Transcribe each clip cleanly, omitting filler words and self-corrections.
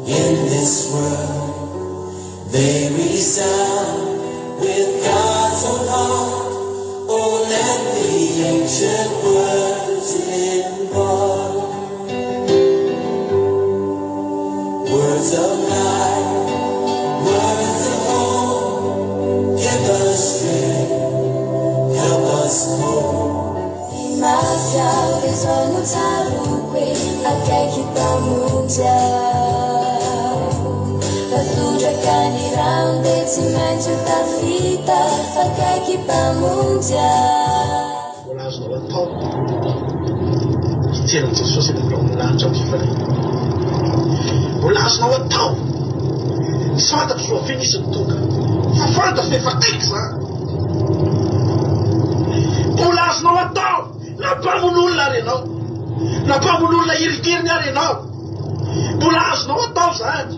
In this world, they resound with God's own heart. Oh, let the ancient words impart words of life, words of hope. Give us strength, help us cope. Imafia bisogno salute, akaki pamunja. Patuja kani round, simenju tafita, akaki pamunja. Mbola azonao atao hiterany Jesosy eny ambony lanitra fifaliana. Mbola azonao atao ny fantatro zao finisy ny toka fa fantatro efa aiky zany. Mbola azonao atao na mpamon'olona ary ianao, na mpamon'olona irikiriny ary ianao. Mbola azonao atao zany.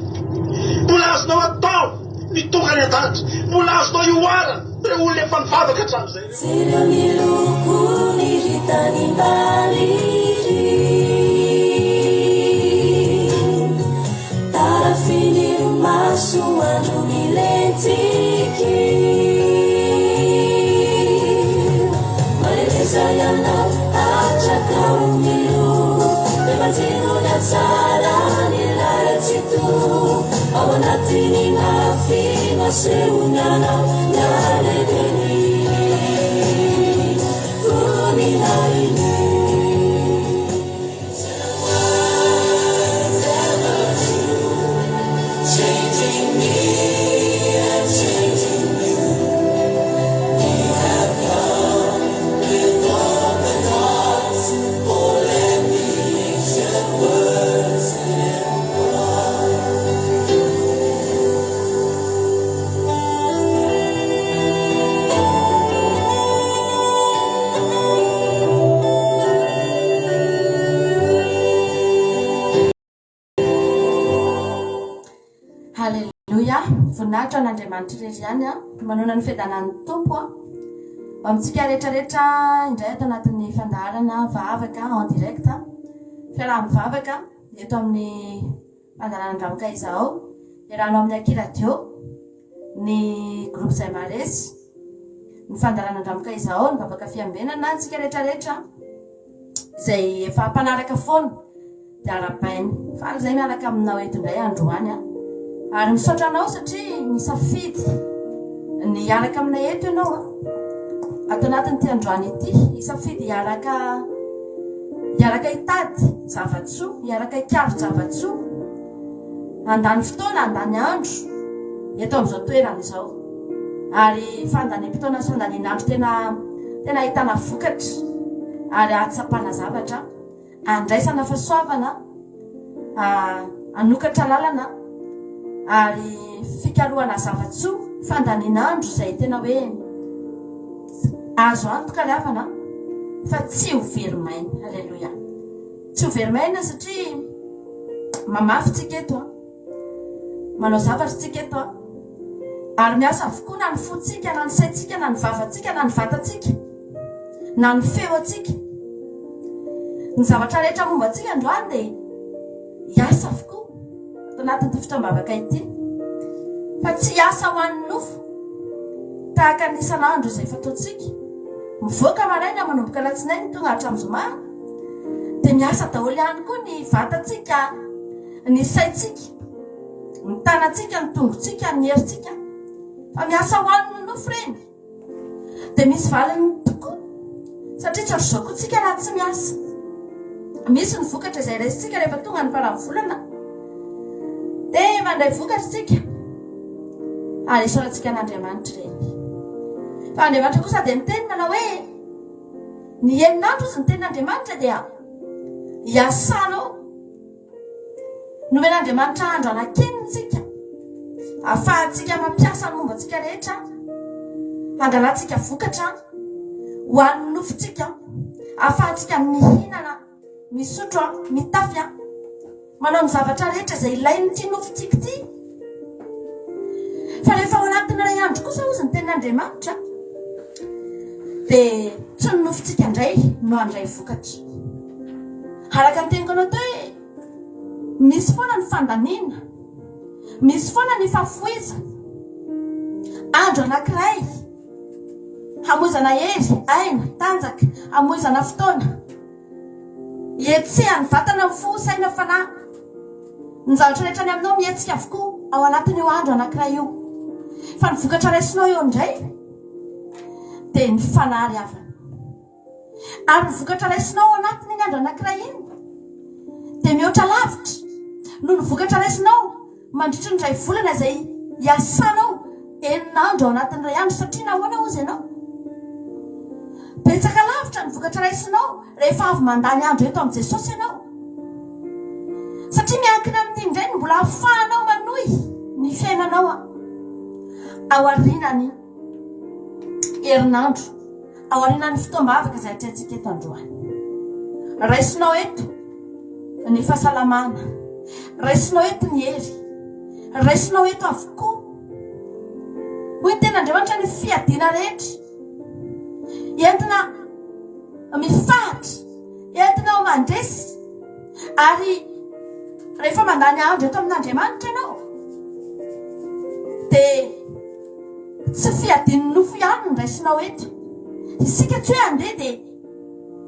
Mbola azonao atao mitonga ny an-danitra. Mbola azonao ioarana ireo olona efa nivavaka hatramin'izay. Sireo miloko ny hitany mbaliry, tarafiny maso andro milentiky. Marereza ianao atrakao milo, de manjino ny atsara ny laratito. Ao anatiny mafy masehonanao nalebeny voninariny. Changing me and changing you. You have come with open hearts. Oh, let the ancient words impart. Halleluja, voninahitra an'Andriamanitra irery ihany manona ny fiadanan'ny tompo amintsika rehetrarehetra indray ato anatin'ny fandaharana vavaka en direct fiaraha-mivavaka eto amin'ny fandaharana Andramaka izao iarahanao amin'ny Akiradio ny groupe izay maresy ny fandaharana Andramaka izao ny vavaka fiambenana antsika rehetrarehetra izay efa mpanaraka foana dia arabainy fa izay miaraka aminao eto indray androany ary misaotra anao satria nisafidy ny hiaraka aminay eto ianao ato anatin'ity androany ity hisafidy hiaraka hitady zavatsoa, hiaraka hikaro zavatsoa, andany fotoana, andany andro eto amin'izao toerana izao ary fandaniam-potoana sy fandanian'andro tena ahitana vokatra ary ahatsapana zavatra, andraisana fahasoavana, anokatra lalana ary fikarohana zavatsoa, fandanian'andro izay tena hoe azo antoka lavana fa tsy ho verimaina. Halleluja, tsy ho verimaina satria mamafy tsika eto manao zavatra tsika eto ary miasa avokoa na ny fotsika, na ny saitsika, na ny vavatsika, na ny vatatsika, na ny feo atsika, ny zavatra rehetra momba atsika androany dia hiasa avokoa ato anatin'ity fotoam-bavaka ity fa tsy hiasa ho an'ny nofo tahaka ny isan'andro izay fataontsika mivoaka maraina manomboka alatsinainy tonga hatramin'zoma dia miasa daholo ihany koa ny vatatsika, ny saitsika, ny tanatsika, ny tongotsika, ny herintsika fa miasa ho an'ny nofo reny dia misy valiny tokoa satria tsy ohatr' izao koa tsika raha tsy miasa. Misy ny vokatra izay raisitsika rehefa tonga ny farany-volana dia mandray vokatra tsika ary isaorantsika an'Andriamanitra reny. Fa Andriamanitra kosa dia miteny manao hoe ny herinandro izy ny tenin'Andriamanitra dia hiasanao. Nomen'Andriamanitra andro anakenitsika ahafahantsika mampiasa ny momba antsika rehetra, angalantsika vokatra ho an'ny nofontsika, ahafahantsika mihinana, misotro, mitafy, manao ny zavatra rehetra izay ilain'ity nofontsika ity. Fa rehefa ao anatin'ilay andro kosa ozy ny tenin'Andriamanitra dia tsy ny nofontsika indray no handray vokatra. Araka ny teniko anao teo hoe misy foana ny fandaniana misy foana ny fafoizana andro anankiray hamoizana hery aina tanjaka hamoizana fotoana etsehany vatana mifosaina fanahy ny zavatra rehetra ny aminao mietsika avokoa ao anatin'io andro anankiray io fa ny vokatra raisinao eo indray dia ny fanahy avana ary ny vokatra raisinao ao anatin'iny andro anankiray iny dia mihoatra lavitra no ny vokatra raisinao mandritry ny ray volana izay iasanao eninandro ao anatin'ray andro satria nahoana ozy ianao betsaka lavitra ny vokatra raisinao rehefa avy mandany andro eto amin'i Jesosy ianao satria miankina amin'iny indray ny mbola ahafahanao manohy ny fiainanao ao arinany herinandro ao arinany fotoam-bavaka izay atrehantsika eto androany raisinao eto ny fahasalamana raisinao eto ny hery raisinao eto avokoa hoy ny ten'Andriamanitra ny fiadiana rehetra entina mifahatra entina ho mandresy ary rehefa mandany andro eto amin'Andriamanitra ianao dia tsy fiadiany nofo ihany ny raisinao eto isika tsy hoe andeha dia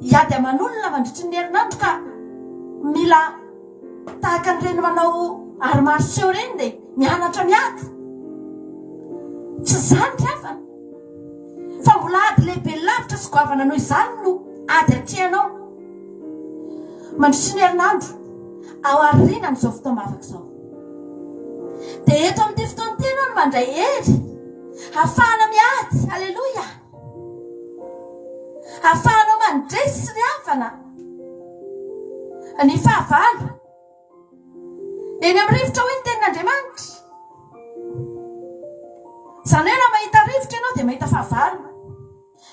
hiady aman'olona mandritry ny herinandro ka mila tahaka nyreny manao aromarseo reny dia mianatra miady tsy zany riafana fa mbola ady lehibe lavitra sy goavana noho izany no ady atrehanao mandritry ny herinandro ao arinany izao fotoam-bavaka izao dia eto amin'ity fotoana ity ianao no mandray hery ahafahana miady alleloia ahafahanao mandresy ny havana ny fahavalo eny amin'ny rivotra hoy ny tenin'Andriamanitra izany hoe raha mahita rivotra ianao dia mahita fahavalo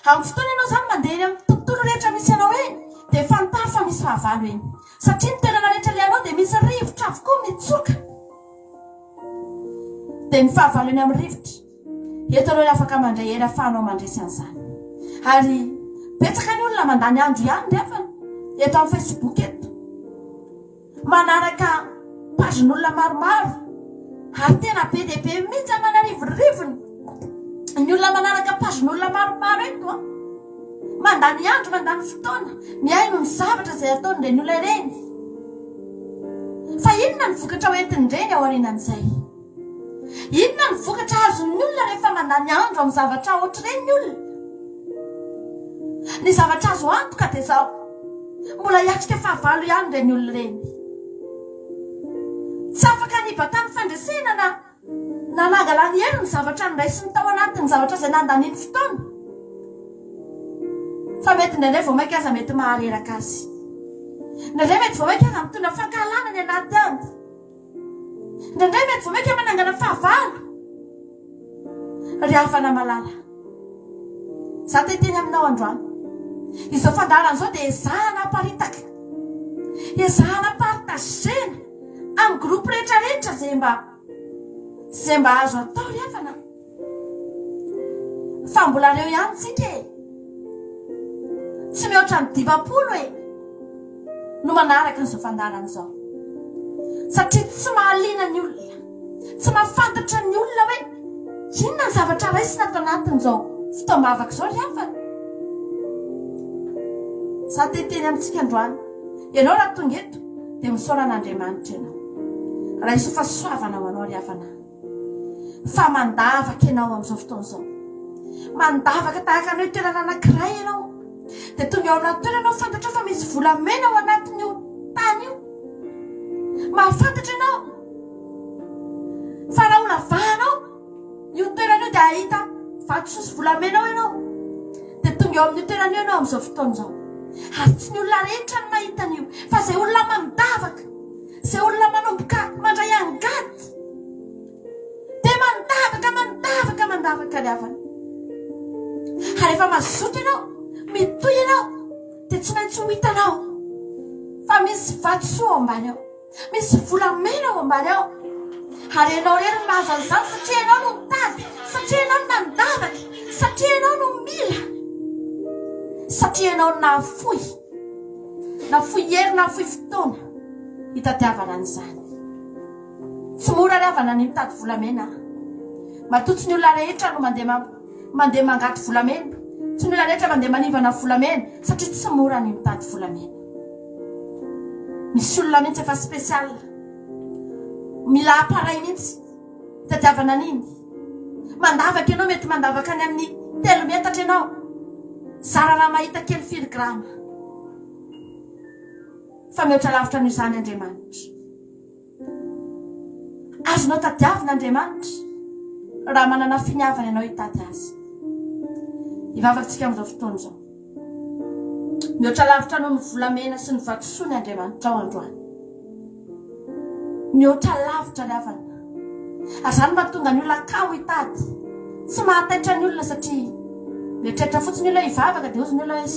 amin'ny fotoana ianao izany mandeha eny amin'ny tontolo rehetra misy ianao eny dia fantaro fa misy fahavalo eny satria ny toerana rehetra le anao dia misy rivotra avokoa mitsoka dia ny fahavalo eny amin'ny rivotra eto aloha afaka mandray hery ahafahanao mandresy an'izany ary betsaka ny olona mandany andro ihany rehefa eto amin'ny Facebook eto manaraka pazin'olona maromaro ary tena be dia be mihitsy manarivorivony ny olona manaraka pazin'olona maromaro eto mandany andro mandany fotoana miaino ny zavatra izay ataony ireny olona ireny fa inona ny vokatra hoentin'ireny ao arinan'izay inona ny vokatra azon'ny olona rehefa mandany andro amin'ny zavatra ohatr'ireny ny olona ny zavatra azo antoka dia izao mbola hiatrika fahavalo ihany ireny olona ireny tsy afaka nibatany fandresena na nanangalany hery ny zavatra niraisiny tao anatin'ny zavatra izay nandaniany fotoana fa mety indraindray vao mainka aza mety mahareraka azy indraindray mety vao mainka aza mitondra fankahalana ny anaty any indraindray mety vao mainka manangana fahavalo ry havana malala za teteny aminao androany izao fandaharana izao dia ezahana hamparitaka ezahana hamparitazena amin'ny groupe rehetrarehetra izay mba azo atao ry havana fa mbola reo ihany tsika tsy mihoatra ny 10 no manaraka n'izao fandaharana izao satria tsy mahaliana ny olona tsy mahafantatra ny olona hoe inona ny zavatra raisina ato anatin'izao fotoam-bavaka izao ry havana za teteny amintsika androany ianao raha tonga eto dia misaoran'Andriamanitra ianao raha iso fa soavana ho anao ry havana fa mandavaka ianao amin'izao fotoana izao mandavaka tahaka ny hoe toerana anankiray ianao dia tonga eo amina toerana ianao fantatra fa misy volamena ao anatin'io tany io mahafantatra ianao fa raha olavahanao io toerana io dia ahita vatososy volamena ao ianao dia tonga eo amin'ny toerana io ianao amin'izao fotoana izao ary tsy ny olona rehetra ny mahita an'io fa izay olona mandavaka izay olona manomboka mandray angady dia mandavaka ry havana ary efa mazoto ianao mitoy ianao dia tsy maintsy ho hitanao fa misy vatosoa ao ambany ao misy volamena ao ambany ao ary ianao rery mahazan'izany satria ianao no mitady satria ianao no nandavaka satria ianao no mila satria ianao nafoy hery nafoy fotoana hitadiavana an'izany tsy mora ravana ny mitady volamena matotsy ny olona rehetra no mandeha mangaty volamena tsy ny olona rehetra mandeha manivana volamena satria tsy mora ny mitady volamena misy olona mihitsy efa spesial mila aparay mihitsy tadiavana niny mandavaka ianao mety mandavaka any amin'ny 3 metatra ianao zara raha mahita kely filigrama fa mihoatra lavitra no izany Andriamanitra azonao tadiavina Andriamanitra raha manana finiavana ianao hitady azy ivavakantsika amin'izao fotoana izao mihoatra lavitra no ny volamena sy ny vatosoa ny Andriamanitra ao androany mihoatra lavitra ny havana azany mahatonga ny olona ka ho hitady tsy mahataitra ny olona satria mieritreritra fotsiny olona hivavaka dia ozy ny olona hoe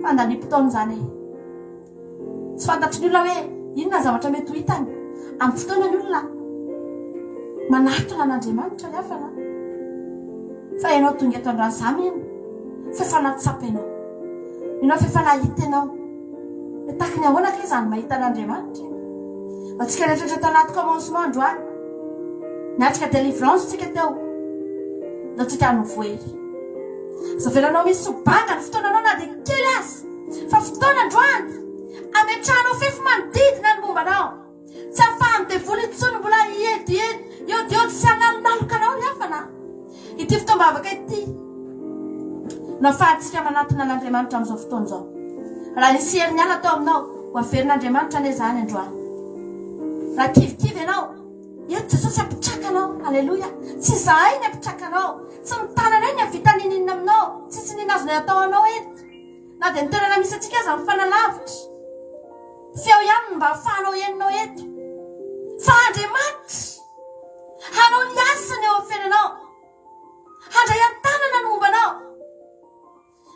fandaniam-potoana izany tsy fantatry ny olona hoe inona zavatra mety ho hitany amin'ny fotoana ny olona manatona an'Andriamanitra ny havana fa ianao tonga eto androany zamy iny fefanatsapo ianao fefanahita ianao tahaka ny ahoana ka izany mahita an'Andriamanitra atsika rehetrarehetra tao anaty commencement androany niatrika délivrance tsika teo no tsika hanovoery zavelanao misy sobanga ny fotoananao na dia kely azy fa fotoana androany ametrahanao fefy manodidina ny mombanao tsy ahafahany devoly intsony mbola eo sy analonalokanao ny havana ity fotoam-bavaka ity no afahantsika manatona an'Andriamanitra amin'izao fotoana izao raha nisy heriny ala tao aminao ho averin'Andriamanitra ane zany androany raha kivikivy ianao eto Jesosy ampitrakanao alleloia tsy zahay ny ampitrakanao tsy mitanana ny avitaninina aminao tsisy ninazona atao anao eto na dia nitoerana misy atsika aza mifanalavitra feo ihany mba ahafahanao eninao eto fa Andriamanitra hanao ny asany eo aferinao handray an-tanana ny mombanao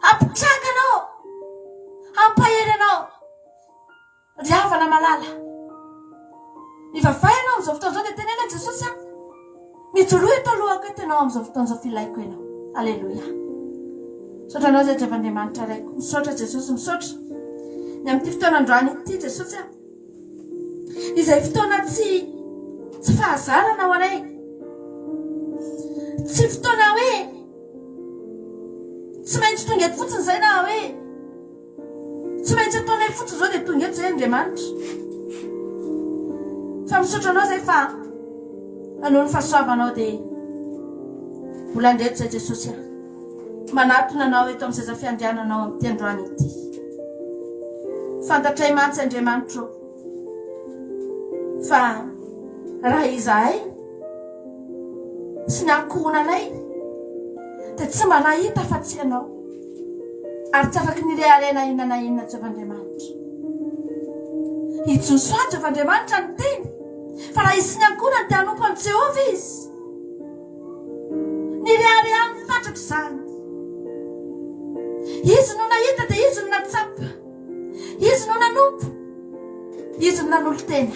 ampitrakanao ampahery anao riavana malala ivavay ianao amin'izao fotoana izao dia tenena Jesosy mijoroa eto alohako eto ianao amin'izao fotoana izao filaiko ianao alleloia misaotra anao zay Andriamanitra raiko misaotra Jesosy misaotra ny amin'ity fotoana androany ity Jesosy izay fotoana tsy fahazarana ho anay tsy fotoana hoe tsy maintsy tonga eto fotsiny izay na hoe tsy maintsy ataonay fotsiny izao dia tonga eto izay Andriamanitra fa misaotra anao zay fa anoho ny fahasoavanao dia mbola andreto zay Jesosy manatona anao eto amin'ny seza fiandriananao amin'ity androany ity fantatray mantsy Andriamanitra fa raha izahay sy ny ankohonanay dia tsy mba nahita fa tsy ianao ary tsy afaky nireharena inona na inona Jehovandriamanitra hijosoa Jehovandriamanitra ny teny fa raha izy sy ny ankohonany dia hanompo an' Jehova izy nireharehan'ny fatratra izany izy no nahita dia izy no natsapa izy no nanompo izy no nanolo-tena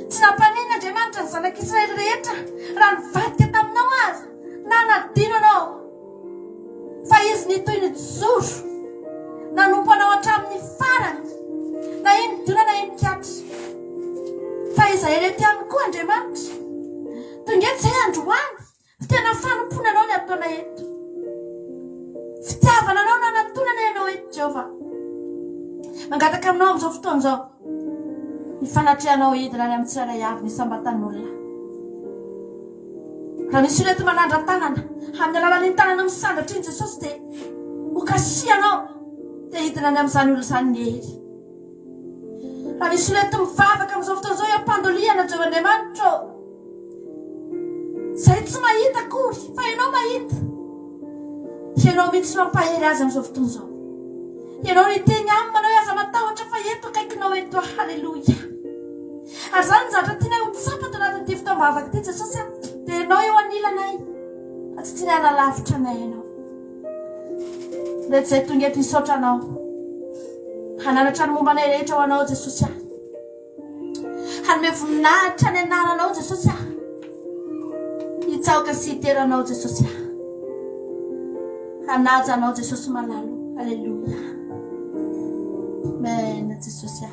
tsy nampaninona Andriamanitra ny zanak'Israely rehetra raha nivadika taminao azy na nadino anao fa izy nitoy ny joro nanompo anao hatramin'ny farany na iny dona na iny kiatra fa izay rehetra ihany koa Andriamanitra tonga eto izay androany tena fanompona anao ny ataona eto fitiavana anao na natonana ianao eto Jehova mangataka aminao amin'izao fotoana izao ny fanatrehanao hidina any amin'ny tsirairay avy ny sambatan'olona raha misy olona eto manandran-tanana amin'ny alalan'iny tanana misandatra iny Jesosy dia hokasianao dia hidina any amin'izany olona izany ny hery raha misy olona eto mivavaka amin'izao fotoana izao eo ampandoliana Jehovandriamanitra izay tsy mahita akory fa ianao mahita ianao mihitsy no ampahery azy amin'izao fotoana izao ianao niteny aminy manao aza matahotra fa eto akaikinao eto halleloia ary zany ny zavatra tianay ho tsapa to anatin'ity fotoam-bavaka ity Jesosy dia ianao eo anilanay fa tsy tianay hanalavitra anay ianao rehetra izay tonga eto hisaotra anao hananatra ny momba anay rehetra ho anao Jesosy hanome voninahitra ny anaranao Jesosy hitsaoka sy hiteranao Jesosy hanaja anao Jesosy malalo alleluia amen Jesosy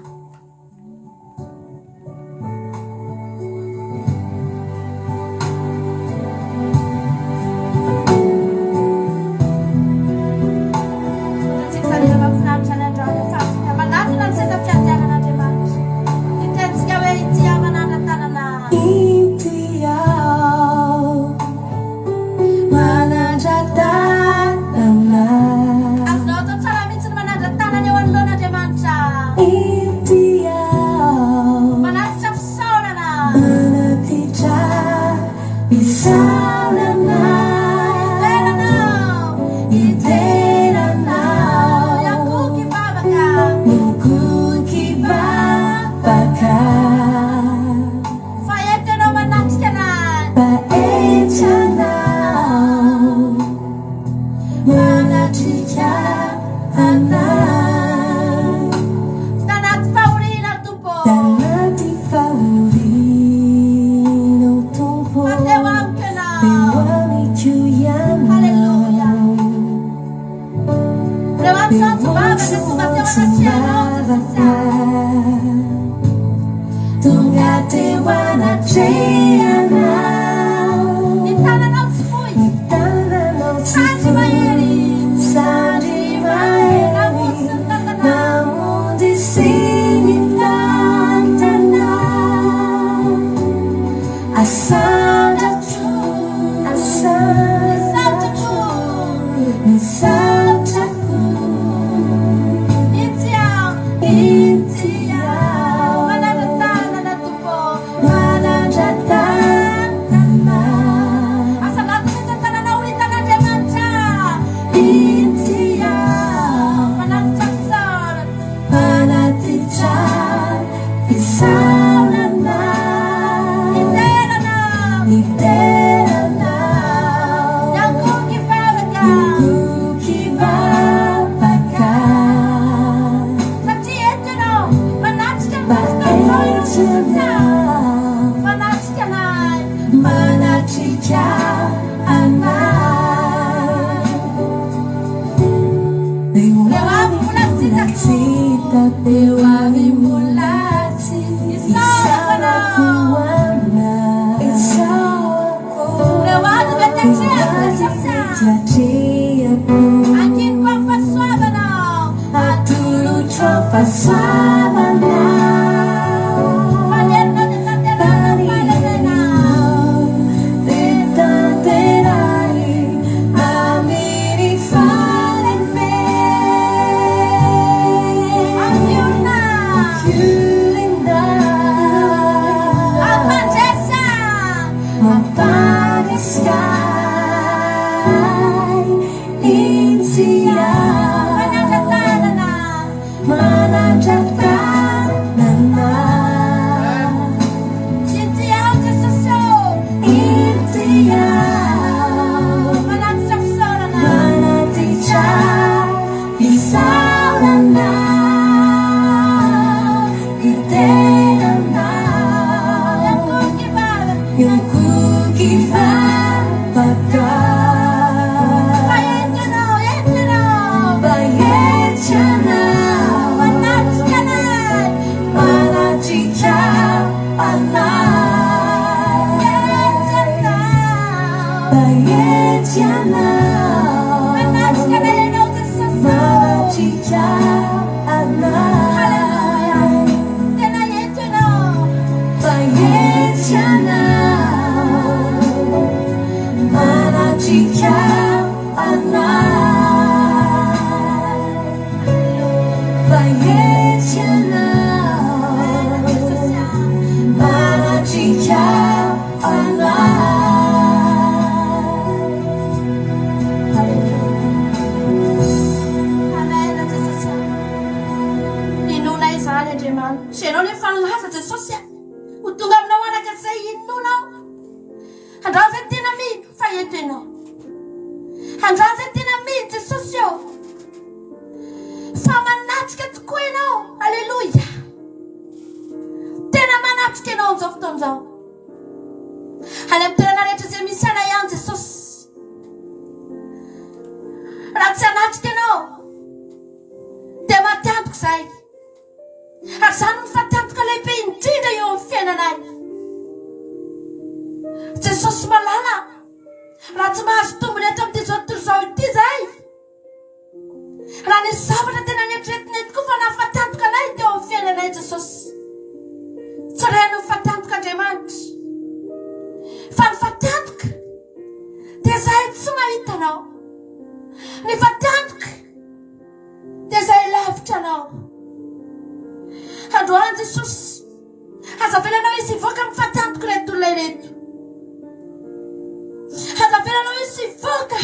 Jesosy voaka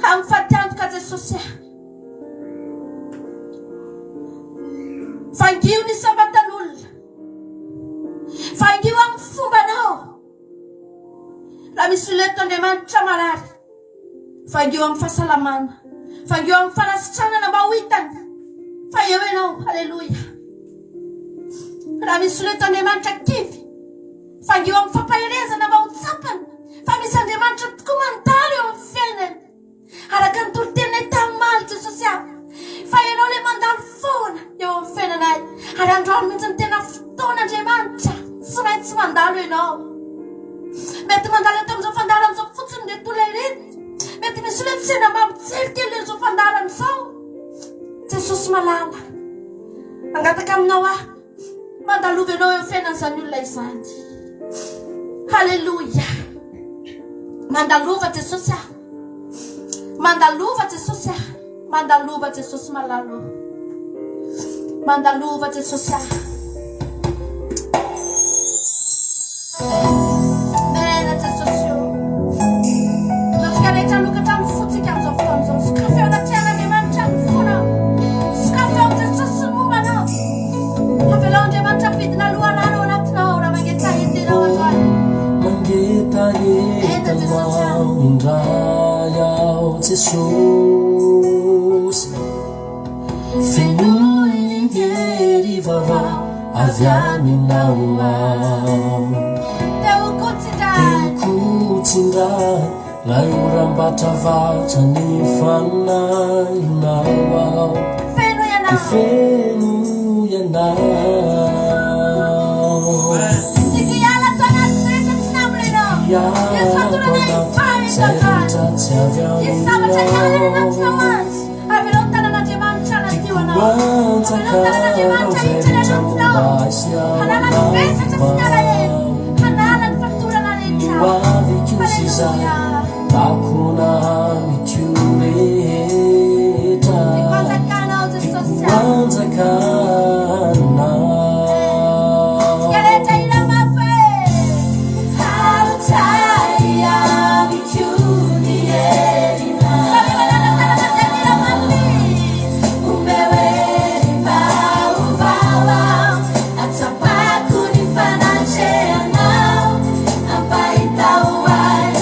amin'ny fatiantoka Jesosy fangio ny sabatan'olona fangio amin'ny fombanao raha misy leto Andriamanitra marary fangio amin'ny fahasalamana fangio amin'ny fanasitranana mba ho hitany fa eo ianao halleloja raha misy leto Andriamanitra kivy fangio amin'ny fampahirezana mba ho tsapany fa misy Andriamanitra tokoa mandalo eo amin'ny fiainany araka ny torotenay tamin'maly Jesosy fa ianao le mandalo foana eo amin'ny fiainanay ary androany mihitsy ny tena fotoana Andriamanitra tsy maintsy mandalo ianao mety mandalo eto amin'izao fandalo amin'izao fotsiny le tola ireny mety misy le tsena mba mijery kely izao fandalo amin'izao Jesosy malala angataka aminao mandalova ianao eo fiainan'izany olona izany halleloja mandalova Jesosy mandalova Jesosy mandalova Jesosy malalo mandalova Jesosy mena Jesosy nafikarehitra lokatra ny fotsika amin'izao fotoan'izao sokafy ao anaty Andriamanitra ny fona sokafy ao Jesosy mombanao avelao Andriamanitra midina alohanao ao anatinao raha mangeta entinao androany mangeta entinao indray ao Jesosy fenoy hery vavao avy aminao teokotsindrahy lay orambatra ny fanahinao ao feno ianao Sikiala tanat rehetra tsy namolenao Yesu fatoranay fahitraka Yesu sabatra ialana anatinao azy avelao tanan'Andriamanitra anadio anao avelao tanan'Andriamanitra hiditra anatinao hanala ny besatra sy ny alahelo hanala ny fatorana rehetra halleluja bakona mitioreta ipanjakanao Jesosy ipanjakana Sikarehitra ilamafe hautaya mikiuni erina Sabimanana tanamatan ilamafe umeweli vauvawa atsapaku ni fanacheanao ampaitauai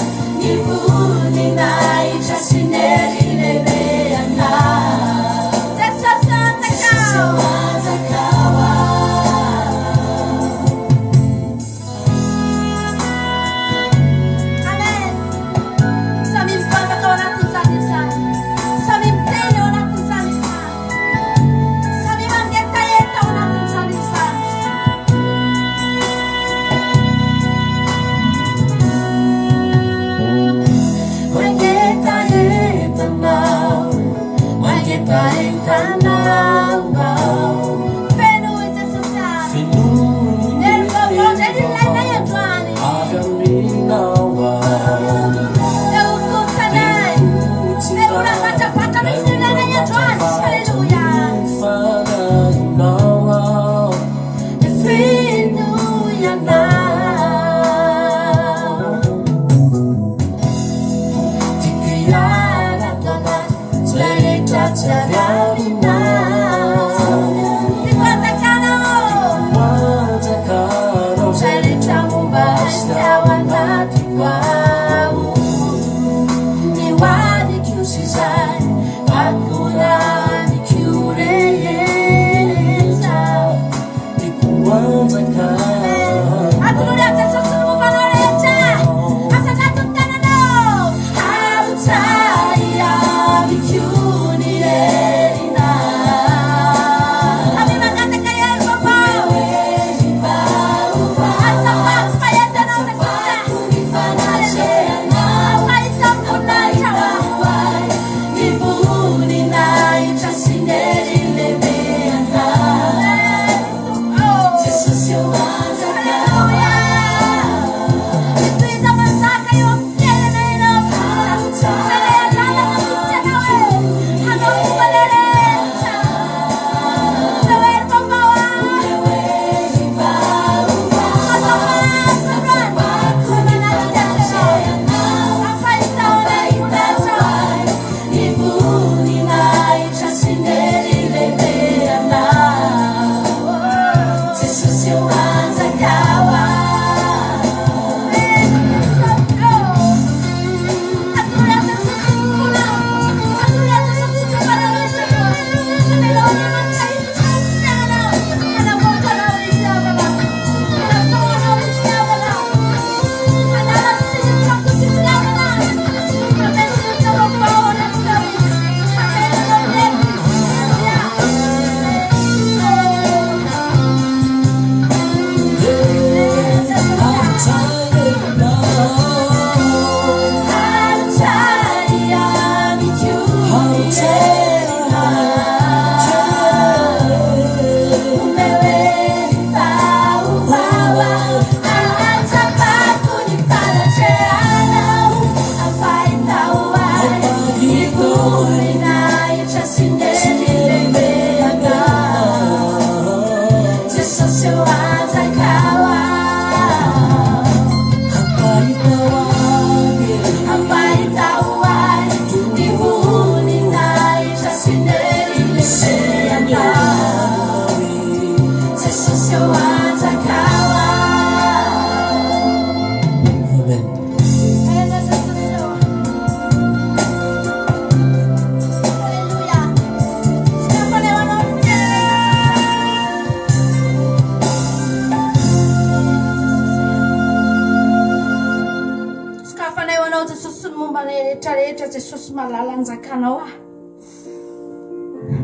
sy ny momba ny rehetrarehetra Jesosy malala anjakanao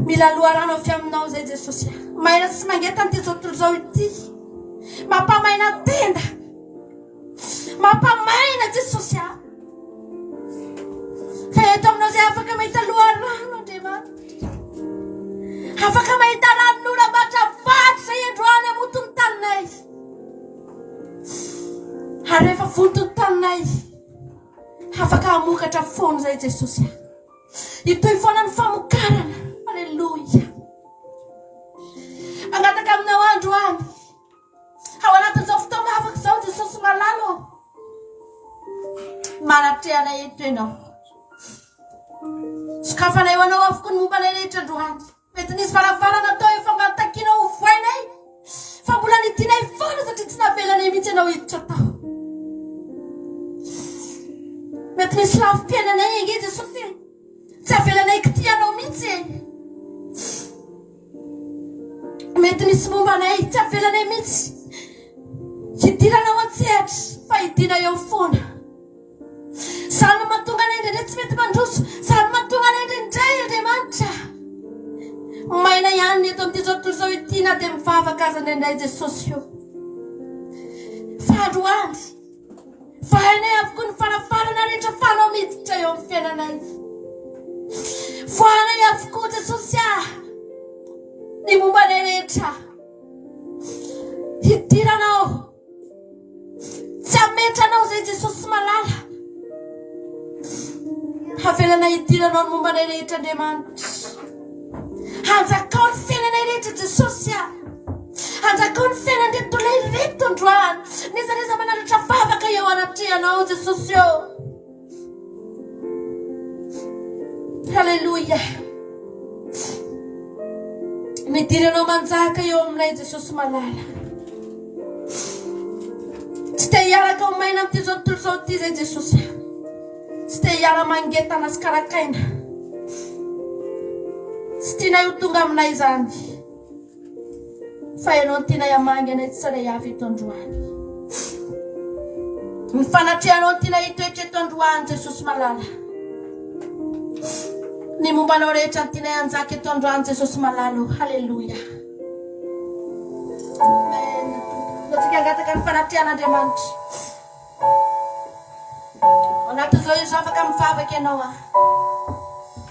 mila loharanao avy aminao zay Jesosy maina sy mangeta ny tontolo zao ity mampamaina tenda mampamaina Jesosy fa eto aminao zay afaka mahita loharano Andriamanitra afaka mahita ranon'olona matravaty zay androany amotony taninay ary rehefa votony taninay afaka hamokatra foana zay Jesosy itoy foana ny famokarana Alleluia angataka aminao androany ao anatin'izao fotoana afaka zao Jesosy malalo manatrehana eto ianao sokafana eo anao afaka ny momba ilay rehetra androany mety nisy valavarana atao efa matakinao ho voainay fa mbola nitianay foana satria tsy navelanay mihitsy ianao hiditra tao mety nisy lafim-piainanay enge Jesosy tsy avelanay kitianao mihitsy mety nisy mombanay tsy avelanay mihitsy hidiranao an-tsehatra fa hidina eo foana zany mahatonga anay indrindray tsy mety mandroso zany mahatonga anay indrindray Andriamanitra maina ihany eto amin'ity zao tontolo zao ity na dia mivavaka aza indrindray Jesosy io fa androany fa hainay avokoa ny farafarana rehetra fanao miditra eo amin'ny fiainanay voanay avokoa Jesosy ny mombanay rehetra hidiranao tsy ametranao zay Jesosy malala havelana hidiranao ny mombanay rehetra Andriamanitra hanjakao ny fiainanay rehetra Jesosy hanjakao ny fiainanay tolay reto androany nizaneza manalatra vavaka eo anatrehanao Jesosy Halleluja midiranao manjaka eo aminay Jesosy malala tsy te hiaraka ho maina amin'ity zao tontolo zao ity zay Jesosy tsy te hiara mangetana sy karakaina tsy tianay ho tonga aminay izany fa ianao ny tianay hamangy anay tsy saray avy eto androany ny fanatrehanao ny tianay hitoetra eto androany Jesosy malala ny mombanao rehetra ny tianay hanjaka eto androany Jesosy malala Halleluja amen tsika angataka ny fanatrehan'Andriamanitra anatin'izao izy afaka mivavaka ianao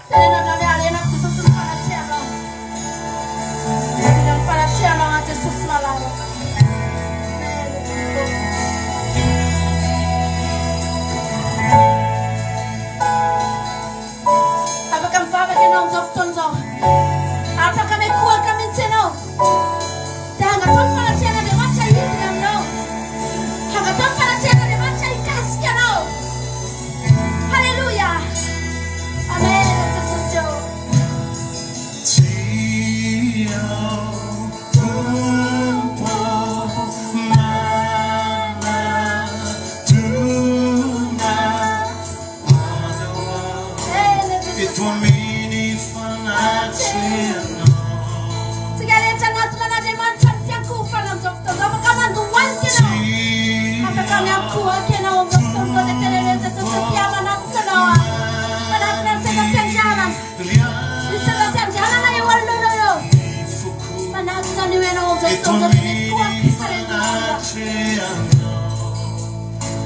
tenenana ny arenako Jesosy ny fanatrehanao ny fanatrehanao Jesosy malala afaka mivavaka ianao amin'izao fotoana izao afaka miakohaka mihitsy ianao dia hangatao ny fanatrehan'Andriamanitra hidina aminao hangatao ny fanatrehan'Andriamanitra hikasika anao Halleluja amen Jesosy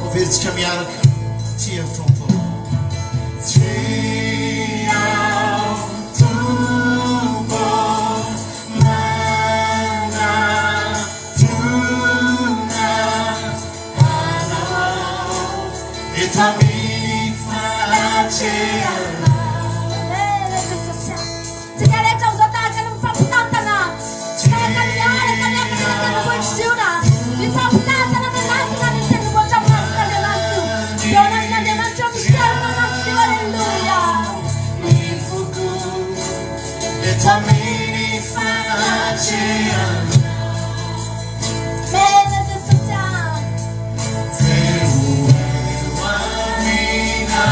Ofereça miaraka tia trompo tia trompo mana tuna ana etami facia Tamini facia bene Jesosy Teu amina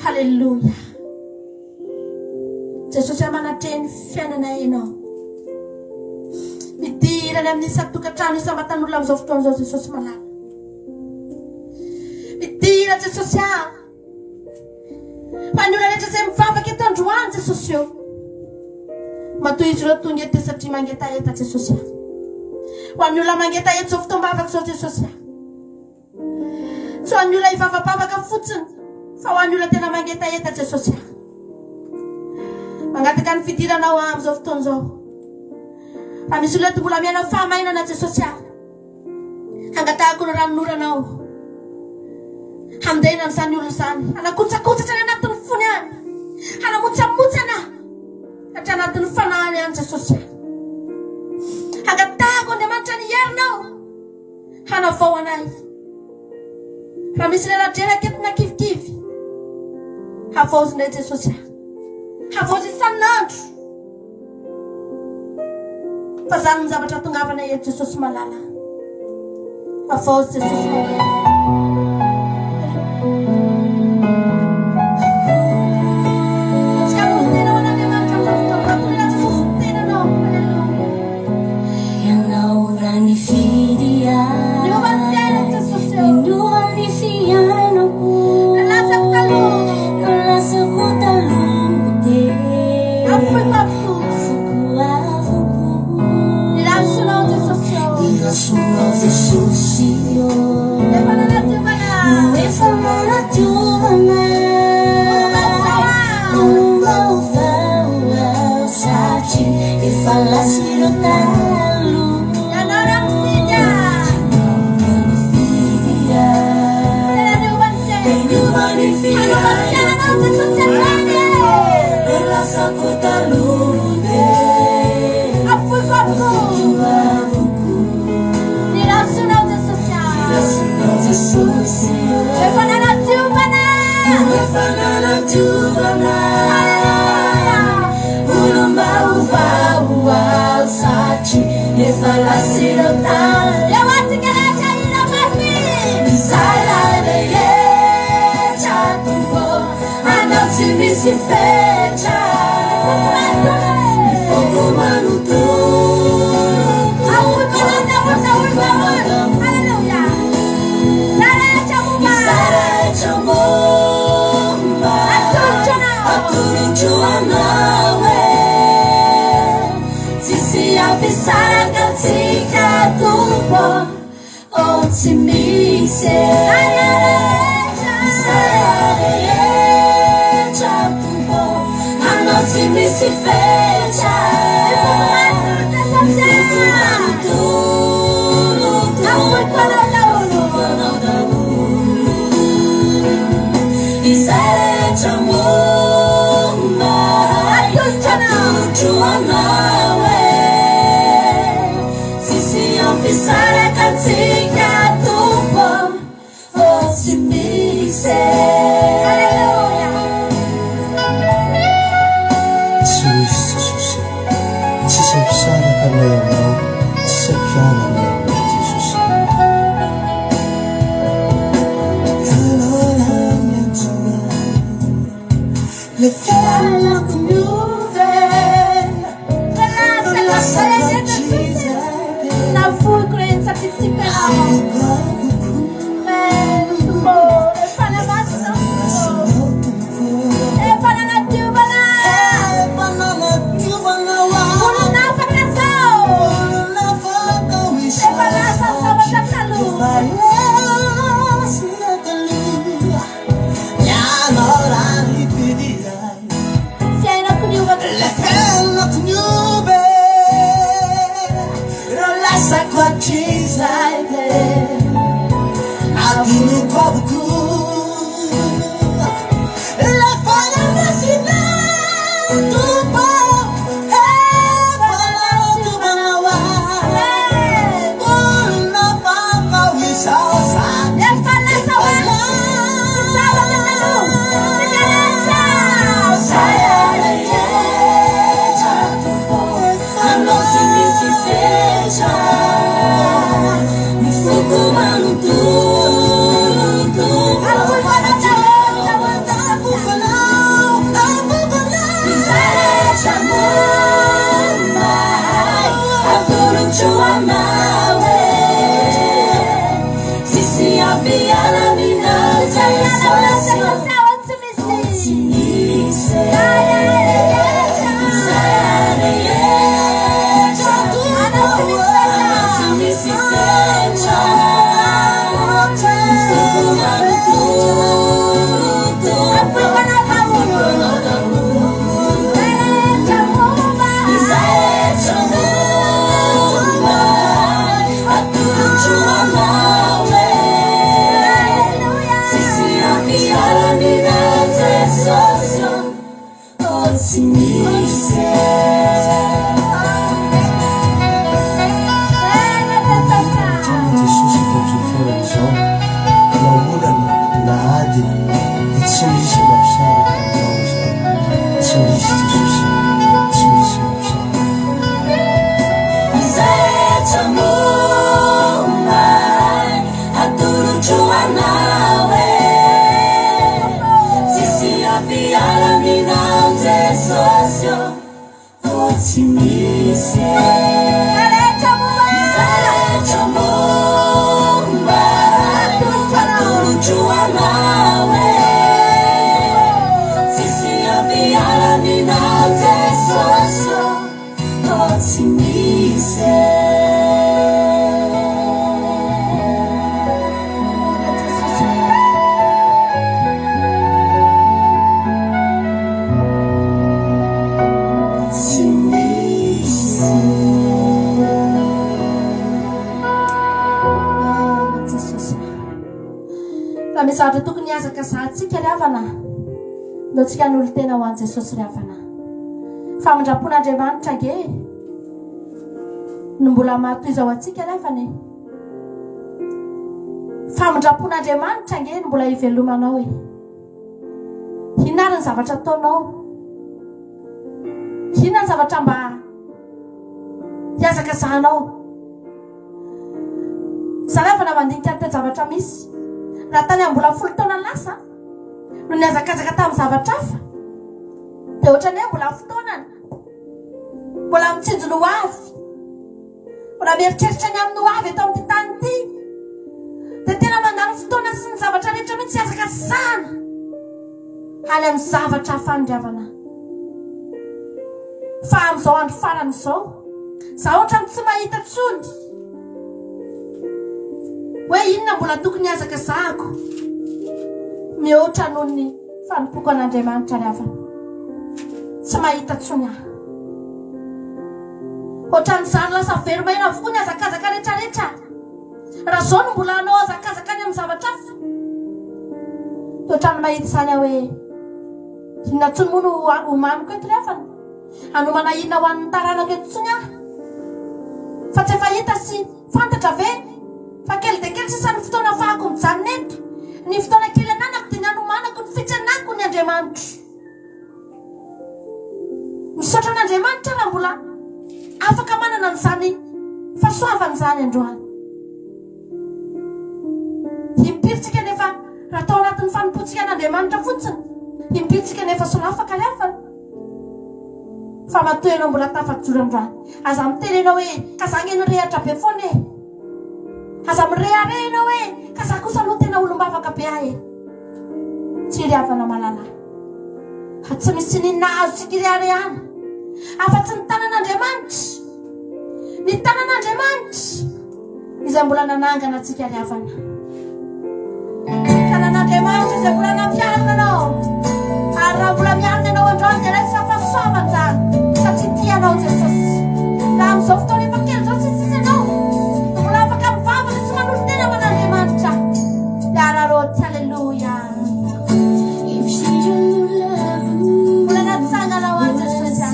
Hallelujah. Jesus manateny fiainana ianao. Midirana amin'ny isatokantrano isamatan'olona amin'izao fotoan'izao Jesosy malala. Midira Jesosy aho. Manolana rehetra izay mivavaka eto androany Jesosy eo. Matoy izy ireo tonga eto satria mangetaheta Jesosy aho. Ho an'ny olona mangetaheta izao fotoam-bavaka izao Jesosy aho. Tsy ho an'ny olona hivavabavaka fotsiny fa ho an'ny olona tena mangetaheta Jesosy aho. Mangataka ny fidiranao amin'izao fotoan'izao. Raha misy olona mbola mianao fahamainana Jesosy aho. Angatahako ny ranonoranao. Handena amin'izany olona izany. Hanakotsakotsatra ny anatin'ny fony any. Hanamotsamotsana. Satria anatin'ny fanahany any Jesosy aho. Angatahako Andriamanitra ny herinao. Hanavao anay. Raha misy lela-drena ketina kivikivy. Havaozinay Jesosy aho. Havaozy isan'andro. Fa zany ny zavatra tongavanay eto Jesosy malala. Havaozy Jesosy malala. misy fetra mifogo manontolo Isaratra momba atolotro anawe tsisy ampisaraka antsika tompo tsy misy Isarehetra tompo anao tsy misy fetra Isaretra momba atolotro anawe tsisy ampisaraka antsika tompo tsy misy Tsy misy Jesosy tsisy ampisaraka anay anao tsisy ampiana anay anao Jesosy Le fianako miove Navoiko regny satria tsy penao Misahatra tokony hiazaka zahantsika ry havana no tsika n'olo tena ho an'i Jesosy ry havana famindrapon'Andriamanitra ge no mbola mahatoiza ho antsika ry havana famindrapon'Andriamanitra ge no mbola hivelomanao inona ny zavatra ataonao inona ny zavatra mba hiazaka zahanao zaho ry havana mandinika ny zavatra misy raha tany ambola 10 taona lasa no niazakazaka tamin'ny zavatra hafa dia ohatrany hoe mbola fotoanany mbola mitsinjony ho avy mbola mieritreritra ny amin'ny ho avy eto amin'ity tany ity dia tena mandalo fotoana sy ny zavatra rehetra mihitsy afaka sana any amin'ny zavatra fandriavana fa amin'izao andro farany izao za ohatrany tsy mahita tsony hoe inona mbola tokony azaka zahako mihoatra noho ny fanompoko an'Andriamanitra ry havana tsy mahita tsony aho ohatran'izany lasa verimaina avokoa ny azakazaka rehetrarehetra raha zao no mbola anao azakazaka any amin'ny zavatra hafa dia ohatrany mahita izany aho hoe inona tsony moa no homaniko eto ry havana anomana inona ho an'ny taranako eto tsony aho fa tsy efa hita sy fantatra ve fa kely dia kely sisa ny fotoana fahako mijanona eto ny fotoana kely ananako dia ny anomanako ny fitsenako ny Andriamanitra misaotra an'Andriamanitra raha mbola afaka manana n'izany fahasoavana izany androany impiritsika nefa raha tao anatin'ny fanompoantsika an'Andriamanitra fotsiny impiritsika nefa solafaka ry havana fa matoy ianao mbola tafatsoro androany aza miteny ianao hoe ka za ngeno rehatra be foana e aza mirehare ianao hoe ka za kosa aloha tena olombavaka be ahy e tsy ry havana malala tsy misy ninona azo tsika rehare any afa-tsy ny tanan'Andriamanitra ny tanan'Andriamanitra izay mbola nanangana atsika ry havana tanan'Andriamanitra izay mbola nampiarina anao ary raha mbola miarina ianao androany dia raha fahasoavana zany satria tianao Jesosy raha amin'izao fotoana efa kely zao tsisy ianao mbola afaka mivavaka sy manolo-tena man'Andriamanitra dia araroty halleluja mbola natsangana ho any Jesosy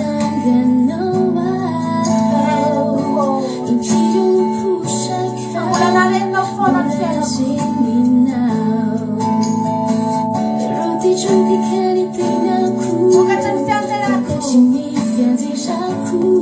mbola narenina foana ny fiainako vokatry ny fianjeraako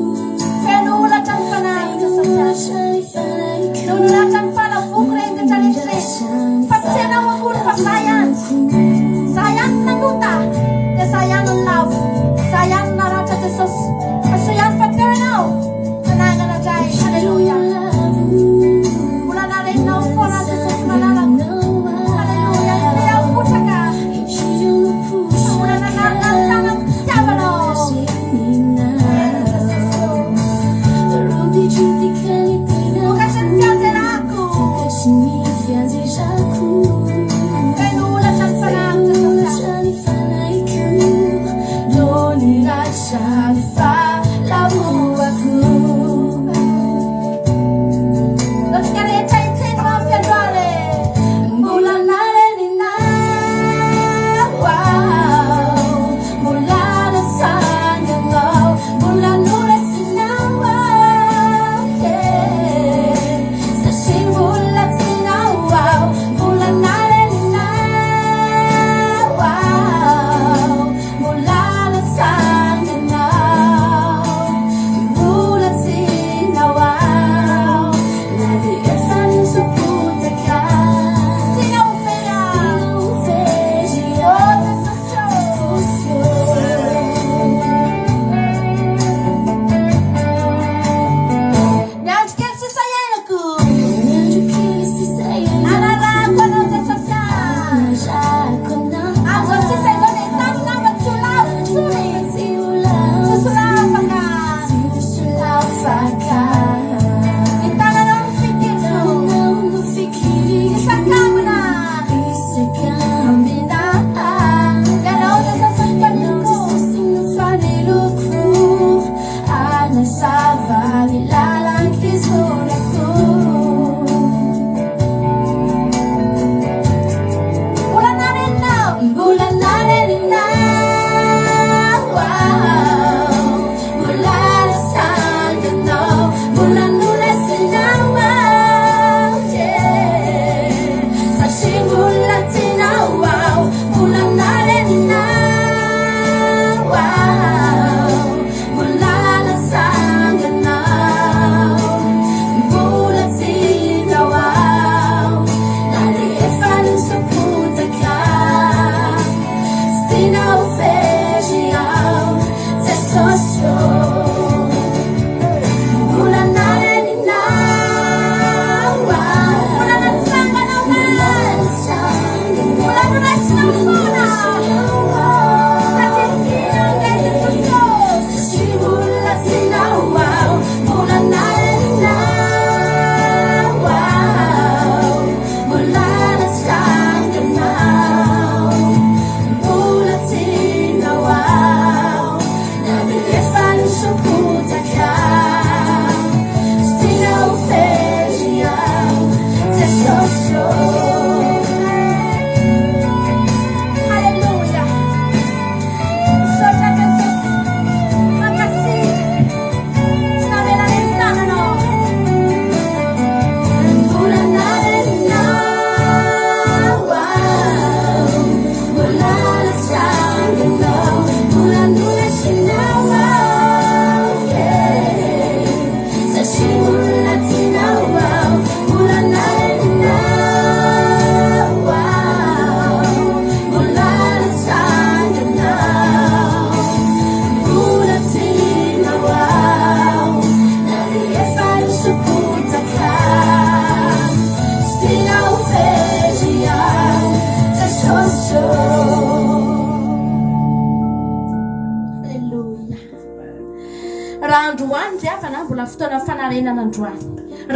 falenana androany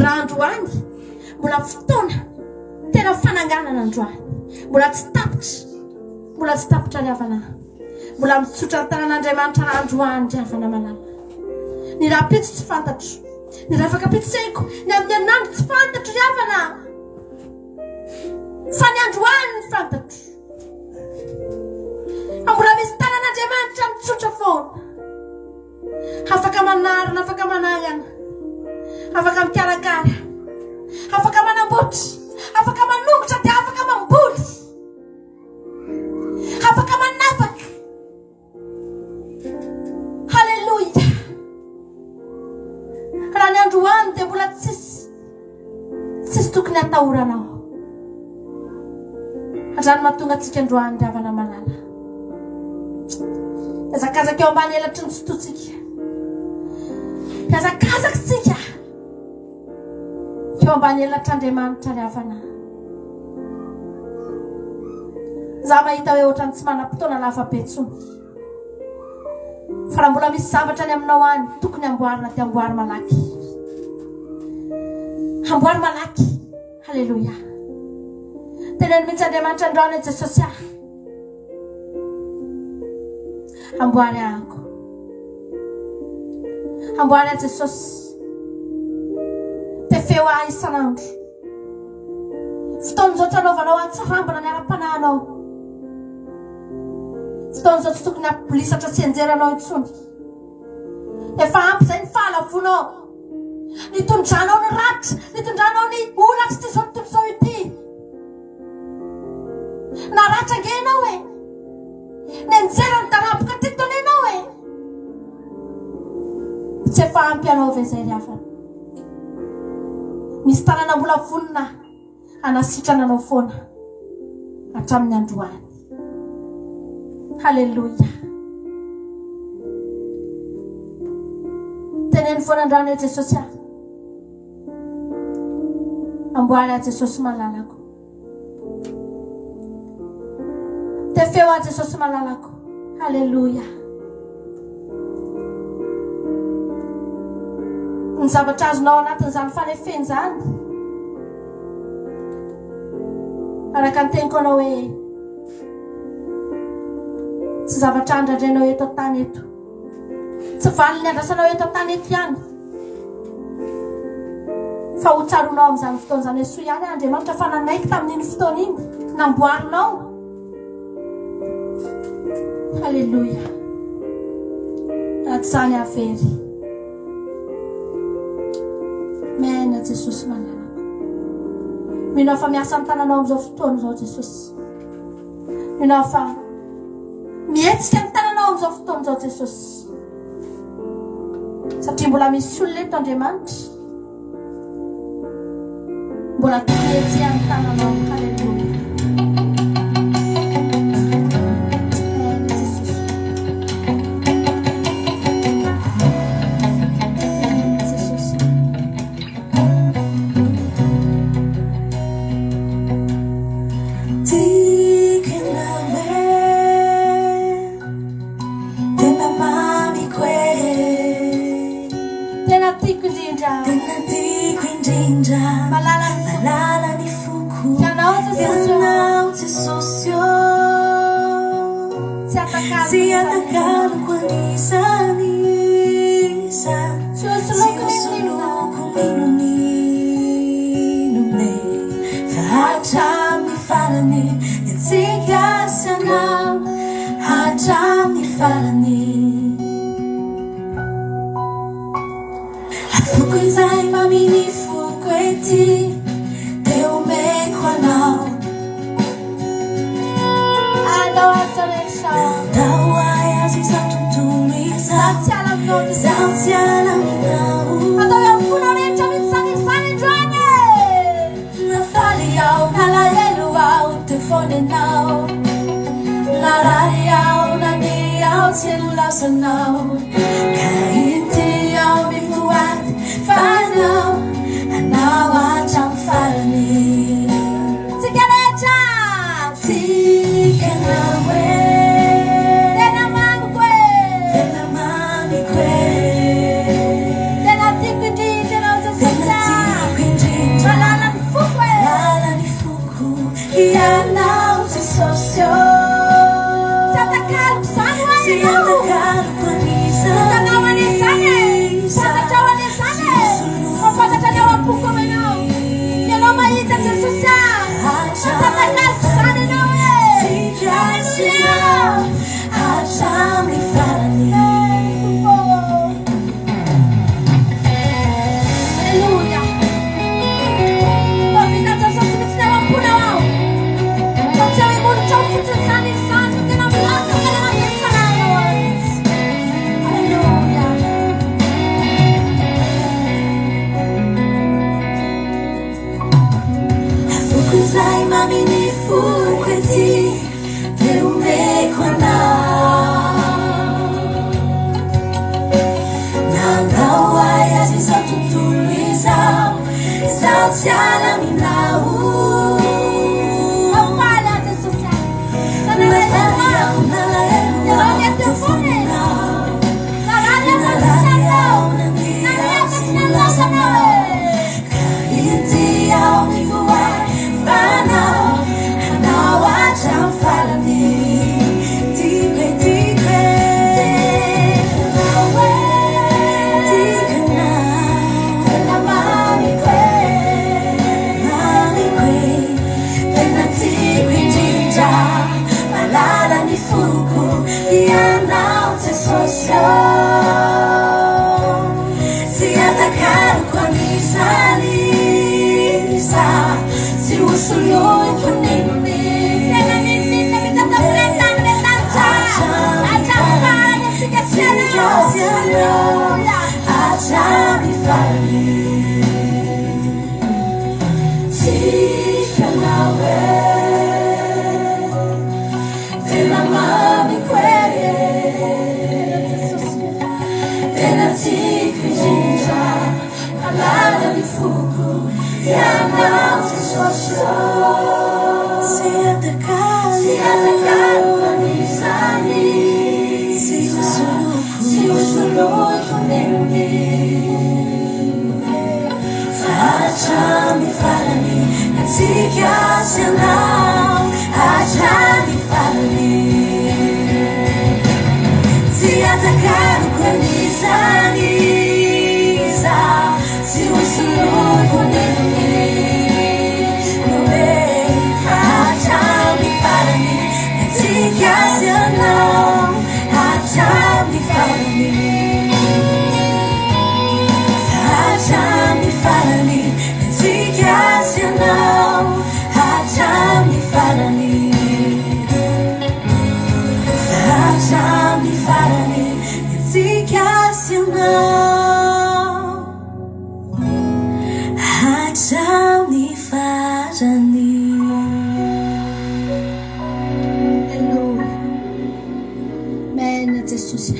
raha androany mbola fotoana tena fananganana androany mbola tsy tapitra ny havana mbola mitsotra ny tanan'Andriamanitra raha androany ry havana malala ny raha pitsy tsy fantatro ny raha afaka pitseko ny amin'ny anandro tsy fantatro ry havana fa ny androany ny fantatro mbola misy tanan'Andriamanitra mitsotra foana afaka manarina afaka manangana afaka mikarakara afaka manambotra afaka manongotra dia afaka mamboly afaka manapaka halleluja raha ny androany dia mbola tsisy tokony atahoranao andrany mahatonga antsika androany ry havana malala kazakazaka eo ambany elatry ny sototsika kazakazaka tsika eo ambany elatr'Andriamanitra ry havana za mahita hoe ohatrany tsy manam-potoana lavabe tsony fa raha mbola misy zavatra ny aminao any tokony amboarina dia amboary malaky halleluja teneny mihitsy Andriamanitra androany Jesosy amboary ahako amboary a Jesosy tefeo ahy isanandro fotoan'izao tsy anaovanao antsarambana ny ara-panahinao fotoan'izao tsy tokony ampilisatra sy enjeranao intsony efa ampy izay ny fahalavonao nitondranao ny ratra nitondranao ny olatra ty zao tontolo izao ity na ratra ngenao e ny enjerany taraboka ty tonenao e tsy efa ampy anao ve zay ry havana misy tanana mbola vonina anasitrana anao foana hatramin'ny androany halleluja teneny foana androany e Jesosy amboary a Jesosy malalako tefeo a Jesosy malalako halleluja ny zavatra azonao anatin'izany fanefeny zany araka ny teniko anao hoe tsy zavatra andrandranao eto an-tany eto tsy valiny andrasanao eto an-tany eto ihany fa ho tsaronao amin'izany fotoana izany Yesoa ihany Andriamanitra fa nanaiky tamin'iny fotoana iny namboarinao halleluja raha tsy zany avery mena Jesosy malalako minao fa miasa ny tananao amin'izao fotoana izao Jesosy minao fa mihetsika ny tananao amin'izao fotoana izao Jesosy satria mbola misy olona eto Andriamanitra mbola mihetsika ny tananao halleluja ianao Jesosy Tsy atakalo zany hoe tsy atakalo an'izany Tanao an'izany Fantatrao an'izany Mafantatra ny ao am-poko aminao Ianao mahita Jesosy Tsy atakalo zany ianao Halleluia hatramin'ny farany Halleluia Mavita Jesosy mitsy ny ao am-ponao ao Fa tsy ao imonitra ao fotsiny zany izany Tena milatsaka ny anatin'ny fananao Halleluia Afoko izay maminy foko ety dia omeko anao Nandao ay azy izao tontolo izao Izao tsy alaminao Mafaly Jesosy Nalahy ao, nalahy ao Nalahy tofonao Nalahy Nalahy ao Nalahy nandiasanao Kahity ao ny voay fanao Hanao hatramin'ny farany Tikwe, tikwe Tikanao Tikanao Tena mamikwe Mamikwe Tena tikwe indrindra Malala ny foko Ianao Jesosy Tsy atakaroko an'izany Iza Tsy hosoloiko nenone Tena ninninna mitatapulentan metanta Atapany asikasena Halleluia hatramin'ny farany Tikanao Tena mamikwe Tena tiako indrindra Malala ny foko Ianao Jesosy Tsy atakalo an'izany Tsy hosoloiko nenone Fa hatramin'ny farany Natsika sy anao Hatramin'ny farany Tsy atakaroko an'izany Iza Tsy hosoloiko nenone Fa hatramin'ny farany Natsika sy anao Hatramin'ny farany Hatramin'ny farany Natsika sy anao Hatramin'ny farany Hatramin'ny farany Natsika sy anao Hatramin'ny farany Halleluia Mena Jesosy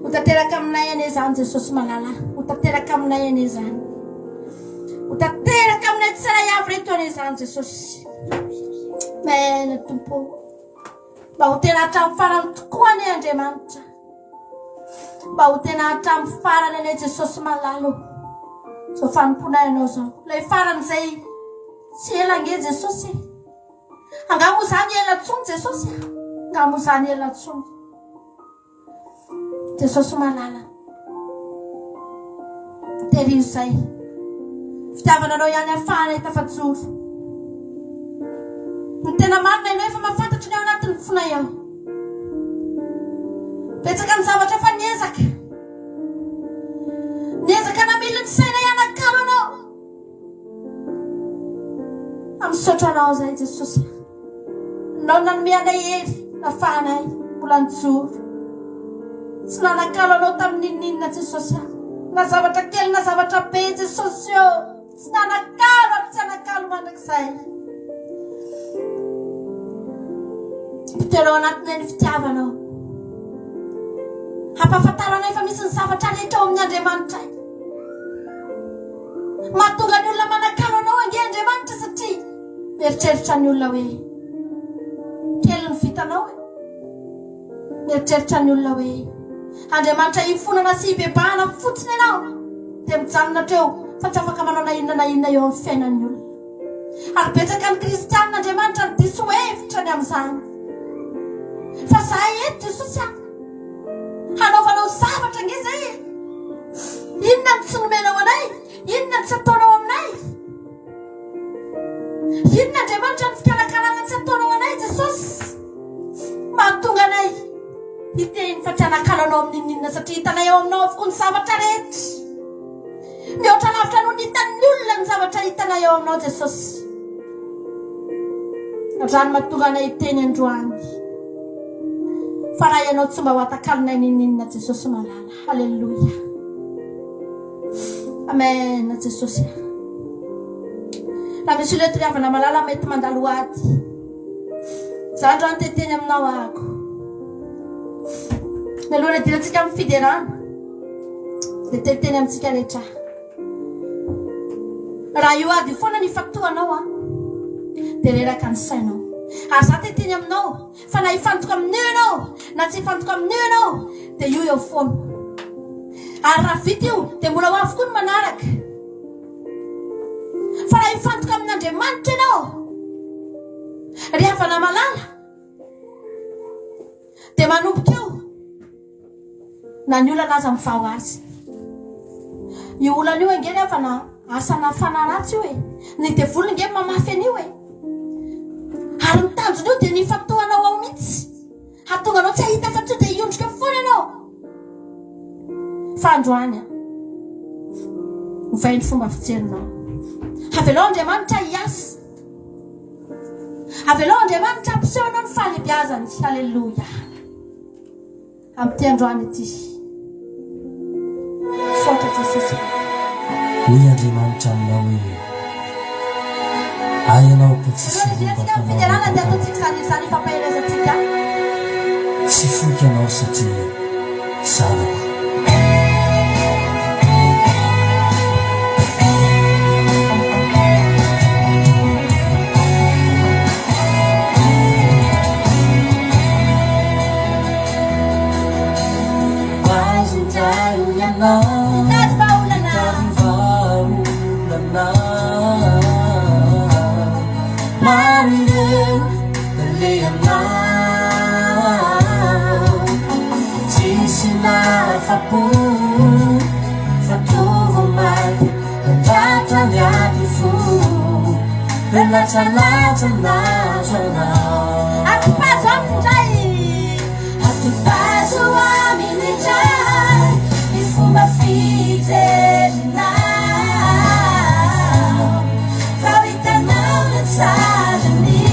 Ho tanteraka aminay ane zany Jesosy malala Ho tanteraka aminay ane zany Ho tanteraka aminay tsiray avy reto ane zany Jesosy Mena tompo Mba ho tena hatramin'ny farany tokoa ane Andriamanitra Mba ho tena hatramin'ny farany ane Jesosy malala Zao fanomponay anao zao Ilay farany zay tsy ela nge Jesosy Angamo zany ela tsony Jesosy Angamo zany ela tsony Jesosy malala Terio zay Fitiavananao ihany afahanay tafajoro Ny tena marina ianao efa mahafantatry ny ao anatin'ny fonay ao Betsaka ny zavatra fa niezaka Niezaka namily ny saina ianakalo anao Amisotra anao zay Jesosy Nao nanome anay hery Nafahanay mbola nijoro Tsy nanakalo anao tamin'ninninna Jesosy Na zavatra kely na zavatra be Jesosy Tsy nanakalo ary tsy anakalo mandrakizay Mpitero anatinay ny fitiavanao Hampafantaranay fa misy ny zavatra rehetra ao amin'ny Andriamanitra Mahatonga ny olona manakalo anao ange Andriamanitra satria Mieritreritra ny olona hoe Kely ny vitanao Mieritreritra ny olona hoe Andriamanitra ifonana sy ibebahana fotsiny ianao Dia mijanona treo fa tsy afaka manao na inona eo amin'ny fiainan'ny olona ary betsaka ny kristian'Andriamanitra ny diso hevitra ny amin'izany fa zahay eto Jesosy hanaovanao zavatra nge zay inona ny tsy nomenao anay, inona ny tsy ataonao aminay, inona Andriamanitra ny fikarakarana tsy ataonao anay Jesosy, mahatonga anay hiteny fa tsy hanakalanao amin'inona satria hitanay ao aminao avokoa ny zavatra rehetra, mihoatra lavitra noho ny hitan'ny olona ny zavatra hitanay ao aminao Jesosy. Rano mahatonga anay hiteny androany fa raha ianao tsy mba ho atakalinay ninina Jesosy malala. Halleluja, amen Jesosy. Raha misy olona toriavana malala mety mandalo ady, za androany teteny aminao ako mialohana dirantsika amin'ny fiderana dia teteny amintsika rehetra. Raha io ady foana ny fatoanao dia reraka ny sainao. Ary za teteny aminao fa na hifantoka amin'io ianao na tsy hifantoka amin'io ianao dia io eo foana. Ary raha vita io dia mbola ho avokoa ny manaraka. Fa raha hifantoka amin'Andriamanitra ianao ry havana malala dia manomboka eo na ny olana aza mivao azy. Io olana io ange havana asana fanaratsy io ny devolony nge mamafy an'io ary ny tanjony io dia ny fatoanao ao mihitsy hatonga anao tsy ahita fa tsy dia hiondrika foana ianao. Fa androany ovay ny fomba fijerinao. Avelao Andriamanitra hiasa, avelao Andriamanitra ampisehoanao ny fahalebiazany. Halleluja, amin'ity androany ity sotra Jesosy. Hoy Andriamanitra aminao hoe ay ianao ko tsisy fiderana dia ataontsika zany fampahelezantsika. Tsy foky ianao satria zanako. Atipazo amindray, atipazo aminy indray ny fomba fijerinao fa hitanao ny tsarany.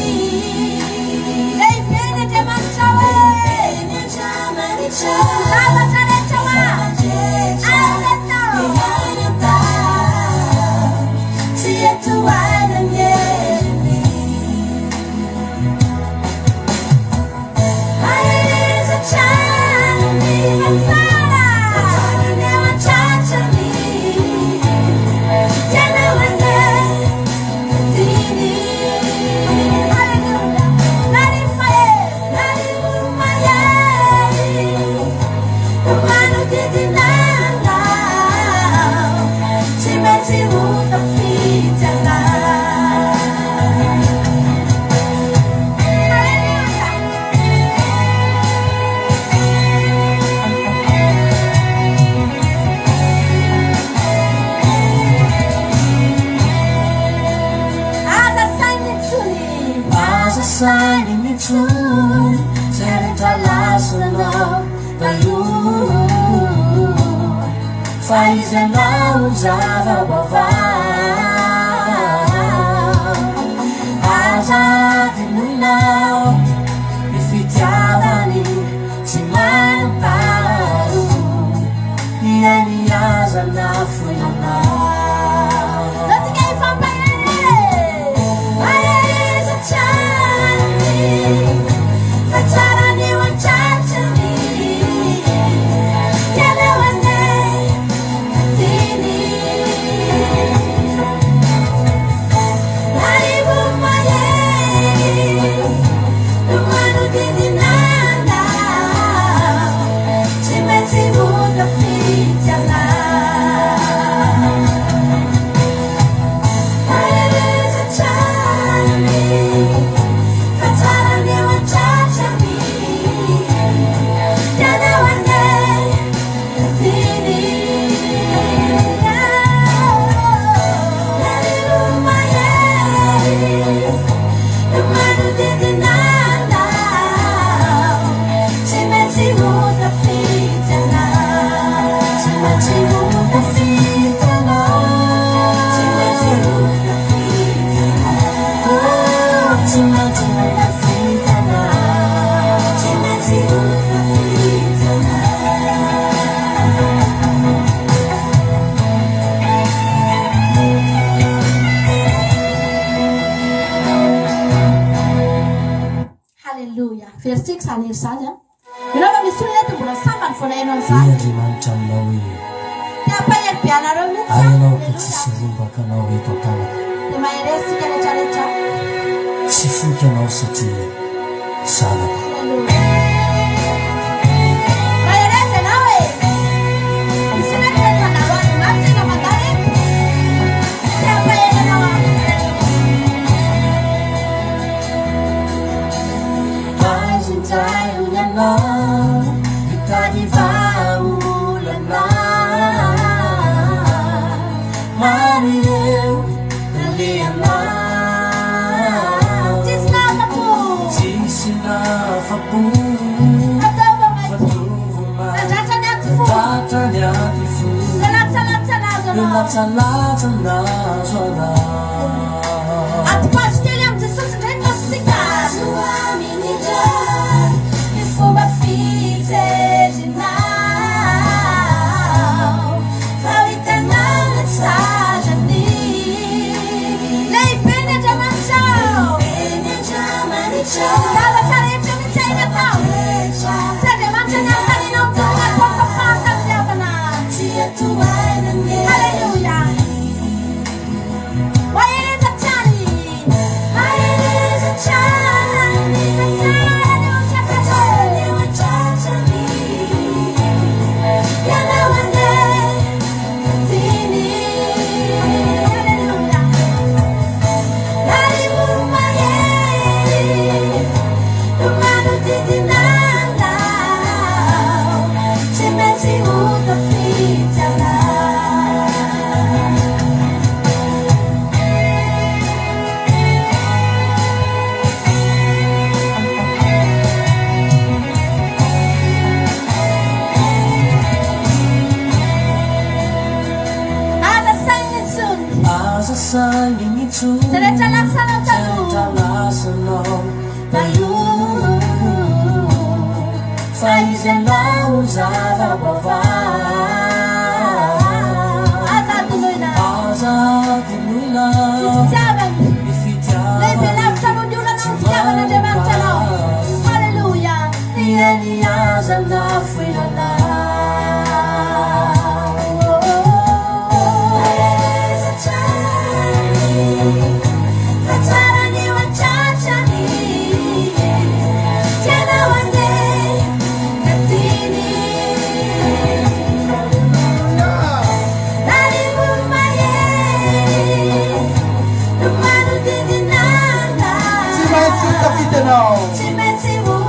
lehibe ny Andriamanitra hoe Ny Andriamanitra zavatra rehetra hoa aletao tsy etoana ny heriny. Aeleza tranony fatsarany eo an-tratrany ianao anay diny. Alleluia, Nari umayari manodidinanao tsy maintsy utafitana. aza sainy tsony Aza sainy mitsony zay rehetra lasonao taloha fa izy anao zava-baovao. Aza adinonao ny fitiavany tsy manam-paro iany aza na fonanao. zatsika ifampahele Aeleza tranony fa tsarany eo an-tratrany ianao anay diny. herisika izany hery izany a ianao fa misy olona eto mbola sambany voanaino amin'izany Andriamanitra aminao hoe teampahery be anareo mihitsy ayanao ka tsisy rombaka anao eto ankalaka dia maheresika rehetrarehetra tsy foky anao satria zanaka maheresy ianao e misy mety mety manalo azy maro tena mandany teampahery anao azondrayonyanao itanivaolana marireo naleanao tsisy nafapo tsisy nafapo ataova maity fatovoma andratrany aty fo datrany aty fo relatsalatsa anazy anao relatsalatsa nazo anao atipazo kely amin'ny jesosy ndray nosika Fomba fiterinao fahitanao mensageny lehibe ny andriamanitrao zavatra rehetra mitsy aina tao tsy andriamanitra ny anotaninao mitondra tonga fantamiavana halleluia maherezatrany Seretra lasanao tayo faizanao zava-bava azadinoina azadinoina fitiavany ifitiavana lehibe lavitra noho ny olana ny fitiavan'andriamanitra anao halleluia nianiazana foirana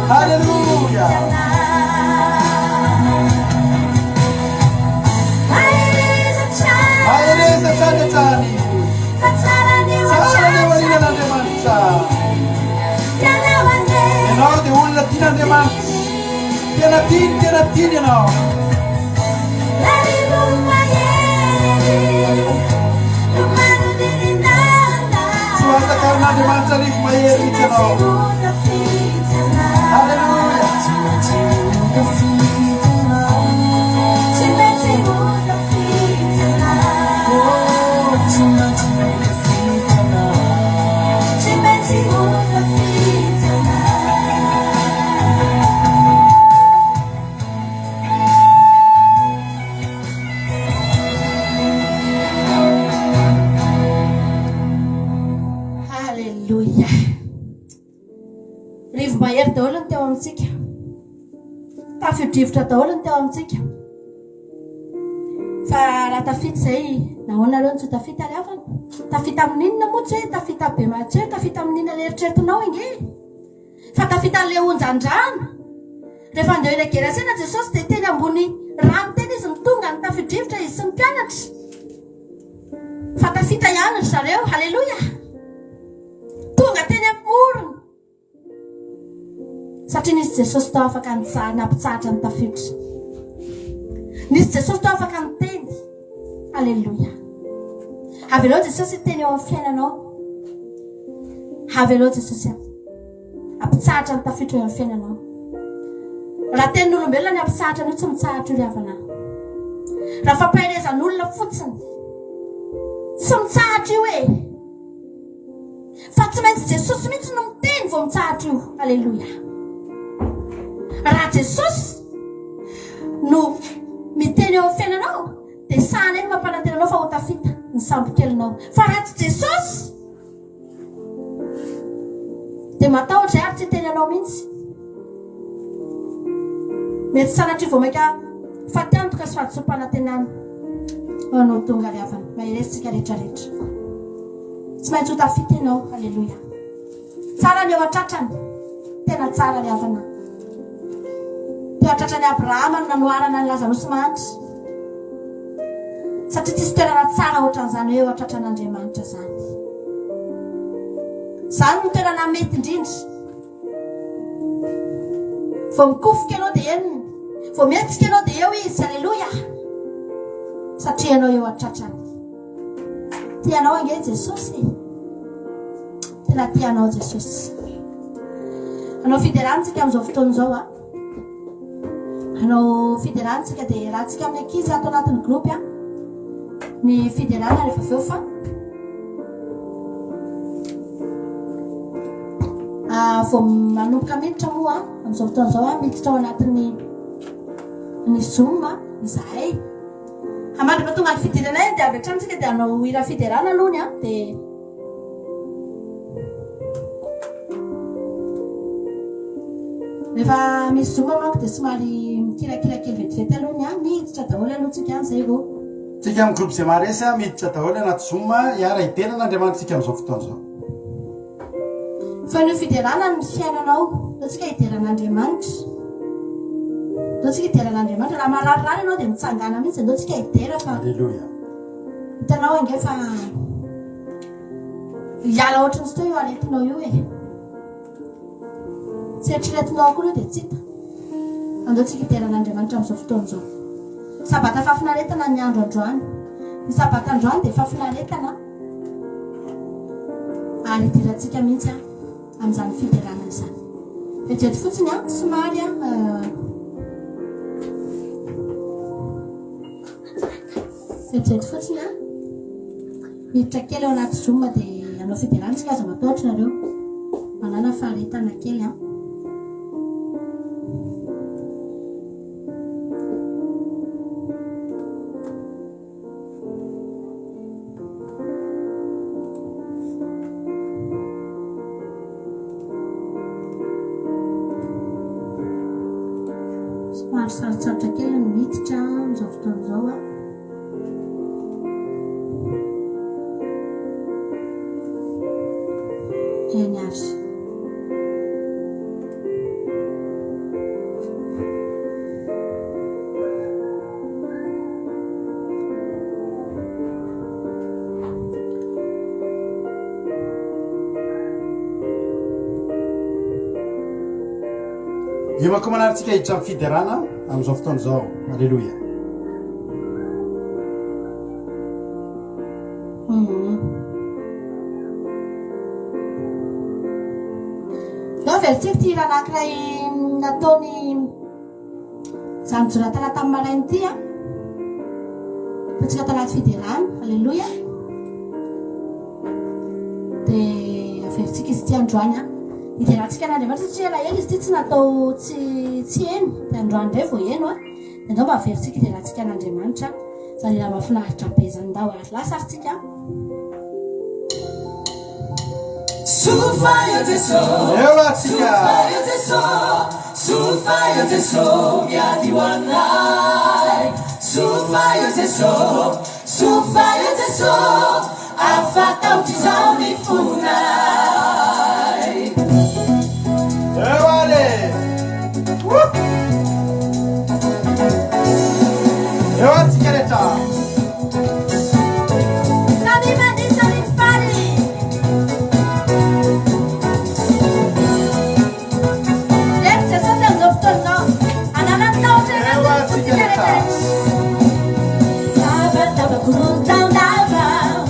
Hallelujah. Maeleza chani chani. Tsara walina n'Andriamanitra. Ianao dia olona tian'Andriamanitra. Tena tiany ianao. Tsy mahatakarn'Andriamanitra rivo mahery mihitsy ianao. Hallelujah. Halleluia. Rivo mahery daholo ny teo amintsika. Tafio-drivotra daholo ny teo amintsika. Fa raha tafita izay nahoana reo ny tsy tafita haliavana. Tafita amin'inona moa tsy hoe tafita be matseho, tafita amin'inona eritreretinao inge. Fa tafita an'ilay onjan-drano. Rehefa andeha ilay gerasena Jesosy dia teny ambony rano teny izy nitonga ny tafio-drivotra izy sy ny mpianatra. Fa tafita ihany ry zareo. Halleluia. Tonga teny amorony. Satria nisy Jesosy tao afaka nampitsahatra ny tafiotra. Nisy Jesosy tao afaka niteny. Halleluia. Avelao Jesosy teny eo amin'ny fiainanao. Avelao Jesosy ampitsahatra ny tafiotra eo amin'ny fiainanao. Raha tenin'olombelona ny ampitsahatra anao tsy mitsahatra io ry havana. Raha fampaherezan'olona fotsiny tsy mitsahatra io e. Fa tsy maintsy Jesosy mihitsy no miteny vao mitsahatra io. Halleluia. raha Jesosy no miteny eo amin'ny fiainanao dia sahana eny mampanantenanao fa ho tafita ny sambokelinao. Fa raha tsy Jesosy dia matahotra ary tsy teny anao mihitsy. Mety sanatria vao maika fatiantoka sy fahadisom-panantenana ho anao tonga ry havana maheresitsika rehetrarehetra. Tsy maintsy ho tafita ianao. Halleloia. Tsara ny eo an-tratrany, tena tsara ry havana. Teo an-tratrany Abrahama no nanoarana ny Lazarosy mahantra, satria tsisy toerana tsara ohatran'izany eo an-tratran'Andriamanitra zany. Zany no toerana mety indrindra. Vao mikofoka ianao dia enony, vao mihetsika ianao dia eo izy. Halleloia. Satria ianao eo an-tratrany. Tianao ange Jesosy, tena tianao Jesosy. Anao fiderantsika amin'izao fotoana izao a. Anao fiderantsika dia rahantsika amin'ny ankizy atao anatin'ny gropy a. Ny fiderana rehefa aveo fa vao manomboka miditra moa amin'izao fotoana izao a, miditra ao anatin'ny Zoom izahay. Hamandry mahatonga ny fidirana iny dia avy hatramintsika dia anao hira fiderana alohany a. Dia rehefa misy Zoom manko dia somary mikirakira kely vetivety alohany a, miditra daholo alohantsika an'izay vao. Tsika amin'ny groupe izay maresa miditra daholo anaty Zoom hiara itenan'Andriamanitsika amin'izao fotoana izao. Fa io fiderana ny fiainanao, ataontsika hideran'Andriamanitra. Ataontsika hideran'Andriamanitra. Raha mararirary ianao dia mitsangana mihitsy, ataontsika hidera fa Halleluia. hitanao ange fa hiala ohatran'izy teo io aretinao io e. Tsy eritreretinao koa io dia tsy hita. Andaontsika hideran'Andriamanitra amin'izao fotoana izao. Sabata fafinaretana ny andro androany. Ny sabata androany dia fafinaretana. Ary hidirantsika mihitsy a amin'izany fiderana izany. Vetivety fotsiny a, somary a vetivety fotsiny a, miditra kely ao anaty Zoom dia anao fiderantsika aza matahotra nareo manana faharetana kely a. Somary sarotsarotra kely no miditra amin'izao fotoana izao a. Eny ary. Imako manaritsika hiditra amin'ny fiderana amin'izao fotoana izao. Halleluia. Nao veritsika ty raha anankiray nataony zanjoratana tamin'ny marainy ity a. Ataontsika tanaty fiderana. Halleluia. Dia veritsika izy ty androany a. Hiderantsika n'Andriamanitra satria ela izy ty tsy natao tsy eno. Dia androany indray vao eno a. Dia andao mba veritsika hiderantsika n'Andriamanitra. Izany raha mahafinaritra be zany ndao ary lasarintsika. Sufaya teso, sufaya teso, sufaya teso, miadi wanai. Sufaya teso, afata utizao nifunai. Ewale. Ewa tikereta. Cool down, down, down.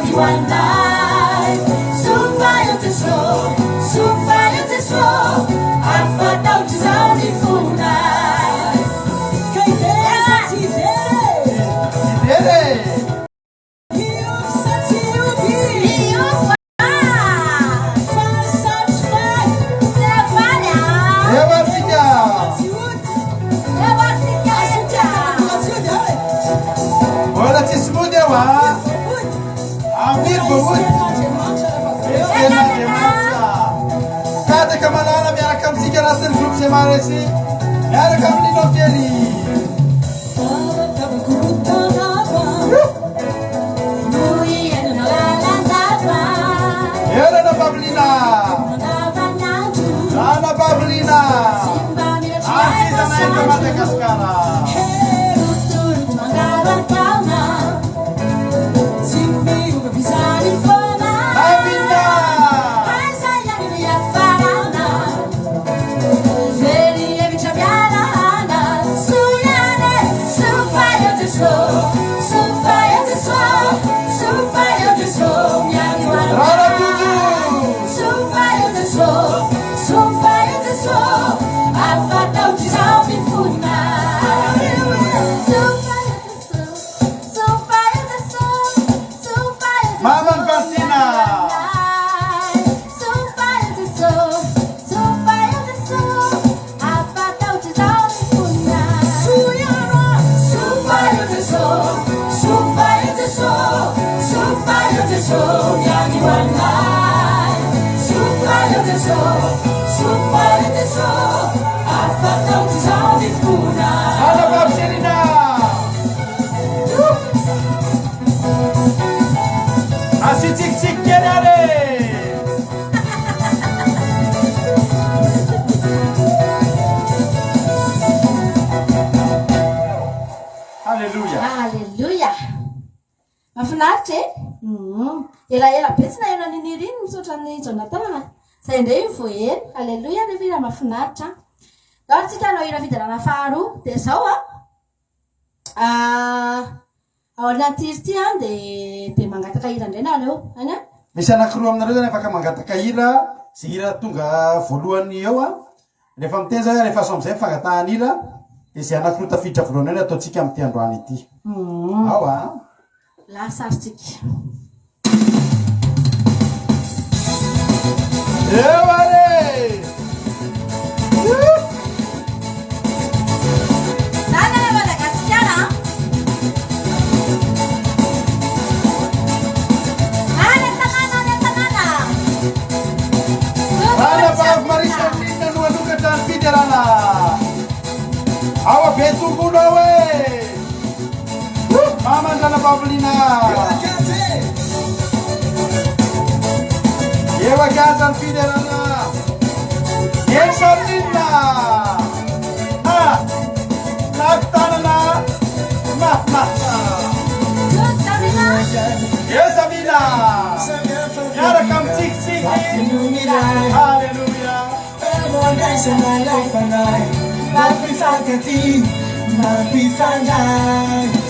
miandihoanay sofaio tesoro sofaio tesoro afataotry zao ny fonay kaiteza tsy Dere! Olha te esmude lá. Amigo, cada camarada minha camiseta lá tem grupo semana assim. Era caminho no dele. Era na Bablina. Lá na Bablina. Aqui também na Madagascar. Halleluja. Mahafinaritra e? Elaela betsina ena niniriny misaotra ny Jonathan. Zay indray io vao eny. Halleluja rehefa ira mahafinaritra. Daholo tsika hanao hira fidarana faharoa. Dia zao ao anaty hira ity dia mangataka hira indray nareo. Any a? Misy anankiroa aminareo zany afaka mangataka hira. Sy hira tonga voalohany eo rehefa miteny zay rehefa so amizay fangatahany hira. Dia zay anankiroa tafiditra voalohany ataotsika amin'ity androany ity. Ao Lasaritsika. Eo are! Nana le Madagasikara. Nana tanana. Ana Vavy Marisa Lina no anokatra ny fiderana. Ao be tombono ao Mamandana Bablina. Eva Gaza Fiderana. Exalina. Naptanana. Mafmata. Examina. Yara kam tik tik. Hallelujah.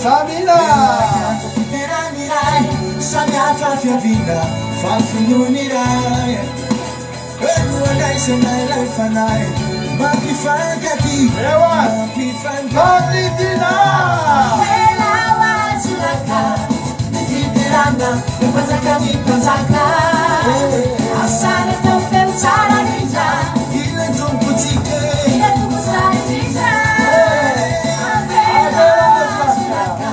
Samina. Samihafa fiavina fafinoniray Eloanay sanay fanay Mampifankaty Mampitina Elawasilaka Nifidirana Mipazaka mipazaka Asana tao feo tsara ninja Ilan tompotsika Ilan tompotsara ninja Elawasilaka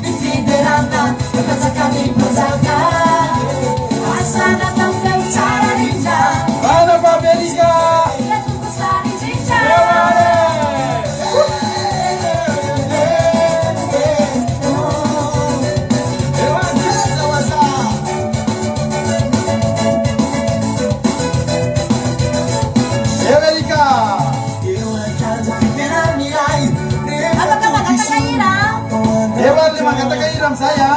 Nifidirana Mipazaka mipazaka Asana tao feo tsara ninja Ana Babeliga Ilan tompotsara ninja Saya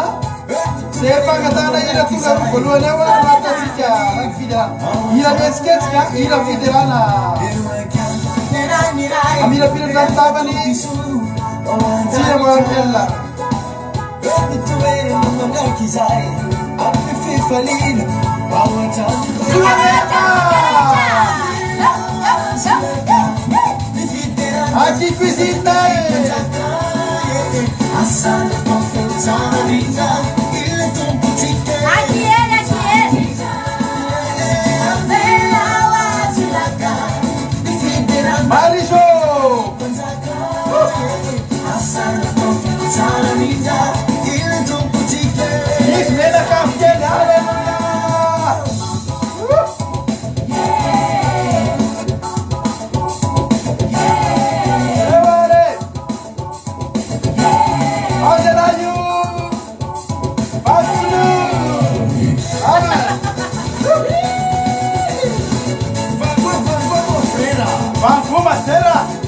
Sefa katana ila tunga rukolone wa mata sika nakfida ila besketska ila fiderana amila fiderana tabani sila mwakella falina Aqui cuisine asana confezione linda il tuo boutique Aqui ele bella wasilaka mi Marijo asana confezione linda il tuo boutique Ismena Kafken Hallelujah Vamos, será?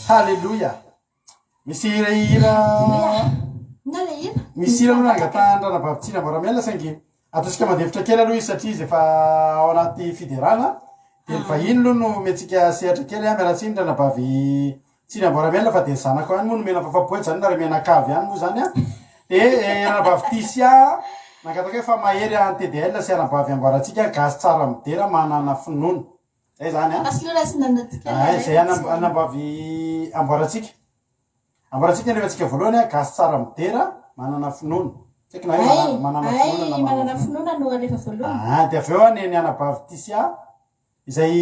Hallelujah. Misy hira misy hira aloha nangatahana ranabavitsina Mbaramela saingy ataontsika mandevitra kely aloha izy satria izy efa ao anaty fiderana dia ny vahiny aloha no mentsika sehatra kely miaratsiny ranabavy tsina Mbaramela fa dia ny zanako ihany moa no mena fafapoety zany na ray menakavy ihany moa zany a dia ranabavy Tisia nangataka hoe fa mahery any TDL sy ranabavy amboaratsika gasy tsara midera manana finoana zay zany a zay anambavy amboaratsika nefa atsika voalohany a gasy tsara midera manana finoana tsaiky na hoe manana finoana no alefa voalohany dia avy eo ny anabavy Tisia izay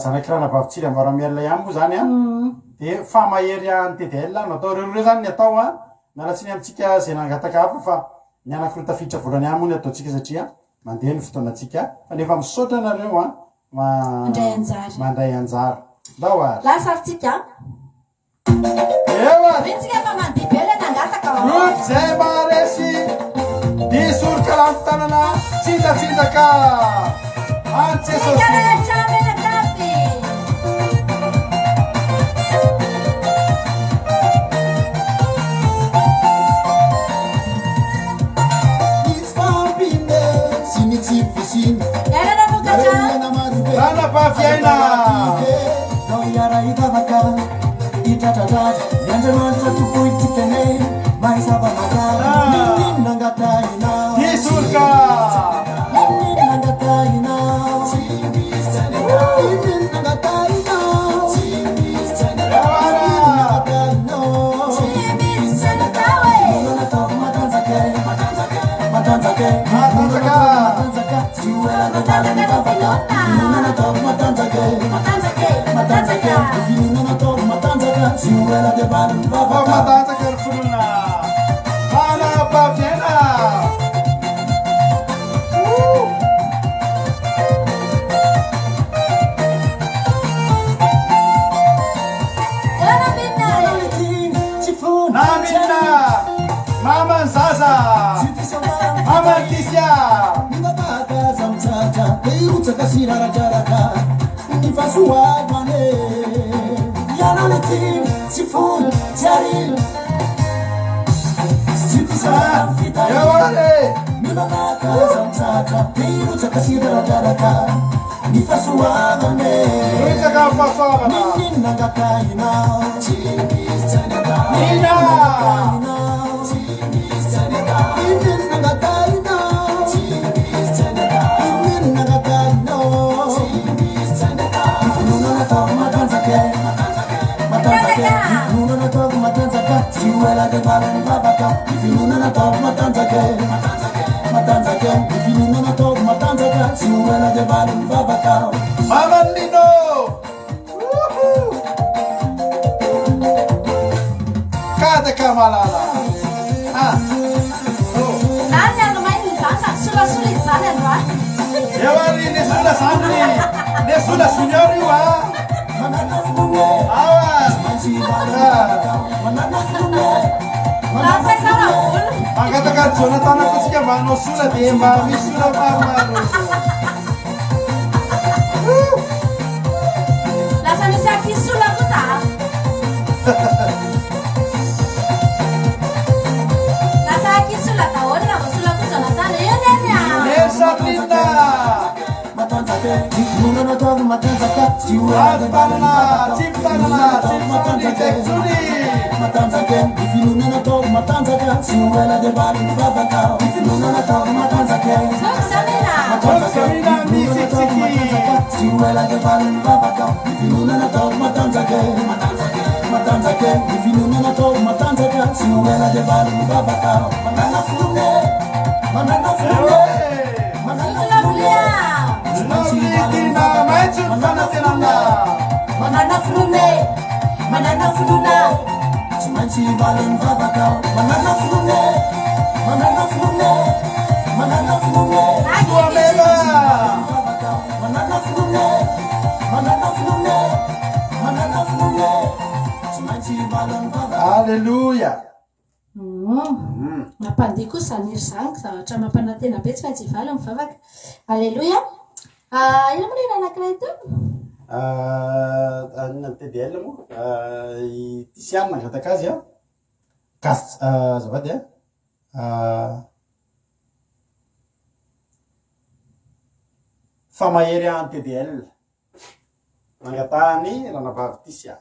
zanaky ranabavy Tsiry Mbaramela ihany moa zany a dia fa mahery any TDL natao reo zany ny atao a mialatsiny amitsika zay nangataka hafa fa ny anakiroa tafiditra voalohany ihany moa ny ataotsika satria mandeha ny fotoanantsika fa nefa misaotra nareo a mandray anjara ndao ary lasaritsika eo ary ritsika fa mandibele nangataka roty zay maresy disoroka lamy tanana tsindatsindaka antsesosi ranabavy aina yara idavaka itratratratra miandranonitra tokoitikane mahisavamaka nangataina disoroka nangataina matanjaka ry fonona ranabavy aina namina mama ny zaza mama ny Tisia kasirarajaraka nifasuagane yananeti sifun jaril sifisafita minanaka zamsaka piruta kasirarajaraka nifasuagane ninangakaina Nina Siwela de balon babaka, if you know not of Matanzake, if you know not of Matanzaka, Siwela de balon babaka. Mamandino! Kada kamalala. Nani alomai ni sasa sula sana nwa. Yawari ne sula sandri, ne sula signori wa. Angkatakan Jonathan aku sih bang Nosula deh mbak Misula bang Lasa bisa kisula aku tak. Lasa kisula tahu orang kisula aku Jonathan ya nanya. Nesa Linda Manana flune, Manchi balon babakau, manana flune, manana flune, manana flune, Suamela, manana flune, manana flune, manana flune, Manchi balon babakau. Hallelujah. Nampandiko sanir sang zavatra mampanantena be tsy maintsy hivaly mivavaka. Haleloia. Ino moa ilay anankiray ito? Anina TDL moa Tisiana nangataka azy zavady famahery an TDL nangatahany ranavavy Tisia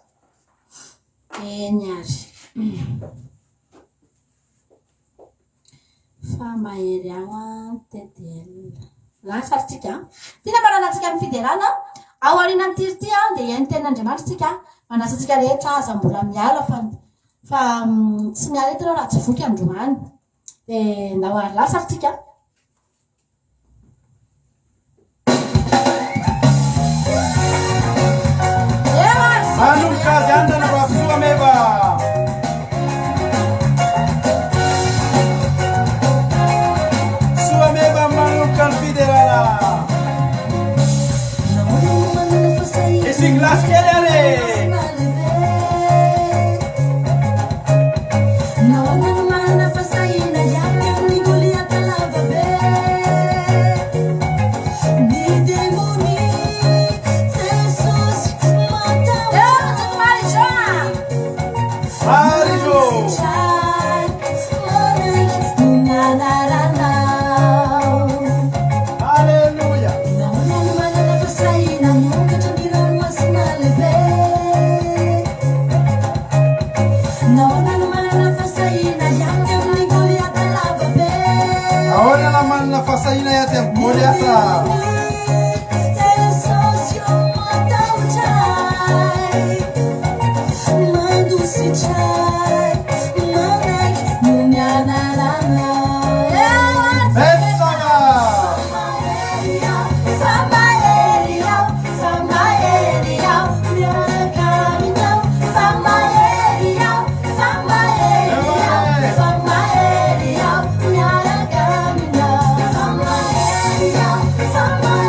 Eny ary. Famahery an TDL. Lasarintsika. Tiana manana antsika amin'ny fiderana. Ao aorian'ny tirity dia hain'ny tenin'Andriamanitra tsika manasa antsika rehetra aza mbola miala fa tsy miala eto raha tsy voky androany. Dia ndao ary lasarintsika. Manomboka azy any ranavavy Soameva. Soameva manomboka ny fiderana. Siglas kelere. Fasaina ya tempo essa. Fama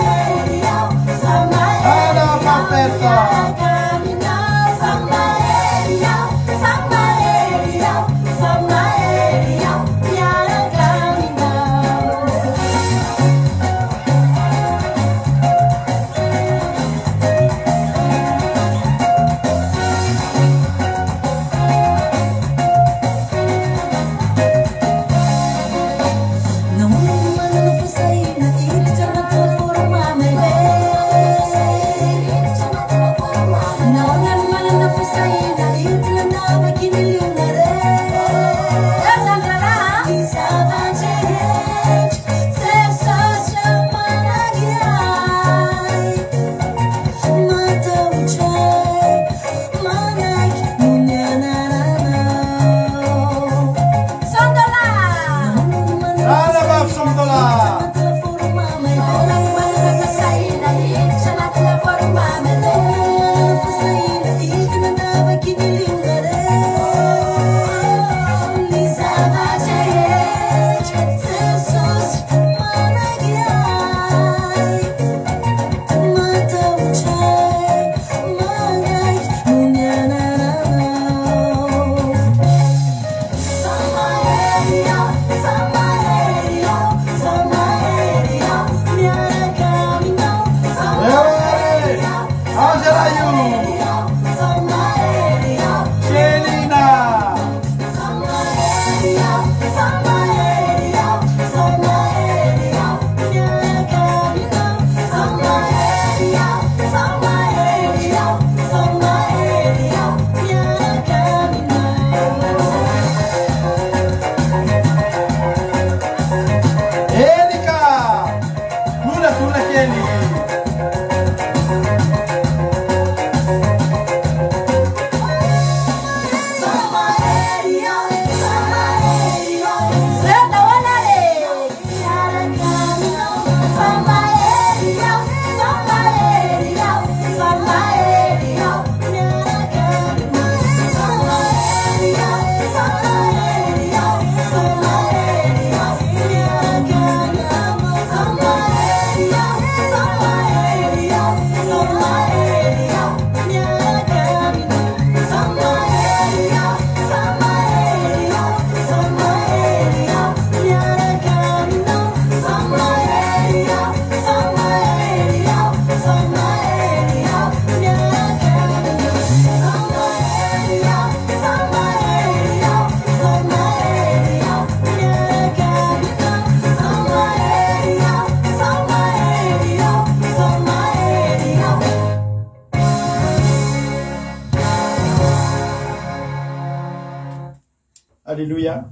Alléluia.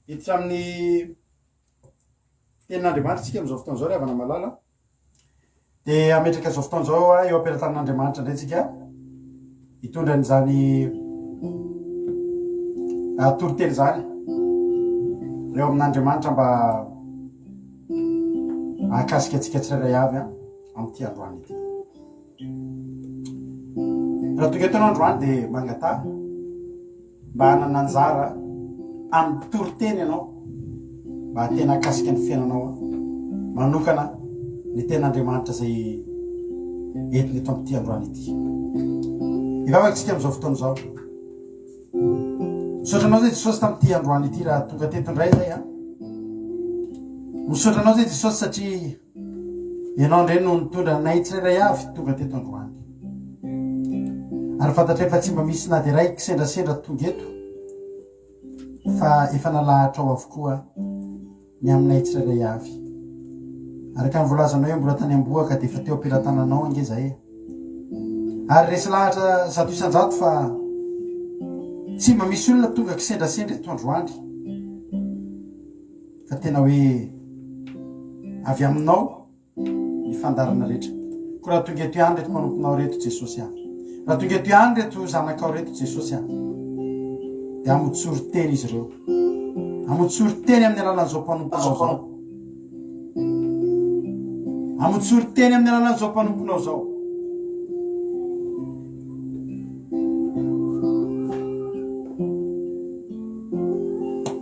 Ity amin'ny tenin'Andriamanitra tsika amin'izao fotoana izao ravana malala. Dia ametraka izao fotoana izao eo am-pelatanan'Andriamanitra indray tsika hitondra an'izany toroteny zany eo amin'Andriamanitra mba ahakasika antsika tsirairay avy amin'ity androany ity. Raha tonga eto androany dia mangatà mba hanana anjara amin'ny toroteny ianao mba tena akasika ny fiainanao manokana ny ten'Andriamanitra zay entiny eto amin'ity androany ity. Ivavakantsika amin'izao fotoana izao. Misaotranao zay Jesosy tamin'ity androany ity raha tonga teto indray zay a. Misaotranao zay Jesosy satria ianao indray no nitondra nay tsirairay avy tonga teto androany. Ary fantatra efa tsy mba misy na dia ray kisendrasendra tonga eto fa efa nalahatra ao avokoa ny aminay tsirairay avy. Araka ny volazanao hoe mbola tany amboaka dia efa teo am-pelatananao ange zay. Ary resy lahatra zato isan-jato fa tsy mba misy olona tonga kisendrasendra eto androany fa tena hoe avy aminao ny fandarana rehetra. Ko raha tonga eto ihany reto manomponao reto Jesosy aho. Raha tonga eto ihany reto zanakao reto Jesosy aho. Dia amotsoro teny izy ireo. Amotsoro teny amin'ny alalan'izao mpanomponao zao. Amotsoro teny amin'ny alalan'izao mpanomponao zao.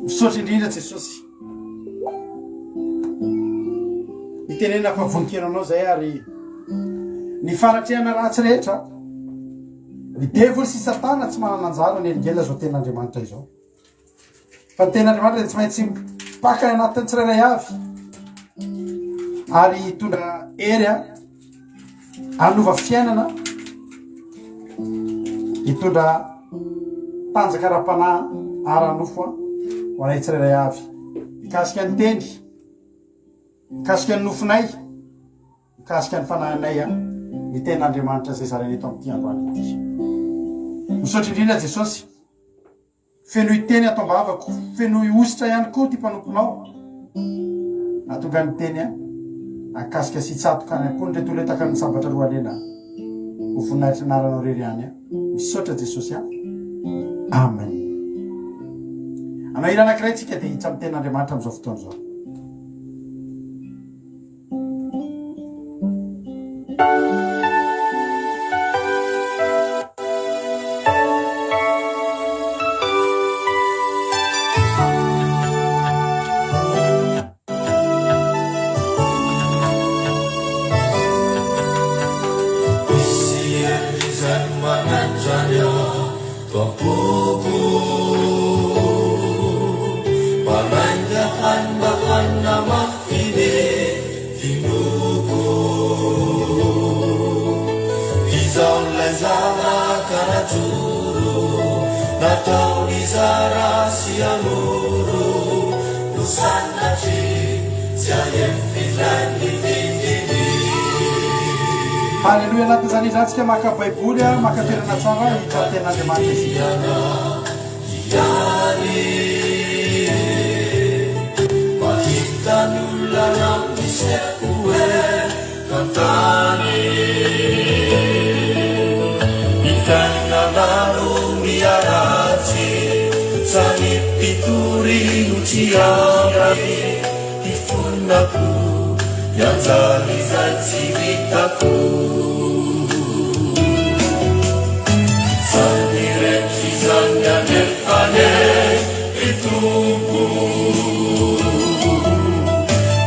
Misaotra indrindra Jesosy. Nitenena fa voninkenanao zay ary ny fanatrehana ratsy rehetra ny devily sy satana tsy manana anjara ny elingela zao ten'Andriamanitra izao. Fa ny ten'Andriamanitra dia tsy maintsy mipaka anatin'ny tsirairay avy ary hitondra hery hanova fiainana, hitondra tanjaka ara-panahy ara-nofo ho anay tsirairay avy. Mikasika ny teny, mikasika ny nofonay, mikasika ny fanahinay ny ten'Andriamanitra zay zarany eto amin'ity androany ity. Misaotra indrindra Jesosy. Fenoy teny atao-bavako, fenoy ositra ihany koa ty mpanomponao. Nahatonga ny teny akasika sy tsatoka any koa ny reto letaka ny sabatra roa lela ho voninahitra ny aranao rery any. Misaotra Jesosy. Amen. Anao hira anankiray tsika dia hitsy amin'ny ten'Andriamanitra amin'izao fotoana izao. Haleluya, anatin'izany izantsika maka baiboly maka toerana tsara hita ten'Andriamanitra isika. Mahitan'olona miseko kantany hitananaro miaratsy samy mpitory no tsy amray hifonako yanjany izay tsy vitako samy rehetra izany anefane itompo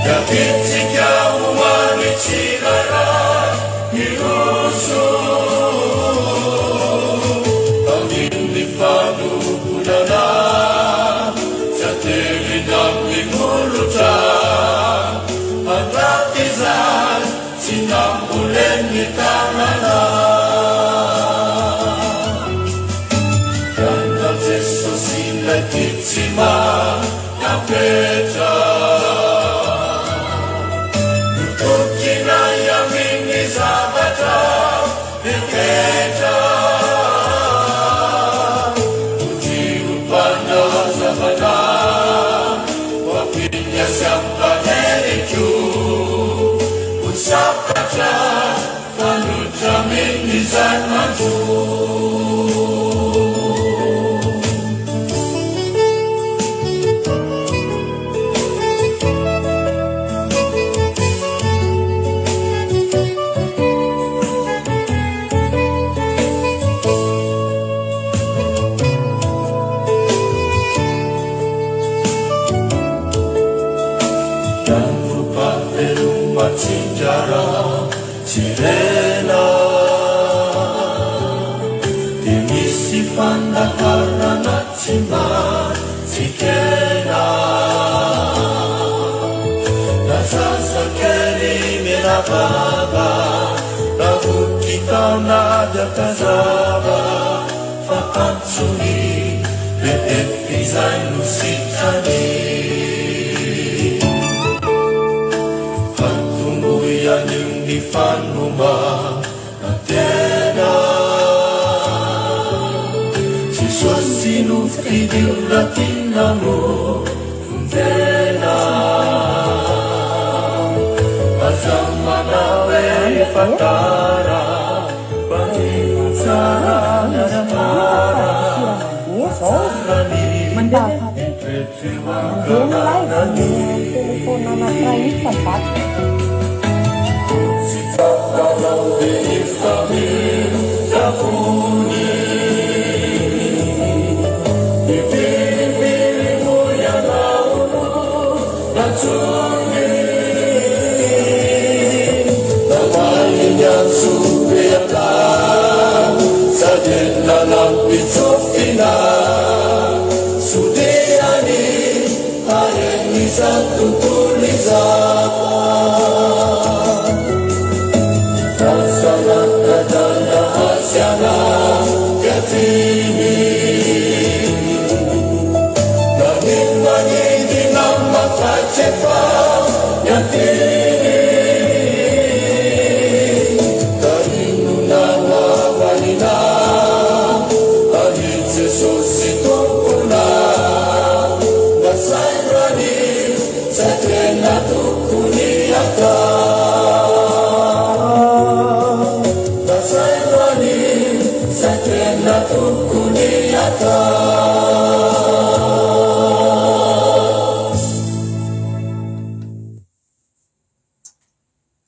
Yapitsika umani chigara iroso Amini fanu kunana Sateri namni muluta Agratizan sinambuleni tanana Kanda Jesus sila titsima Yapeta Zabata,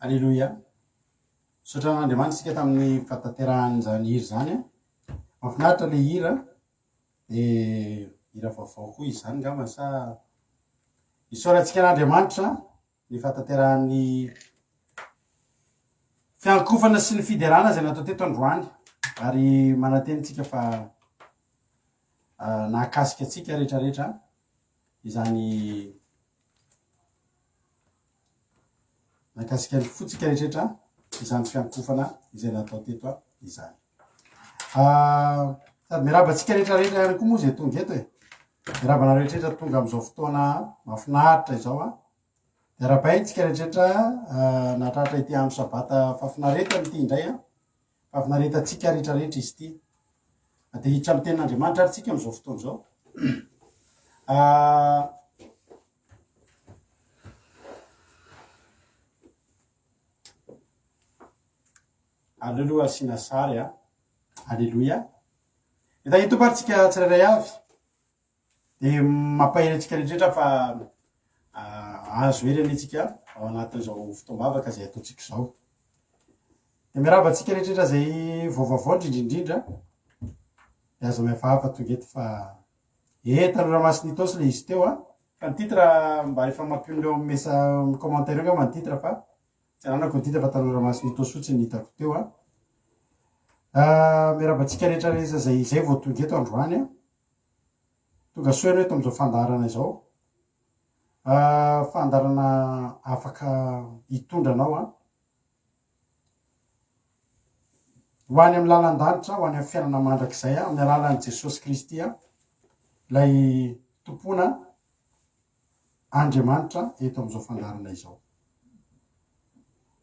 Alleloia. Sotran'Andriamanitra sika tamin'ny fataterahany zany hira zany a. Mahafinaritra le hira de hira vaovao koa izy zany ngamba sa isaorantsika an'Andriamanitra ny fataterahany fiankofana sy ny fiderana zay natao teto androany ary manatenitsika fa nahakasika atsika rehetrarehetra izany nakasika ny fotsika rehetrarehetra izany fiankofana izay natao teto izany. Sady mirabantsika rehetrarehetra ihany koa moa zay tonga eto e. Mirabana rehetrarehetra tonga am'izao fotoana mahafinaritra izao a. De rahabaintsika rehetrarehetra nahatratra ity andro sabata fahafinareta am'ity indray a. Fahafinaretatsika rehetrarehetra izy ity. De hiditra amy tenin'Andriamanitra ary tsika am'izao fotoana izao. Aleloa asina sary a. Aleloia. Ita hitoparintsika tsirairay avy. De mampahirantsika rehetrarehetra fa azo hery anitsika ao anatin'izao fotoam-bavaka zay ataontsika izao. De mirabantsika rehetrarehetra zay vaovao indrindrindrindra. De aza mihafahafa tonga eto fa Tanora Masina Itosy le izy teo a. Fa ny titre mba rehefa mampiondreo amin'ny mesa commentaire io ngamba ny titre fa tsy ananako ny titre fa Tanora Masina Itosy fotsiny hitako teo a. Mirabantsika rehetrarehetra zay vao tonga eto androany a. Tonga soa ianao eto am'izao fandarana izao. Fandarana afaka hitondranao a. Ho any amin'ny lalan-danitra, ho any amin'ny fiainana mandrakizay amin'ny alalan'i Jesosy Kristy ilay tompona Andriamanitra eto am'izao fandarana izao.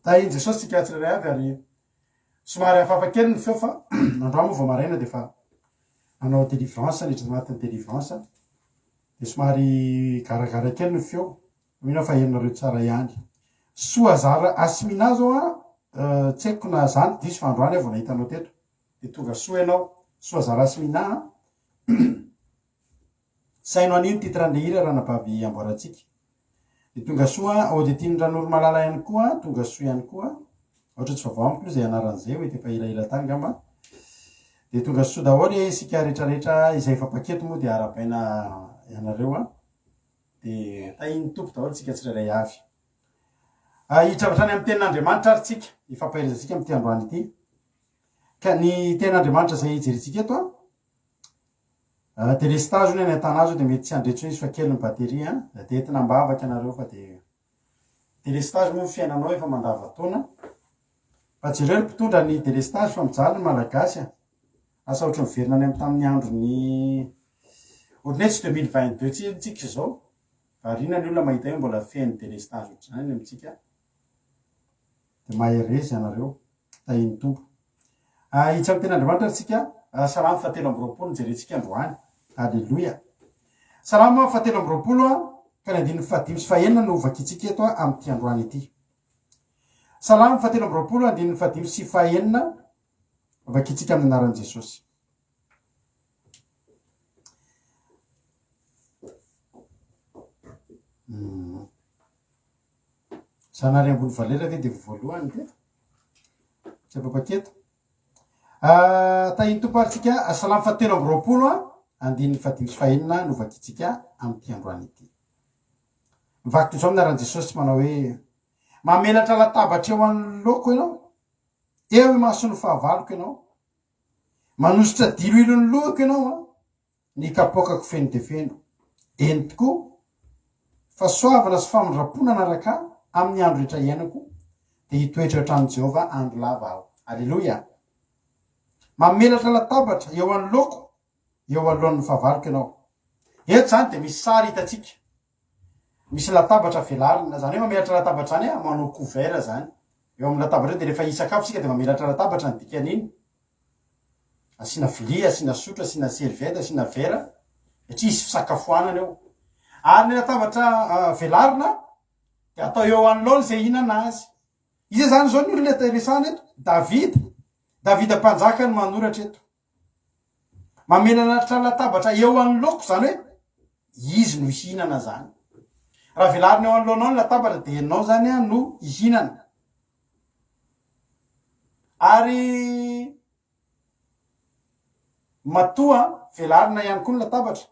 Tahin' Jesosy tsika tsirairay avy ary somary hafahafa kely ny feo fa androany moa vao maraina de fa nanao délivrance niditra anatin'ny délivrance de somary garagara kely ny feo. Mino fa henonareo tsara ihany. Soa zara Asimina zao a tsy haiko na zany diso fa androany avy nahitanao teto de tonga soa ianao soa zarasy mina saino an'ino titrande hira raha nabavy amboaratsika de tonga soa auditine-dran'olo malala ihany koa tonga soa ihany koa ohatra tsy vavao amiko zay anaran'izay hoe tepahilahila tany ngamba de tonga soa daholy isika rehetrarehetra izay fapaketo moa de arabaina ianareo de tahiny tompo daholo tsika tsirairay avy hitravitrany amin'ny tenin'Andriamanitra ary tsika ifampahirizantsika amin'ny androany ity ka ny tenin'Andriamanitra zay hijeritsika eto de le stage ny tana azy de mety tsy andretso izy fa kely ny bateria de entina mbavaka anareo fa de delestage moa fiainanao efa mandavataona fa jereo ny mpitondra ny delestage fa mijaly ny malagasy asa ohatra miverina any amin'ny tamin'ny andro ny ohatriny tsy 2022 tsy tsika zao varina ny olona mahita hoe mbola feny delestage ohatra zany amitsika de maherezy anareo tahiny tompo hitsy amin'ny ten'Andriamanitra tsika salamy fatelo amby roapolo jerentsika androany alleloia salama fatelo amby roapolo ka ny andin'ny fadimy sy fahenina no vakitsika eto amin'ny androany ity salamy fatelo amby roapolo andin'ny fadimy sy fahenina vakitsika amin'ny anaran'i Jesosy sanary ambony valera te de voalohany te tsy apapaketo tahiny tompo aritsika salamy fatelo amby roapolo andin'ny fadimy sy fahenina no vakitsika amin'ny androany ity mivaky toy zao minaran'i Jesosy tsy manao hoe mamelatra latabatra eo amin'ny loko ianao eo masony fahavaloko ianao manositra dilo ilony loko ianao ny kapokako feno de feno eny tokoa fa soavana sy famindrapona anaraka amin'ny andro rehetra iainako de hitoetra hatramin'i Jehova andro lava aho alleloia mamelatra latabatra eo amin'ny loko eo alohan'ny fahavaloko ianao eto zany de misy sary hitatsika misy latabatra velarina zany hoe mamelatra latabatra zany manao couvert zany eo amin'ny latabatra de rehefa hisakafo sika de mamelatra latabatra ny dikan'iny asina vilia asina sotro asina serviette asina vera satria isy fisakafoanana eo ary ny latabatra velarina de atao eo anoloany zay hinana azy izy zany zao ny olona resana eto Davida mpanjaka ny manoratra eto mamelatra latabatra eo anoloko zany hoe izy no hihinana zany raha velarina eo anoloanao ny latabatra de enao zany no hihinana ary matoa velarina ihany koa ny latabatra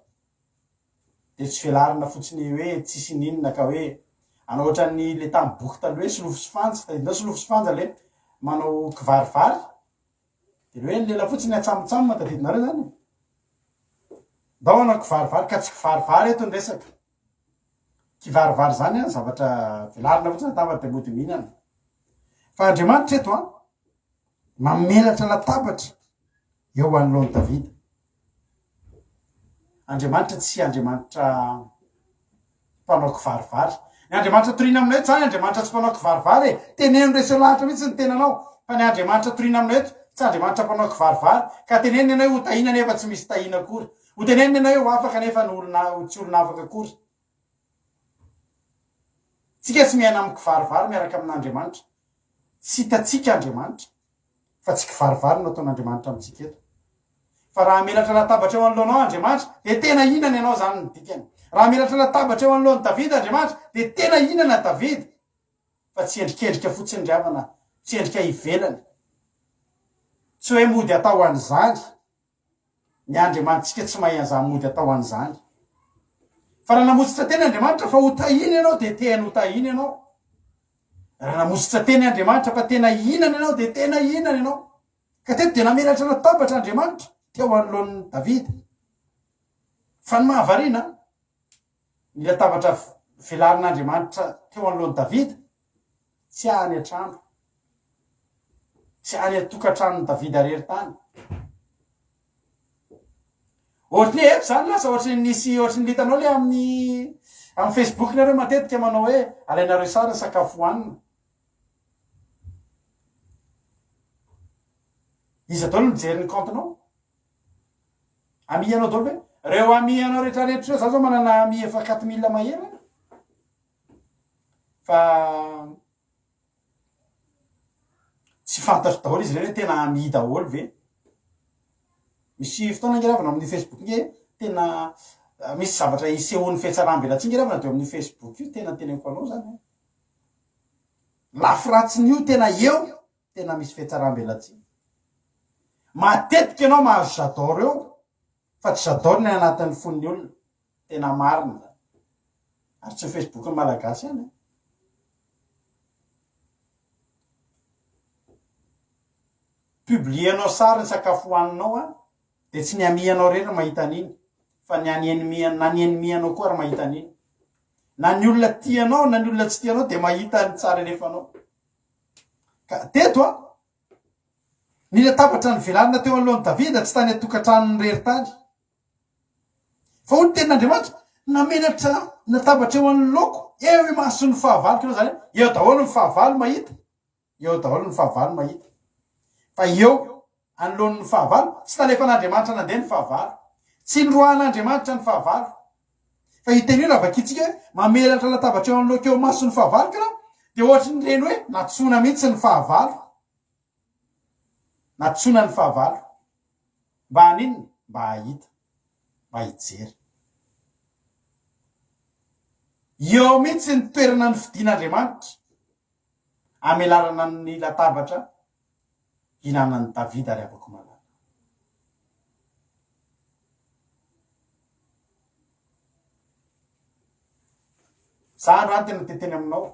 de tsy velarina fotsiny hoe tsisy ninona ka hoe anao ohatran'ny le tamin'ny boky taloha hoe solofo sy fanja tadidinao solofo sy fanja le manao kivarivary de le hoe lela fotsiny atsamotsamona tadidinareo zany ndao anao kivarivary ka tsy kivarivary eto ny resaka kivarivary zany zavatra velarina fotsiny latabatra de mody mihinana fa Andriamanitra eto mamelatra latabatra eo anoloan'i Davida Andriamanitra tsy Andriamanitra mpanao kivarivary ny Andriamanitra torina aminao eto zany Andriamanitra tsy mpanao kivarivary teneno reseo lahatra mihitsy ny tenanao fa ny Andriamanitra torina aminao eto tsy Andriamanitra mpanao kivarivary ka teneniny ianao ho tahina nefa tsy misy tahina akory ho teneniny ianao ho afaka nefa tsy olona afaka akory tsika tsy miaina amin'ny kivarivary miaraka amin'Andriamanitra tsy hitatsika Andriamanitra fa tsy kivarivary no ataon'Andriamanitra amintsika eto fa raha melatra latabatra eo anoloanao Andriamanitra de tena hinana ianao zany ny dikany raha melatra latabatra eo anoloan'i Davida Andriamanitra de tena hinana Davida fa tsy endrikendrika fotsiny ry havana tsy endrika ivelany tsy hoe mody atao an'izany ny Andriamanitsika tsy mahay an'izany mody atao an'izany fa raha namositra teny Andriamanitra fa ho tahiny ianao de tena ho tahiny ianao raha namositra teny Andriamanitra fa tena hinana ianao de tena hinana ianao ka teto de namelatra latabatra Andriamanitra teo anoloan'i Davida fa ny mahavarina ny latabatra velarin'Andriamanitra teo anoloan'i Davida tsy any an-trano tsy any atokantrano Davida rery-tany ohatriny eto zany lasa ohatriny nisy ohatriny litanao le amin'ny Facebook nareo matetika manao hoe alainareo sara sakafo hoanina izy daholo mijery ny comptenao amianao daholo hoe reo amianao rehetrarehetra za zao manana ami efa 4000 mahery fa tsy fantatro daholo izy reny hoe tena mi daholo ve misy fotoana ngeravana amin'ny Facebook nge tena misy zavatra isehoan'ny fietsaram-belatsy ngeravana de amin'ny Facebook io tena teneniko anao zany lafiratsiny io tena eo tena misy fietsaram-belatsy matetika ianao mahazo j'adore eo fa tsy j'adore ny anatin'ny fon'ny olona tena marina zany ary tsy Facebook ny malagasy any publienao sary ny sakafo hoaninao de tsy ny amianao reny mahita an'iny fa ny ennemianao koa ary mahita an'iny na ny olona tianao na ny olona tsy tianao de mahita ny tsara rehefanao ka teto ny latabatra ny velarina teo alohan'ny Davida tsy tany atokantranony rery tany fa hoy ny tenin'Andriamanitra namenatra latabatra eo amin'ny loko eo i maso ny fahavalo kanao zany eo daholo ny fahavalo mahita eo daholo ny fahavalo mahita fa eo anoloan'ny fahavalo tsy talefan'Andriamanitra nandeha ny fahavalo tsy nrohan'Andriamanitra ny fahavalo fa iteny io lavakitsika mamelatra latabatra eo amin'ny loko eo maso ny fahavalo kana de ohatry ny reny hoe natsona mihitsy ny fahavalo natsona ny fahavalo mba haninona mba hahita mba hijery eo mihitsy ny toerana ny fidin'Andriamanitra amelarana ny latabatra hinanan'ny Davida ary afaka malala za androany tena teteny aminao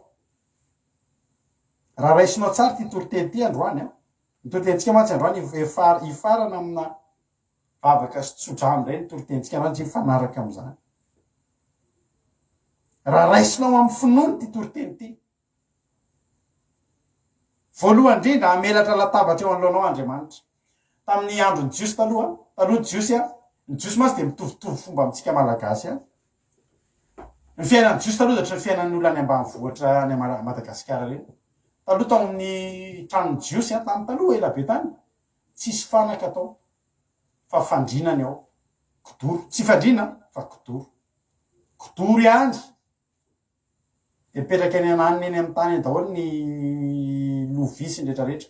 raha raisinao tsara ty toriteny ty androany ny toritentsika mantsy androany ifarana amina vavaka sy tsodrano reny ny toritentsika androany tsy mifanaraka am'izany raha raisinao amin'ny finoany ty toriteny ty voalohany indrindra amelatra latabatra eo anoloanao Andriamanitra tamin'ny androny jiosy taloha jiosy ny jiosy mantsy de mitovitovy fomba amitsika malagasy ny fiainan'ny jiosy taloha zatry ny fiainan'ny olona any ambanivohitra any Madagasikara reny taloha tao amin'ny tranony jiosy tamin'ny taloha ela be tany tsisy fanaka atao fa fandrinany ao kodoro tsy fandrina fa kodoro ihany de mipetraka any ananiny eny amin'ny tany daholo ny lovia sy rehetrarehetra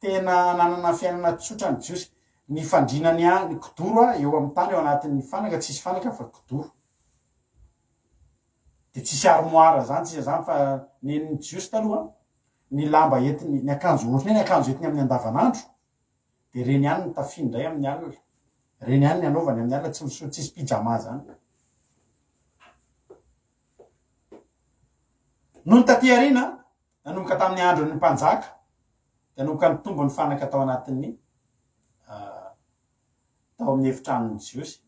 tena nanana fiainana tsotra ny jiosy ny fandrinany any kodoro eo amin'ny tany eo anatin'ny fanaka tsisy fanaka fa kodoro de tsisy armoire zany tsisy zany fa ny jiosy taloha ny lamba entiny ny akanjo ohatriny ny akanjo entiny amin'ny andavanandro de reny ihany ny tafindray amin'ny alina reny ihany ny anaovany amin'ny alina tsisy pijama zany no ny taty arina nanomboka tamin'ny andron'ny mpanjaka de nanomboka ny tombo ny fanaka tao anatin'ny tao amin'ny efitranony jiosy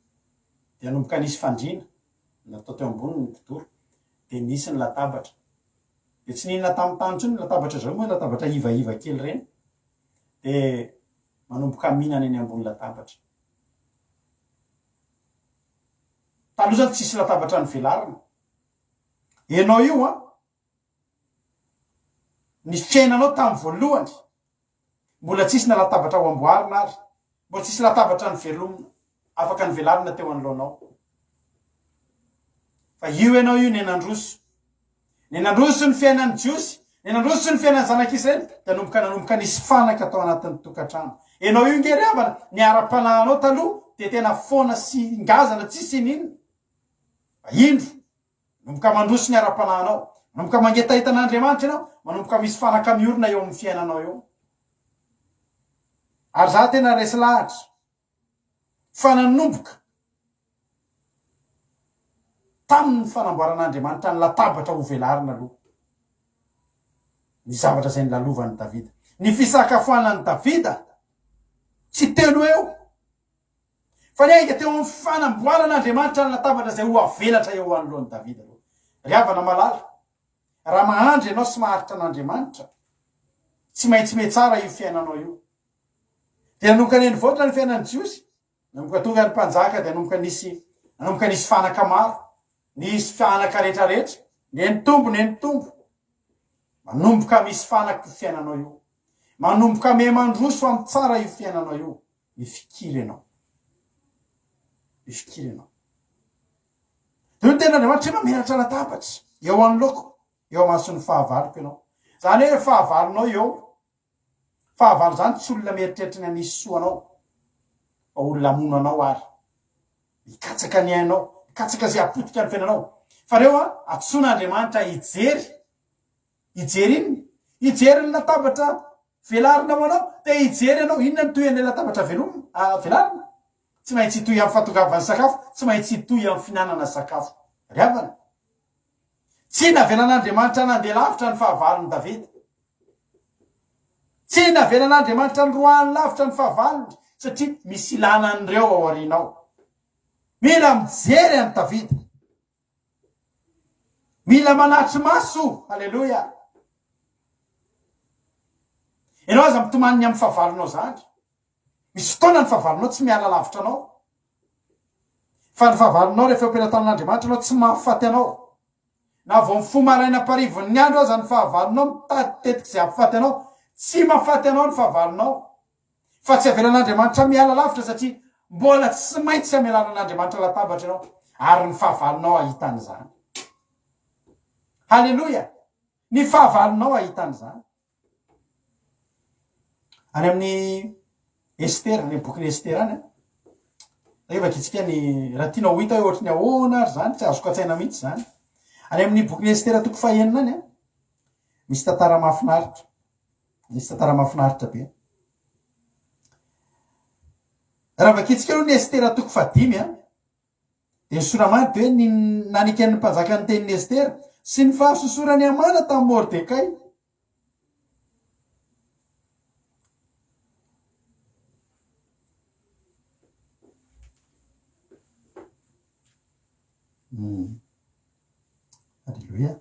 de nanomboka nisy fandrina natao teo ambony ny kodoro de nisy ny latabatra de tsy ninona tamin'ny tany tsony latabatra zao moa latabatra ivaiva kely reny de manomboka mihinana eny ambony latabatra taloha zany tsisy latabatra ny velarina enao io ny fiainanao tamin'ny voalohany mbola tsisy na latabatra ho amboarina ary mbola tsisy latabatra ny velomina afaka ny velarina teo anoloanao fa io ianao io nenandroso ny fiainan'ny jiosy nenandroso ny fiainan'ny zanak'Israely de nanomboka nisy fanaka tao anatin'ny tokantrano ianao io ngery avana ny ara-panahinao taloha de tena foana sy ngazana tsisy inina fa indro nanomboka mandroso ny ara-panahinao manomboka mangetahita an'Andriamanitra ianao manomboka misy fanaka miorina eo amin'ny fiainanao eo ary za tena resy lahatra fa nanomboka tamin'ny fanamboaran'Andriamanitra ny latabatra ho velarina aloha ny zavatra zay nilalovany Davida ny fisakafoanan'ny Davida tsy telo eo fa ny ainga teo amin'ny fanamboaran'Andriamanitra ny latabatra zay ho avelatra eo anoloan'ny Davida aloha ry havana malala raha mahandry ianao sy maharitra an'Andriamanitra tsy maintsy me tsara io fiainanao io de nanomboka neny voatra ny fiainan'ny jiosy nanomboka tonga ny mpanjaka de nanomboka nisy fanaka maro nisy fanaka rehetrarehetra neny tombo manomboka misy fanaka io fiainanao io manomboka me mandroso amin'ny tsara io fiainanao io mifikiry ianao de io tena Andriamanitra mamelatra latabatra eo amin'ny loko eo mason'ny fahavaloko ianao zany hoe fahavalonao eo fahavalo zany tsy olona mieritreritra ny anisy soanao fa olona mono anao ary ikatsaka ny ainao ikatsaka zay apotika ny fiainanao fa reo atsoin'Andriamanitra ijery ny latabatra velarina ho anao de ijery anao inona ny toy an'ilay latabatra velarina tsy maintsy hitohy amin'ny fahatongavany sakafo tsy maintsy hitohy amin'ny finanana sakafo riavana tsy navelan'Andriamanitra nandeha lavitra ny fahavalony Davida tsy navelan'Andriamanitra ny roany lavitra ny fahavalony satria misy ilanan'ireo ao aorianao mila mijery any Davida mila manatry maso halleloja ianao aza mitomaniny amin'ny fahavalonao zany misy fotoana ny fahavalonao tsy miala lavitra anao fa ny fahavalonao rehefa ampelantanan'Andriamanitra anao tsy mahafaty anao na vao mifoha maraina parivon'ny andro aza ny fahavalonao mitady tetika zay ampifaty anao tsy mahafaty anao ny fahavalonao fa tsy avelan'Andriamanitra miala lavitra satria mbola tsy maintsy amelanan'Andriamanitra latabatra ianao ary ny fahavalonao ahitan'izany halleloja ny fahavalonao ahitan'izany any amin'ny Estera ny bokin'ny Estera any vakitsika ny raha tianao hita hoe ohatry ny ahoana ary zany tsy azoko atsaina mihitsy zany any amin'ny bokin'ny Estera toko fahenina any misy tantara mahafinaritra be raha vakitsika aloha ny Estera toko fadimy de ny soramany de hoe nanikan'ny mpanjaka ny tenin'ny Estera sy ny fahasosorany Amana tamin'ny Mordekay Halleluja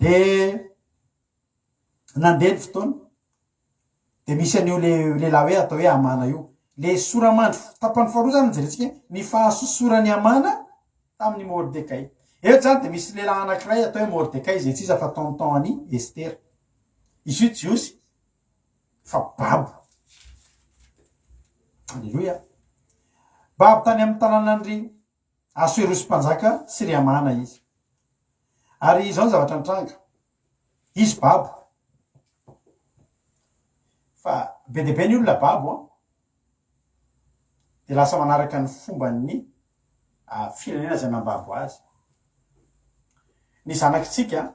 de nandeha ny fotoana de misy an'io lehilahy hoe atao hoe Amana io le soramandry tapany faharoa zany jeretsika ny fahasosorany Amana tamin'ny Mordekay eto zany de misy lehilahy anankiray atao hoe Mordekay zay tsy iza fa tonton any Estera izy io jiosy fa babo halleluja babo tany amin'ny tanànan'ny Asuerosy mpanjaka sy ry Amana izy ary izao ny zavatra nitranga izy babo fa be de be ny olona babo de lasa manaraka ny fomban'ny firenena zay mambabo azy ny zanakitsika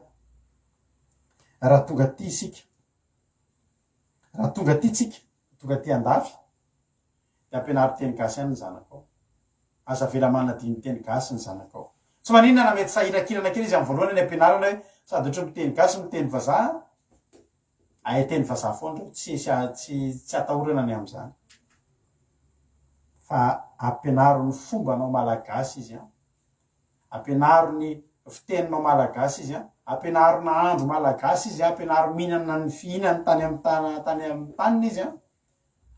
raha tonga ty isika raha tonga ty tsika tonga ty andafy de ampianary teny gasy any ny zanakao aza vela manadiny teny gasy ny zanakao tsy maninona na mety sahirakirana kely izy amin'ny voalohany any ampianarana hoe sady ohatra miteny gasy miteny vazaha teny vazaha foana tsy atahorana ny am'izany fa ampianaro ny fombanao malagasy izy ampianaro ny fiteninao malagasy izy ampianaro ny andro malagasy izy ampianaro mihinana ny fihinany tany amin'ny taniny izy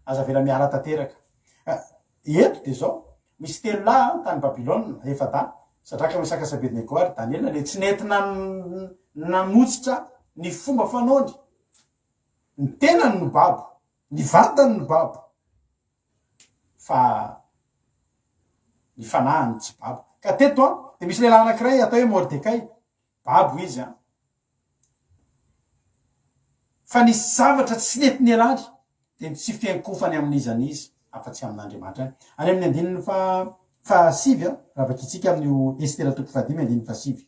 aza vela miala tanteraka eto de zao misy telo lahy tany Babilôna efa da Sadraka Mesaka sy Abednego ary Daniela le tsy nety namotsitra ny fomba fanaony ny tenany no babo ny vatany no babo fa ny fanahany tsy babo ka teto de misy lehilahy anankiray atao hoe Mordekay babo izy fa nisy zavatra tsy nety ny alany de tsy fiankofany amin'izanizy afa-tsy amin'Andriamanitra any amin'ny andininy fahasivy raha vakitsika amin'io Estera toko fahadimy andininy fahasivy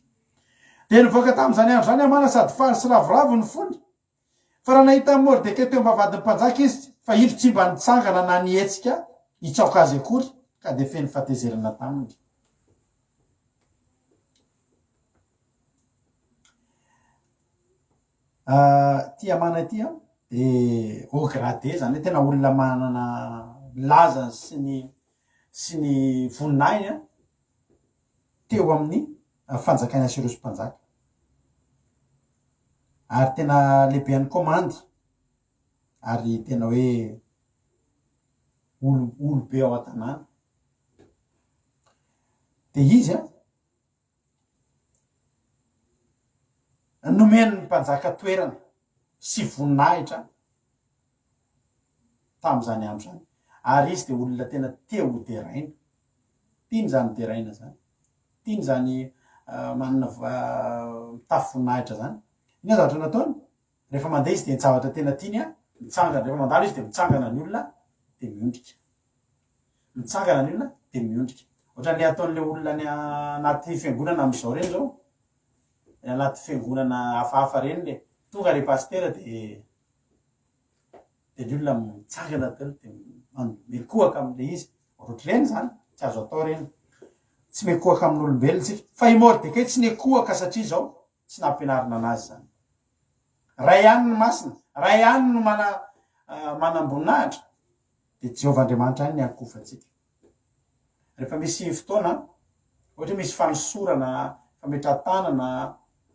de nivoaka tamin'izany andro zany Amana sady faly sy ravoravo ny fony fa raha nahita Mordekay teo ambavadin'ny mpanjaka izy fa indro tsy mba nitsangana na nietsika hitsaoka azy akory ka de feny fatezerana taminy ty Amana ty de au gradé zany hoe tena olona manana laza sy ny voninahiny teo amin'ny fanjakany Asuerosy mpanjaka ary tena lehibe any komandy ary tena hoe olo be ao an-tanàna de izy nomeny ny mpanjaka toerana sy voninahitra tam'izany andro zany ary izy de olona tena tia ho deraina tiany zany deraina zany tiany zany manana mitafy voninahitra zany ina zavatra nataony rehefa mandeha izy de nitsavatra tena tiany a mitsangana rehefa mandalo izy de mitsangana ny olona de miondrika mitsangana ny olona de miondrika ohatran'le ataon'le olona ny anaty fiangonana am'izao reny zao anaty fiangonana hafahafa reny le tonga le pastera de ny olona mitsangana telo de mikohaka am'le izy ohatr'ireny zany tsy azo atao reny tsy mikohaka amin'olombelona tsika fa i Mordekay tsy nikohaka satria zao tsy nampianarina anazy zany ray ihany ny masina ray ihany no manamboninahitra de Jehovah-Andriamanitra ihany ny akofatsika rehefa misy fotoana ohatra misy fanosorana fametratanana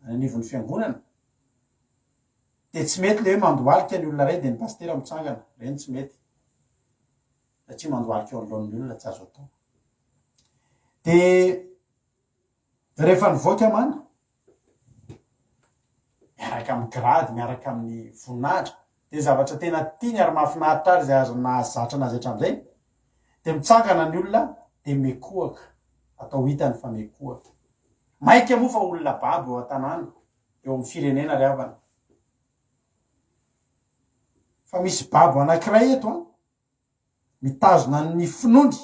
anivon'ny fiangonana de tsy mety le hoe mandohalika ny olona ray de ny pastera mitsangana reny tsy mety satria mandohalika eo alohan'ny olona tsy azo atao de rehefa nivoaka mana miaraka amin'ny grady miaraka amin'ny voninahitra de zavatra tena tiany ary mahafinaritra ary zay azo nahazatra anazy hatram'izay de mitsangana ny olona de mikohaka atao hitany fa mikohaka maika moa fa olona babo eo an-tanàna eo amin'ny firenena ry havana fa misy babo anankiray eto a mitazona ny finondry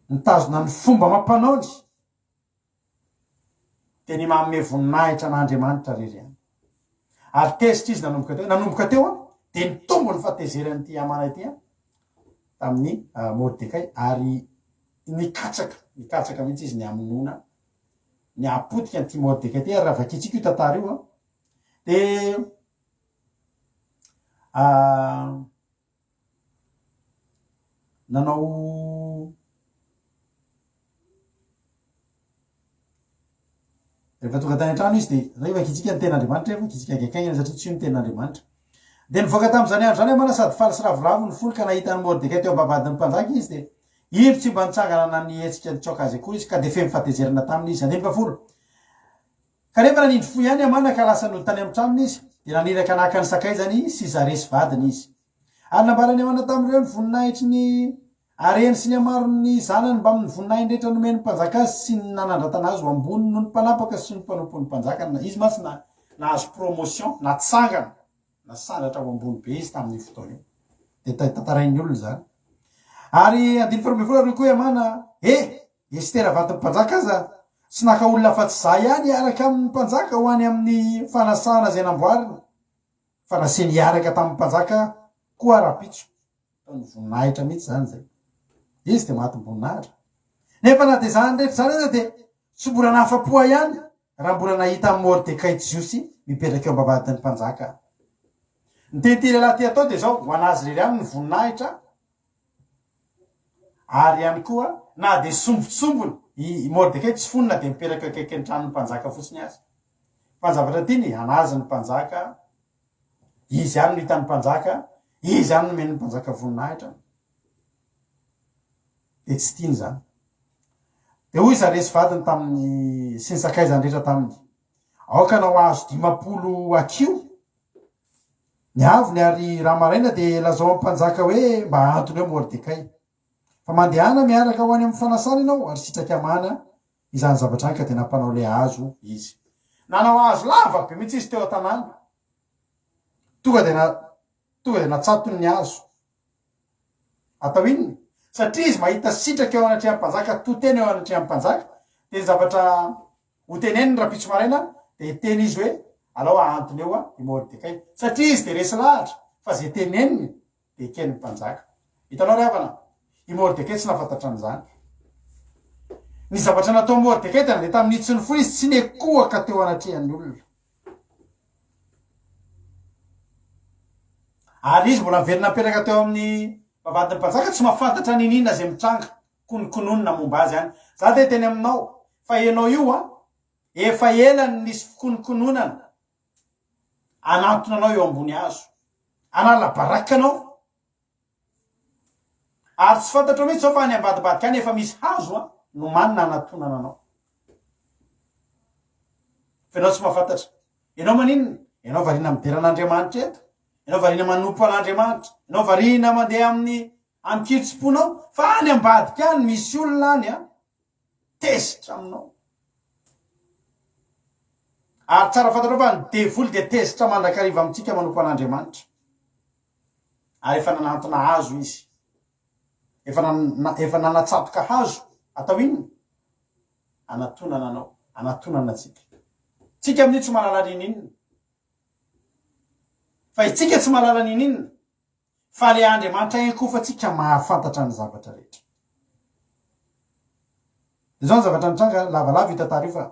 mitazona ny fomba mampanaony de ny manome voninahitra an'Andriamanitra rery any ary tezitra izy nanomboka teo a de ny tombo ny fatezerany ty amana ity a tamin'ny Mordekay ary nikatsaka mihitsy izy ny amonona ny apotika an'ity Mordekay ty ary raha vakitsika io tantara io a de nanao rehefa tonga tany an-trano izy de zay vakitsika ny ten'Andriamanitra vakitsika akekaigny satria tsy io ny ten'Andriamanitra de nivoaka tam'izany andro zany mana sady faly sy ravoravo ny folo ka nahita ny Mordekay teo ambavadin'ny mpanjaka izy de ino tsy mba nitsangana na ny hetsika ny tsoka azy akory izy ka de fe mifatezerana taminy izy andemy folo kanefa nanindry fo ihany amana ka lasa nolo tany am'traminy izy de naniraka nahaka ny sakay zany sy zaresy vadiny izy ary nambarany amana tam'ireo ny voninahitry ny areny sy ny amarony zanany mba amin'ny voninahiny rehetra nomeny mpanjaka azy sy ny nanandrata azy ho ambony no ny mpanapaka sy ny mpanompon'ny mpanjaka izy masy nahazo promotion natsangana nasandatra ho ambony be izy tamin'ny fotoana io de tantarain'ny olona zany ary andiny farombefolo ary koa amana Estera vatin'ny mpanjaka aza tsy naka olona fa tsy za ihany iaraka amin'ny mpanjaka ho any amin'ny fanasana zay namboarina fa naseny iaraka tamin'ny mpanjaka koa rapitso ny voninahitra mihitsy zany zay izy de mahatim-boninahitra nefa na de zany rehetra zany eza de tsy mbola nahafa-poa ihany raha mbola nahita amin'ny Mordekay jiosy mipetraka eo ambavadin'ny mpanjaka ny tentely laha ty atao de zao ho anazy rery any ny voninahitra ary ihany koa na de sombotsombony i Mordekay tsy fonina de mipetraka akaiky ny tranon'ny mpanjaka fotsiny azy fanjavatra tiny anazy ny mpanjaka izy any no hitan'ny mpanjaka izy any nomen'ny mpanjaka voninahitra de tsy tiany zany de hoy zaresy vadiny tamin'ny sy ny sakaizany rehetra taminy aoka nao azo 50 akio ny avony ary raha maraina de lazao amin'ny mpanjaka hoe mba antony eo Mordekay fa mandehana miaraka ho any amin'ny fanasana ianao ary sitraky amana izany zavatra any ka de nampanao le azo izy nanao azo lava be mihitsy izy teo an-tanàna tonga de natsatony ny azo atao inony satria izy mahita sitraky eo anatrehan'ny mpanjaka toteny eo anatrehan'ny mpanjaka de ny zavatra ho teneny rapitso maraina de teny izy hoe alao ahantony eo i Mordekay satria izy de resy lahatra fa zay teneniny de eken'ny mpanjaka hitanao ry havana i Mordekay tsy nafantatra an'izany ny zavatra natao Mordekay de nandeha tamin'ny hitsy ny fo izy tsy nekohaka teo anatrehan'ny olona ary izy mbola miverina mipetraka teo amin'ny vavadin'ny mpanjaka tsy mahafantatra ninina zay mitranga konokononina momba azy any za de teny aminao fa ianao io a efa elany nisy fikonokononana anatona anao eo ambony azo anala baraka anao ary tsy fantatra mihitsy zao fa any ambadibadika any efa misy hazo a no manina anatonana anao fa ianao tsy mahafantatra ianao maninona ianao varina mideran'Andriamanitra eto ianao varina manompo an'Andriamanitra ianao varina mandeha amin'ny kitsim-ponao fa any ambadika any misy olona any a tezitra aminao ary tsara fantatro fa ny devoly de tezitra mandrakariva amitsika manompo an'Andriamanitra ary efa nanantona hazo izy efa nanatsatoka hazo atao inona anatonana anao anatonana tsika amin'io tsy malala nin'inona fa itsika tsy malala nin'inona fa le Andriamanitra ihany koa fa tsika mahafantatra ny zavatra rehetra. Izao ny zavatra nitranga lavalava hita tary fa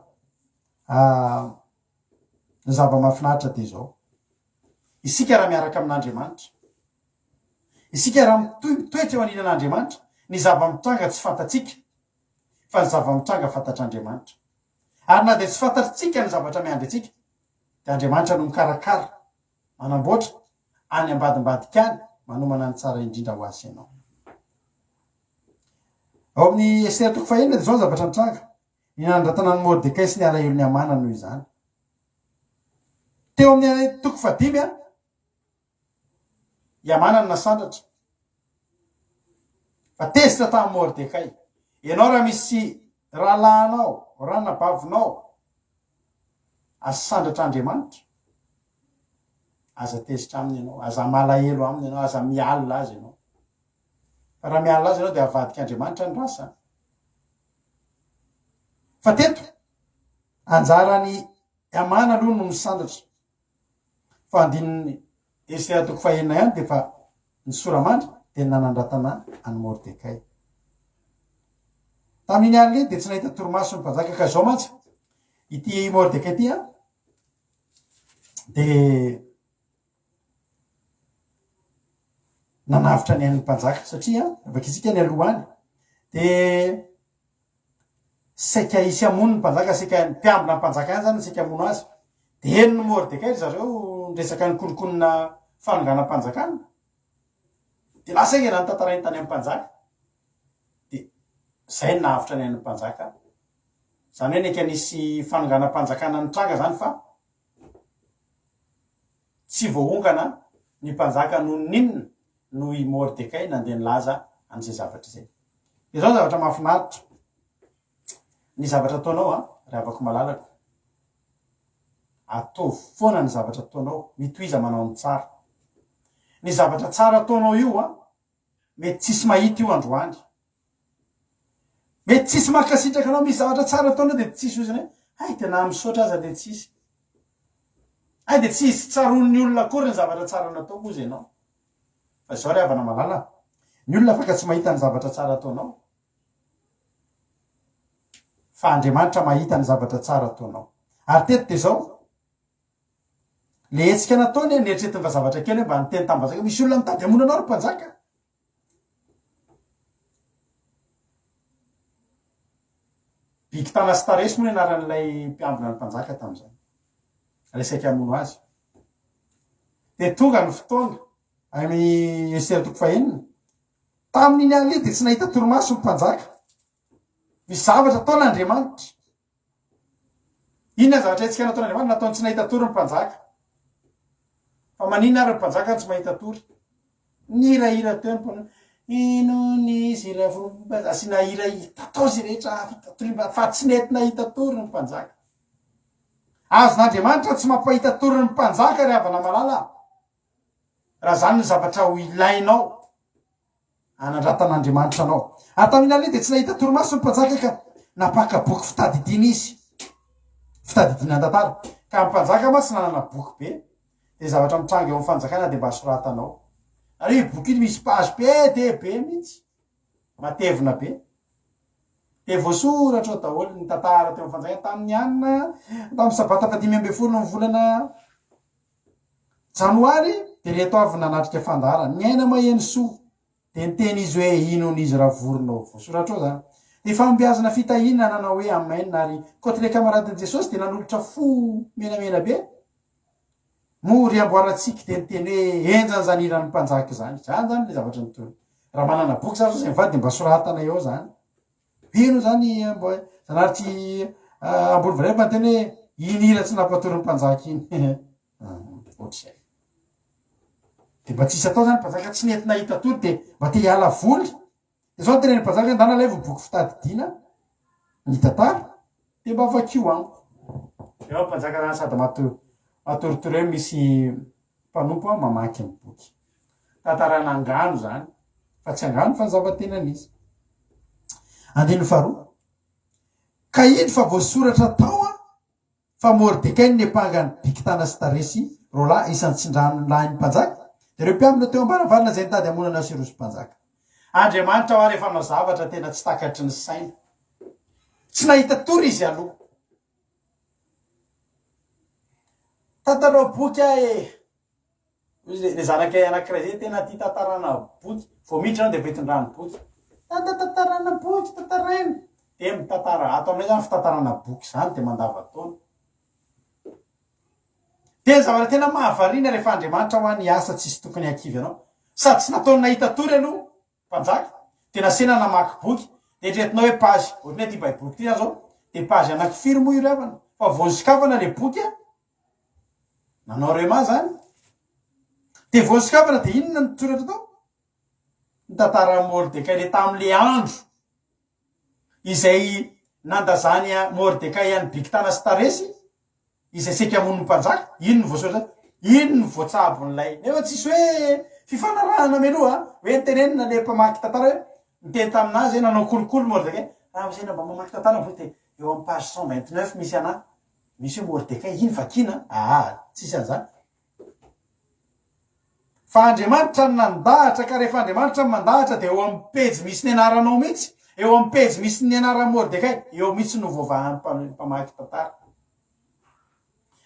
ny zava-mahafinaritra de zao isika raha miaraka amin'Andriamanitra isika raha mitoetra eo aninan'Andriamanitra ny zava-mitranga tsy fantatsika fa ny zava-mitranga fantatr'Andriamanitra ary na de tsy fantatritsika ny zavatra miandry atsika de Andriamanitra no mikarakara manamboatra any ambadimbadika any manomana ny tsara indrindra ho azy ianao. Ao amin'ny Esera toko fahenina de zao ny zavatra nitranga ny nandratana ny Mordekay sy ny alahelo ny Amana noho izany. Teo amin'ny toko fadimy i Amana ny nasandratra fa tezitra tamin'ny Mordekay ianao raha misy rahalahinao ranabavinao aza sandratra Andriamanitra aza tezitra aminy ianao aza malahelo aminy ianao aza mialina azy ianao fa raha mialina azy ianao de avadika Andriamanitra ny rasany. Fa teto anjarany Amana aloha no misandatra fa andininy Esera toko fahenina ihany de fa ny soramandry de nanandratana any Mordekay. Tamin'iny andro de tsy nahita torimaso ny mpanjaka ka zao mantsy ity Mordekay ty de nanavitra ny an'ny mpanjaka satria avaka isika ny aloha any de saika isy amono ny mpanjaka saika mpiambina ny mpanjaka any zany saika amono azy de henony Mordekay zareo resaka ny kolokonina fanonganam-panjakana de lasa ige na nitantarainy tany amin'ny mpanjaka de zay ny nahavitra ny an'ny mpanjaka zany hoe neka nisy fanonganam-panjakana nitranga zany fa tsy voahongana ny mpanjaka noho ninona noho i Mordekay nandeha nilaza an'izay zavatra zay. De zao zavatra mahafinaritra ny zavatra ataonao raha avako malalaka atao foana ny zavatra ataonao mitoiza manao ny tsara ny zavatra tsara ataonao io mety tsisy mahita io androany mety tsisy makasitraka anao misy zavatra tsara ataonao de tsisy oziny hoe ay tena misaotra aza de tsisy ay de tsisy tsaron'ny olona akory ny zavatra tsara natao moa izy ianao fa zao ry havana malala ny olona afaka tsy mahita ny zavatra tsara ataonao fa Andriamanitra mahita ny zavatra tsara ataonao ary teto de zao le hetsika nataony nieritreretiny fa zavatra kely hoe mba niteny tam'mpanjaka misy olona mitady amono anao ry mpanjaka Bigitana sy Taresy moa anaran'ilay mpiambina ny mpanjaka tam'izany resaky amono azy de tonga ny fotoana amin'ny Esera toko fahenina tamin'iny any de tsy nahita torimaso ny mpanjaka misy zavatra ataon'Andriamanitra inona zavatra hetsika nataon'Andriamanitra nataony tsy nahita tory ny mpanjaka fa maninona ary ny mpanjaka tsy mahita tory nihirahira teo ny mpanao ino nizy raha asina hira tatao zy rehetra fitatorimba fa tsy nety nahita tory ny mpanjaka azon'Andriamanitra tsy mampahita tory ny mpanjaka ry havana malala raha zany ny zavatra ho ilainao anandratan'Andriamanitra anao atamin'ny ale de tsy nahita torimaso ny mpanjaka ka napaka boky fitadidina izy fitadidina tantara ka ny mpanjaka ma tsy nanana boky be de zavatra mitranga eo amin'ny fanjakana de mba soratanao ary boky iny misy page be de be mihitsy matevina be de voasoratra ao daholo ny tantara teo amin'ny fanjakana tamin'ny anina tamin'ny sabata fadimy amby folo ny volana janoary de reto avy nanatrika fandara ny aina maheno soa de niteny izy hoe ino n'izy raha voronao voasoratra ao zany de fambiazana fitahina nanao hoe amen ary koty le kamaradiny Jesosy de nanolotra fo menamena be mory amboaratsika de niteny hoe enjany zany iran'ny mpanjaka zany zany le zavatra nitony raha manana boky zany zay mivady de mba soratana eo zany ino zany zanaritry ambony vareva ny teny hoe inira tsy nampatory ny mpanjaka iny ohatrzay de mba tsisy atao zany mpanjaka tsy nety nahita tory de mba te hiala voly de zao teneny mpanjaka ndana levo boky fitadidina ny tantara de mba vakio amiko eo mpanjaka zany sady matoritory hoe misy mpanompo mamaky ny boky tantarana angano zany fa tsy angano fa ny zava-tenanizy. Andiny faharoa ka iny fa voasoratra tao fa Mordekay nepangany bikitana sy taresy rola isan'ny tsindrano lahy ny mpanjaka de reo mpiambina teo ambaravarana zay nitady amonana sy rosy mpanjaka. Andriamanitra ho rehefa manao zavatra tena tsy takatry ny saina tsy nahita tory izy aloha tantarao boky le zanakay anankiray zay tena tia tantarana boky vao miditra de vetondrano boky tantarana boky tantaraina de mitantara ato aminay zany fitantarana boky zany de mandava taona de zavatra tena mahavariana rehefa Andriamanitra ho any asa tsisy tokony hakivy anao sady tsy nataony nahita tory aloha mpanjaka de nasena namaky boky de dretinao hoe page ohatry hoe ty baiboky ty zao de page anankifiry moa io avana fa voasikavana le boky nanao rema zany de voasikavana de inona ny tsoratra tao ny tantara Mordekay le tam'le andro izay nandazany Mordekay any bikitana sy taresy izay seka amono mpanjaka ino ny voasoratra ino ny voatsabon'lay nefa tsisy hoe fifanarahana meloha hoe nitenenina le mpamaky tantara hoe miteny taminazy nanao kolokolo Mordekay raha misena mba mamaky tantara vo te eo amin'ny page 129 misy anahy misy hoe Mordekay iny vakina tsisy an'izany fa Andriamanitra nandahatra ka rehefa Andriamanitra mandahatra de eo amin'ny pejy misy ny anaranao mihitsy eo amin'ny pejy misy ny anaran'ny Mordekay eo mihitsy no voavahan'ny mpamaky tantara.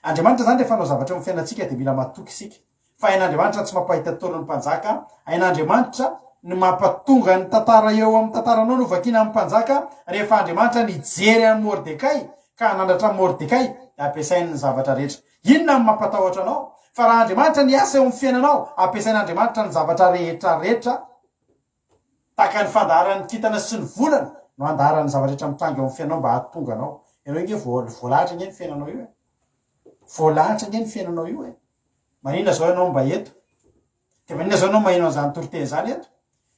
Andriamanitra zany rehefa nao zavatra amin'ny fiainantsika de mila matoky isika fa hain'Andriamanitra tsy mampahita torony mpanjaka hain'Andriamanitra ny mampatonga ny tantara eo amin'ny tantaranao no vakina amin'ny mpanjaka rehefa Andriamanitra nijery amin'ny Mordekay ka nandratra Mordekay de ampiasainy ny zavatra rehetra inona ny mampatahotra anao fa raha Andriamanitra ny asa eo amin'ny fiainanao ampiasain'Andriamanitra ny zavatra rehetra taka ny fandaharan'ny kintana sy ny volana no andaharan'ny zavatra rehetra mitranga eo amin'ny fiainanao mba hahatonga anao ianao nge voalahatra nge ny fiainanao io voalahatra nge ny fiainanao io manina zao ianao mba eto de manina zao ianao mahino an'izany toriteny zany eto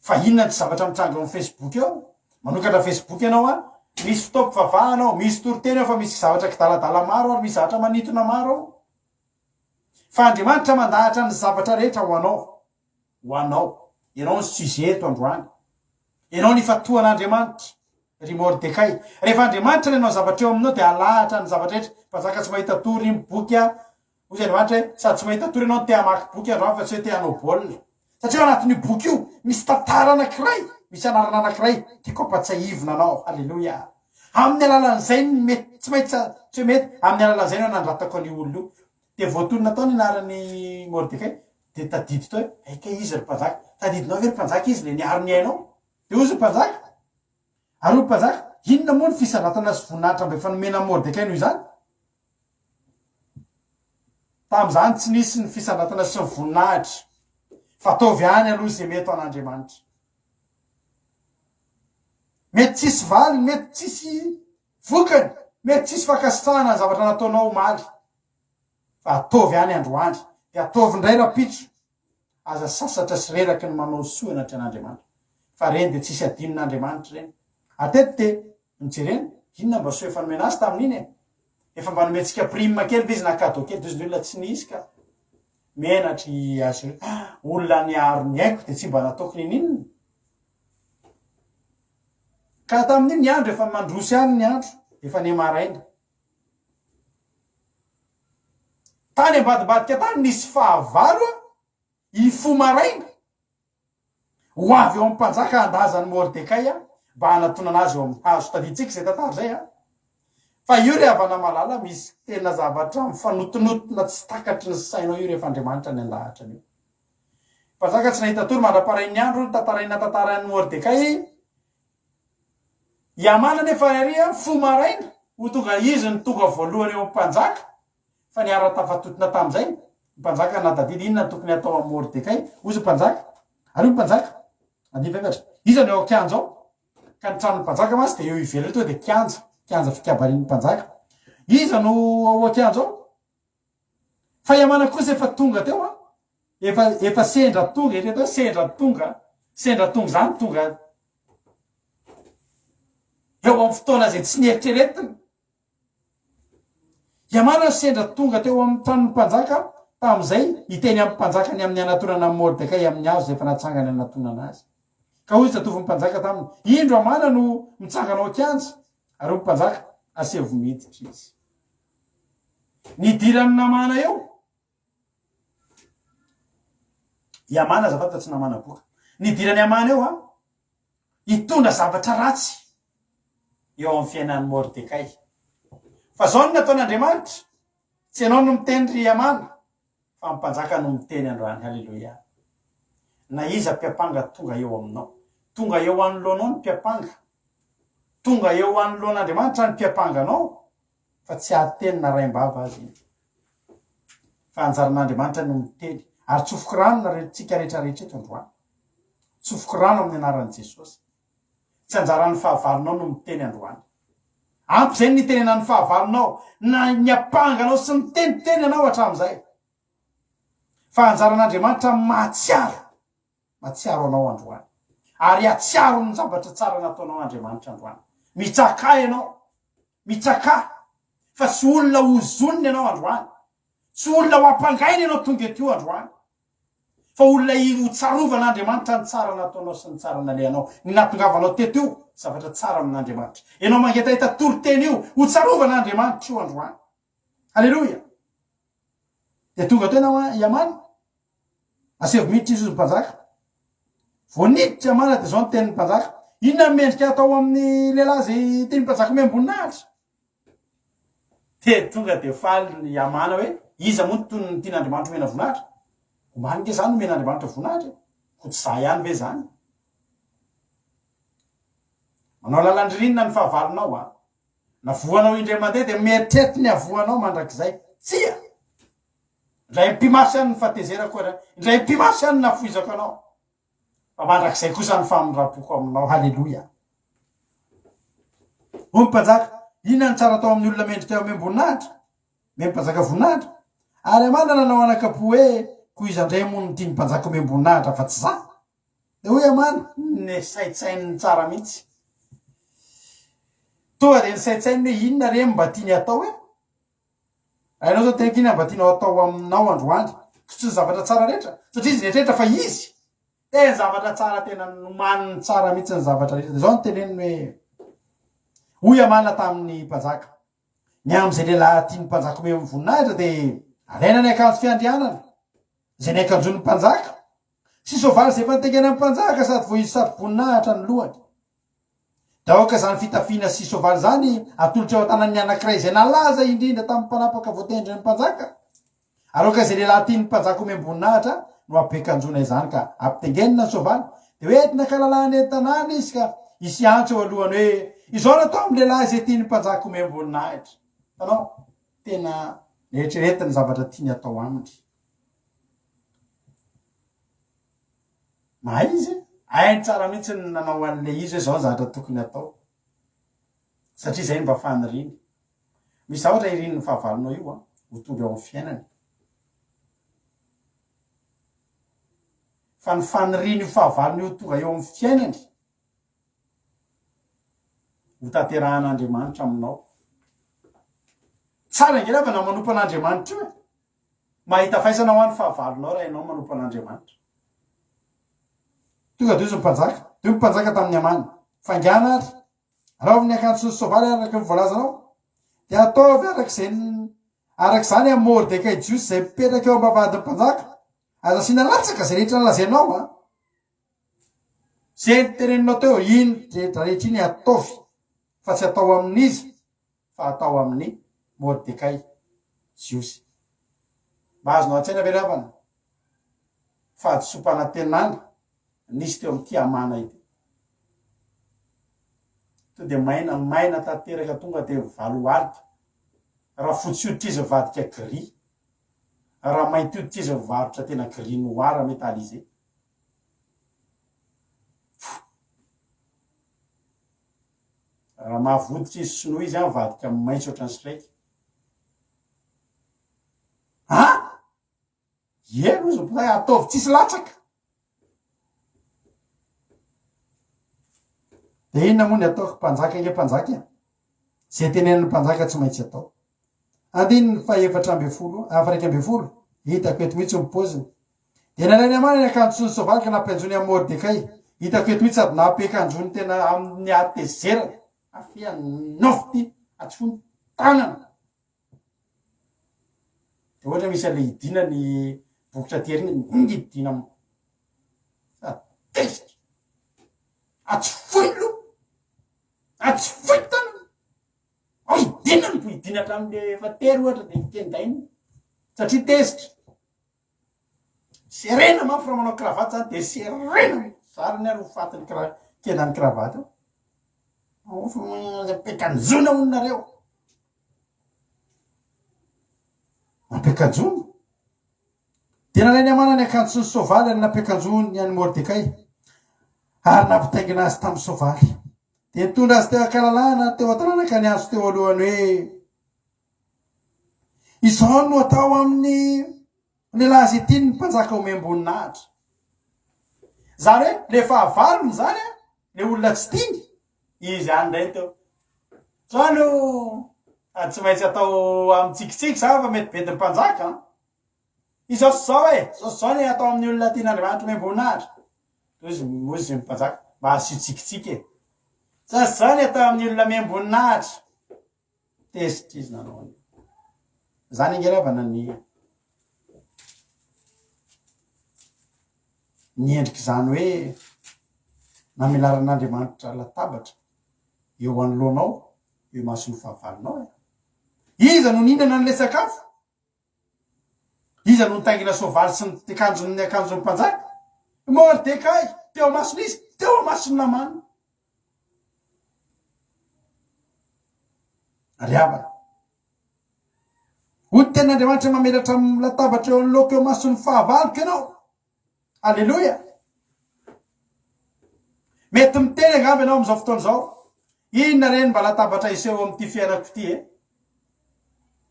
fa inona tsy zavatra mitranga eo amin'ny Facebook eo manokatra Facebook ianao misy fitaompivavahanao misy toriteny eo fa misy zavatra kidaladala maro ary misy zavatra manitona maro fa Andriamanitra mandahatra ny zavatra rehetra ho anao ianao ny sujet eto androany ianao ny fatohan'Andriamanitra ry Mordekay rehefa Andriamanitra ny anao zavatra eo aminao de alahatra ny zavatra rehetra mpanjaka tsy mahita tory ny boky ozy Andriamanitra hoe sady tsy mahita tory ianao te hamaky boky androany fa tsy hoe te hanao baolina satria anatin'io boky io misy tantara anankiray misy anarana anankiray tiako ampatsahivina anao halleloja amin'ny alalan'izay mety tsy maintsy tsy hoe mety amin'ny alalan'izay no nandratako an'io olona io de voatonona tao ny anaran'ny Mordekay de tadidy tao hoe aika izy ry mpanjaka tadidinao ve ry mpanjaka izy le niaro ny ainao de ozy mpanjaka ary mpanjaka inona moa ny fisanatana sy voninahitra mba efa nomena Mordekay noho izany tam'izany tsy nisy ny fisanatana sy ny voninahitra fa ataovy any aloha zay mety an'Andriamanitra mety tsisy valy mety tsisy vokany mety tsisy fakasitrahana ny zavatra nataonao maly fa ataovy any androany de ataovy ndray rapitso aza sasatra sy reraky ny manao soa anatry an'Andriamanitra fa reny de tsisy adinin'Andriamanitra reny atety mijerena inona mba soa efa nomena azy tamin'iny efa mba nometsika prime kely izy na cadeau kely de izy olona tsy nisy ka menatry azy olona niaro ny aiko de tsy mba nataoko nin'inona ka tamin'iny ny andro efa mandrosy any ny andro efa nemaraina tany ambadibadika tany nisy fahavalo ifo maraina ho avy eo amin'ny mpanjaka andazany Mordekay mba hanatonana azy eo amin'ny hazo taditsika zay tantara zay fa io re avana malala misy tena zavatra mifanotonotona tsy takatry ny sainao io rehefa Andriamanitra ny andahatra an'io mpanjaka tsy nahita tory mandraparain'ny andro tantaraina tantaran'ny Mordekay iamana nefa ary fo maraina ho tonga izy ny tonga voalohany eo mpanjaka fa niara-tafatotona tam'izay mpanjaka natadidy inona tokony atao amin'ny Mordekay ozy mpanjaka ary mpanjaka andivevatra iza no eo akanjo ao ka ny tranon'ny mpanjaka masy de eo ivelany to de kianja fikabarin'ny mpanjaka iza no ao akanjo ao fa iamana kosa efa tonga teo efa sendra tonga eto sendra tonga zany tonga eo amin'ny fotoana zay tsy nieritreretiny Iamana sendra tonga teo amin'ny tranony mpanjaka tamin'izay iteny amin'ny mpanjaka ny amin'ny anatonana amin'ny Mordekay amin'ny azo zay fa natsangany anatonana azy. Ka hoy zatovo mpanjaka taminy, indro Amana no mitsanganao kianja, ary mpanjaka asevo miditra izy. Nidirany namana eo. Iamana zavatra tsy namana boka. Nidirany Amana eo hitondra zavatra ratsy eo amin'ny fiainan'ny Mordekay. Fa zao no nataon'Andriamanitra, tsy ianao no mitendry Amana, fa mpanjaka no miteny androany. Halleloia. Na iza mpiapanga tonga eo aminao, tonga eo anoloanao ny mpiapanga, tonga eo anoloan'Andriamanitra ny mpiapanganao, fa tsy ateny na raim-bava azy iny. Fa anjaran'Andriamanitra no miteny, ary tsofoko rano na tsika rehetrarehetra eto androany. Tsofoko rano amin'ny anaran'i Jesosy. Tsy anjaran'ny fahavalonao no miteny androany. Ampy zay ny tenenan'ny fahavalonao na ny apanganao sy miteniteny anao hatramin'izay. Fa anjaran'Andriamanitra matsiaro anao androany. Ary atsiaro ny zavatra tsara nataonao Andriamanitra androany. Mitsaka ianao, mitsaka. Fa tsy olona hozoniny ianao androany. Tsy olona ho ampangainy ianao tonga eto androany. Fa olona hotsarovana ny tsara nataonao sy ny tsara naleanao. Ny natongavanao teto io, zavatra tsara amin'Andriamanitra. Ianao mangetahita toroteny io, hotsarovana Andriamanitra io androany. Halleloia. De tonga tena Iamana. Asevo miditra izy mpanjaka. Vao niditra Iamana de zao ny tenin'ny mpanjaka. Inona mendrika atao amin'ny lehilahy zay teny mpanjaka hoe amboninahitra? De tonga de faly Iamana hoe, iza moa ny tian'Andriamanitra omena voninahitra? Omanike zany omen'Andriamanitra voninahitra. Ko tsy za ihany ve zany? Manao lalandrinina ny fahavalonao na voanao indray mandeha de mieritreritra ny avoanao mandrakizay. Tsia! Indray mpimasy any ny fahatezerako indray mpimasy any nafoizako anao. Fa mandrakizay kosa ny famindrapoko aminao. Halleloia. Hoy mpanjaka, inona ny tsara atao amin'ny olona mendrika amem-boninahitra? Mem-mpanjaka voninahitra. Ary Amana nanao anakapo hoe ko iza ndray moa ny tiany mpanjaka amem-boninahitra fa tsy za. De hoy Amana, nesaitsainy ny tsara mihitsy. Tonga de nisaitsainy hoe inona re mba tiany atao hoe? Ainao zao tena inona mba tianao atao aminao androany? Tsy zavatra tsara rehetra, satria izy rehetra fa izy. Tena zavatra tsara, tena nomaniny tsara mihitsy ny zavatra rehetra. De zao ny teneniny hoe hoy Amana tamin'ny mpanjaka, ny am'izay lehilahy tiany mpanjaka hoe voninahitra de alaina ny akanjo fiandrianana, zay ny akanjon'ny mpanjaka, sy soavaly zay fantekena amin'ny mpanjaka sady vo izy saro-boninahitra ny lohany. Da oka zany fitafiana sy soavaly zany atolotra eo an-tanan'ny anankiray izay nalaza indrindra tamin'ny mpanapaka voatendry ny mpanjaka. Ary oka zay lehilahy tiany mpanjaka omem-boninahitra no ampiakanjona izany ka ampitengenina ny soavaly. De hoe entina kalalahany an-tanàna izy ka isy antso eo alohany hoe izao natao amin'ny lehilahy izay tiany mpanjaka omem-boninahitra. Tanao, tena rehetrarehetra ny zavatra tiany atao aminy. Mahay izy, hainy tsara mihitsy ny nanao an'le izy hoe zao zavatra tokony atao. Satria zay mba faniriny. Misy zavatra iriny ny fahavalonao io ho tonga eo amin'ny fiainany. Fa ny faniriny io fahavalony io tonga eo amin'ny fiainany, ho tanterahan'Andriamanitra aminao. Tsara ngelava na manompo an'Andriamanitra io. Mahita faisana ho an'ny fahavalonao raha ianao manompo an'Andriamanitra. Tonga de izy mpanjaka. De mpanjaka tamin'ny Amana. Fangana ary. Araho ny akanjo sy soavaly araka ny voalazanao. De ataovy arak'izany amin'ny Mordekay jiosy zay mipetraka eo am-bavahadin'ny mpanjaka. Aza asiana latsaka zay rehetra nalazainao Zay ny teneninao teo, iny rehetra iny ataovy. Fa tsy atao amin'izy, fa atao amin'ny Mordekay jiosy. Mba azonao an-tsaina ve ravana? Fahadisom-panantenana nisy teo amin'ity Amana ity. To de maina tanteraka tonga de valo alika. Raha fotsy hoditra izy vadika gris. Raha mainty hoditra izy varotra tena gris noir metalisé. Raha mahavoditra izy sinoa izy vadika maitso ohatrany siraiky. Eno izy mpiray ataovy tsisy latsaka. De inona moa ny ataoko mpanjaka mpanjaka? Zay tenenin'ny mpanjaka tsy maintsy atao. andininy fa efatra ambe folo afaraika ambe folo hitako eto mihitsy mipoziny de nalainy amana akanjo sy sovaly ka nampianjony amin'ny Mordekay hitako eto mihitsy sady nampiakanjony tena amin'ny atezerana afia nofty atsony tanana de ohatra misy ale idina ny bokotra teriny ngidina atezitra atsfoilo atsfoitana ao idina ny idina hatramin'le fatery ohatra de tendainy satria tezitra serena manko fa manao kravaty zany de serena zariny ary hofatiny kenany kravaty ampiakanjona ononareo ampiakanjona de nalainy amana ny akanjo sy ny sovaly ary nampiakanjony any Mordekay ary nampitaingina azy tamin'ny sovaly de nitondra azy teo akalalana teo an-tanàna ny azo teo alohany hoe izao no atao amin'ny lehilahy azy ity ny mpanjaka omem-boninahitra zany hoe le fahavalony zany le olona tsy tiny izy andray teo zao no tsy maintsy atao amin'ny tsikitsiky za fa mety bediny mpanjaka izao sy zao e zao ny atao amin'ny olona tian'Andriamanitra omem-boninahitra izy mozy mpanjaka mba asio tsikitsiky e zany atao amin'ny olona omem-boninahitra tezitra izy nanao zany ingeravana ny endriky zany hoe namelaran'Andriamanitra latabatra eo anoloanao eo masony fahavalonao iza no nihinana n'le sakafo iza no nitaingina sovaly sy ny akanjon'ny mpanjaka Mordekay teo masony izy teo masony namana riavana ho ten'Andriamanitra mamelatra amin'ny latabatra eo anoloko eo masony fahavaloko ianao alleloia mety miteny angamba ianao am'izao fotoana zao inona reny mba latabatra iseho amin'ity fiainako ity e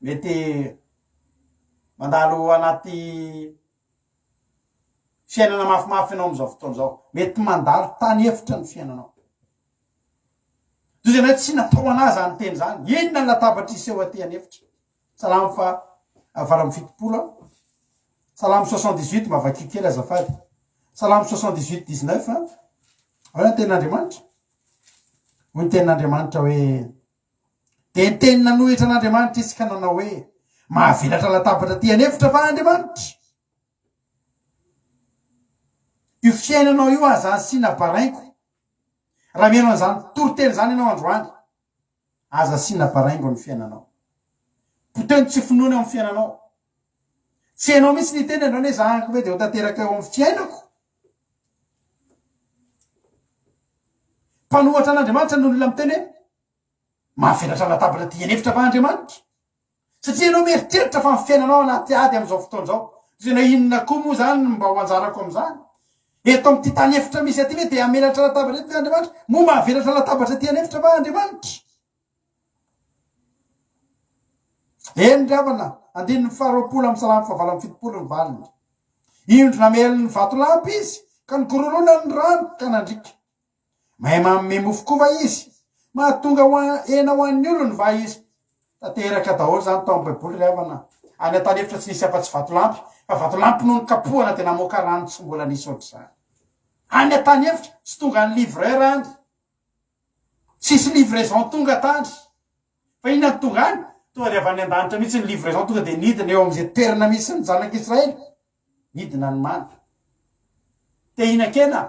mety mandalo anaty fiainana mafimafy ianao am'izao fotoana zao mety mandalo tany efitra ny fiainanao toy zany tsy natao anazy any teny zany inona ny latabatra iseho aty any efitra salamo fa avara amin'ny fitopolo salamo 78 mavakio kely azafady salamo 78:19 ao ny tenin'Andriamanitra hoy ny tenin'Andriamanitra hoe de ny teny nanohitra an'Andriamanitra izy ka nanao hoe mahavelatra latabatra ty any efitra fa Andriamanitra io fiainanao io aza sina baraingo raha mihaino an'izany toroteny zany ianao androany aza sina baraingo ny fiainanao poteny tsy finoana amin'ny fiainanao tsy hainao mihitsy ny teny androany hoe zahako hoe de ho tanteraka eo amin'ny fiainako mpanohatra an'Andriamanitra ny olona miteny hoe mahavelatra latabatra ty any efitra fa Andriamanitra satria ianao mieritreritra fa ny fiainanao anaty ady am'izao fotoana zao zay na inona koa moa zany mba ho anjarako am'izany eto amin'ty tany efitra misy aty hoe de amelatra latabatra ty Andriamanitra moa mahavelatra latabatra ty any efitra fa Andriamanitra eny ravana andininy faharoapolo amin'ny salamo fahavalo amin'ny fitopolo ny valiny indro namely ny vatolampy izy ka nikororona ny rano ka nandrika mahay manome mofo kova izy mahatonga ena ho an'ny olony va izy tanteraka daholo zany tao amin'ny baiboly ravana any atany efitra tsy nisy afa-tsy vatolampy fa vatolampy noho ny kapohana tena moka rano tsy mbola nisy ohatry zany any atany efitra tsy tonga ny livreur any tsisy livraison tonga tany fa inona ny tonga any tonga de avy any an-danitra mihitsy ny livraison tonga de nidina eo am'izay toerana misy ny zanak'Israely nidina ny mana te hinan-kena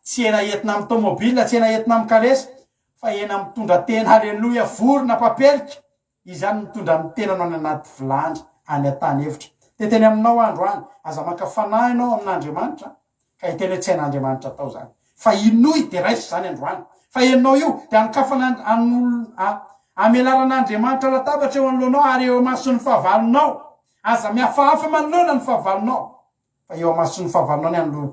tsy ena entina amin'ny tomobile tsy ena entina amin'ny kalesa fa ena mitondra tena halleloia vorona papelika izy any mitondra ny tenanao any anaty vilany any an-tany efitra de teny aminao androany aza maka fanahy ianao amin'Andriamanitra ka hiteny hoe tsy hain'Andriamanitra atao zany fa inoy de raisy zany androany fa enao io de ankafana amelaran'Andriamanitra latabatra eo anoloanao ary eo mason'ny fahavalonao aza miafahafa manoloana ny fahavalonao fa eo mason'ny fahavalonao ny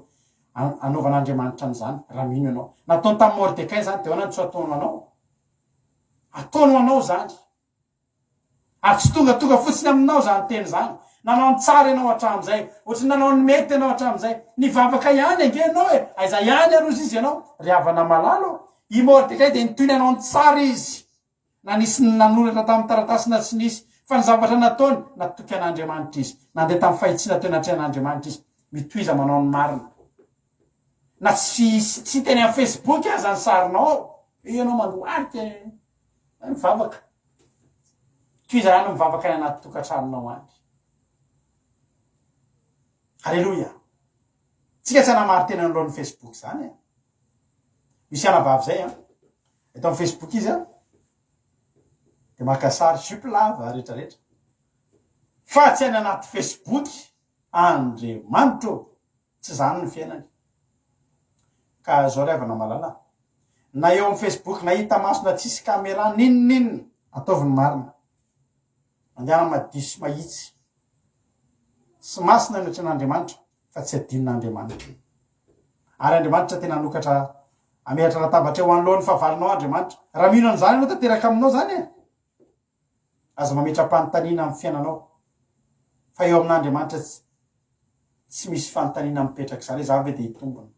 anaovan'Andriamanitra an'izany raha mino ianao nataony tamin'ny Mordekay zany de hoana ny tsy ataonao anao ataonao anao zany ary tsy tonga fotsiny aminao zany teny zany nanao ny tsara ianao hatramin'izay ohatrany nanao ny mety ianao hatramin'izay nivavaka ihany ange ianao e aiza ihany arozy izy ianao ry havana malalo i Mordekay de nitoy ny anao ny tsara izy na nisy nanoratra tamin'ny taratasy na tsy nisy fa ny zavatra nataony natoky an'Andriamanitra izy nandeha tamin'ny fahitsina teo anaty an'Andriamanitra izy mitoiza manao ny marina na tsy teny amin'ny Facebook aza ny sarinao ianao manoarika mivavaka toiza rano mivavaka ny anaty tokantranonao any. Halleluja. Tsika tsy hanamary tena alohan'ny Facebook zany misy anavavy zay eto amin'ny Facebook izy de maka sary jupe lava rehetrarehetra fa tsy any anaty Facebook Andriamanitra tsy zany ny fiainany. Ka zao revana malala na eo amin'ny Facebook na hita masona tsisy caméra ninninina ataovy ny marina mandeana madisy mahitsy sy masina ny an'Andriamanitra fa tsy adinon'Andriamanitra. Ary Andriamanitra tena nokatra ametratra latabatra eo anoloan'ny fahavalinao Andriamanitra. Raha mino an'izany anao tanteraka aminao zany aza mametra-panontaniana amin'ny fiainanao fa eo amin'Andriamanitra tsy misy fanontaniana mipetraka zany zany hoe dia hitombona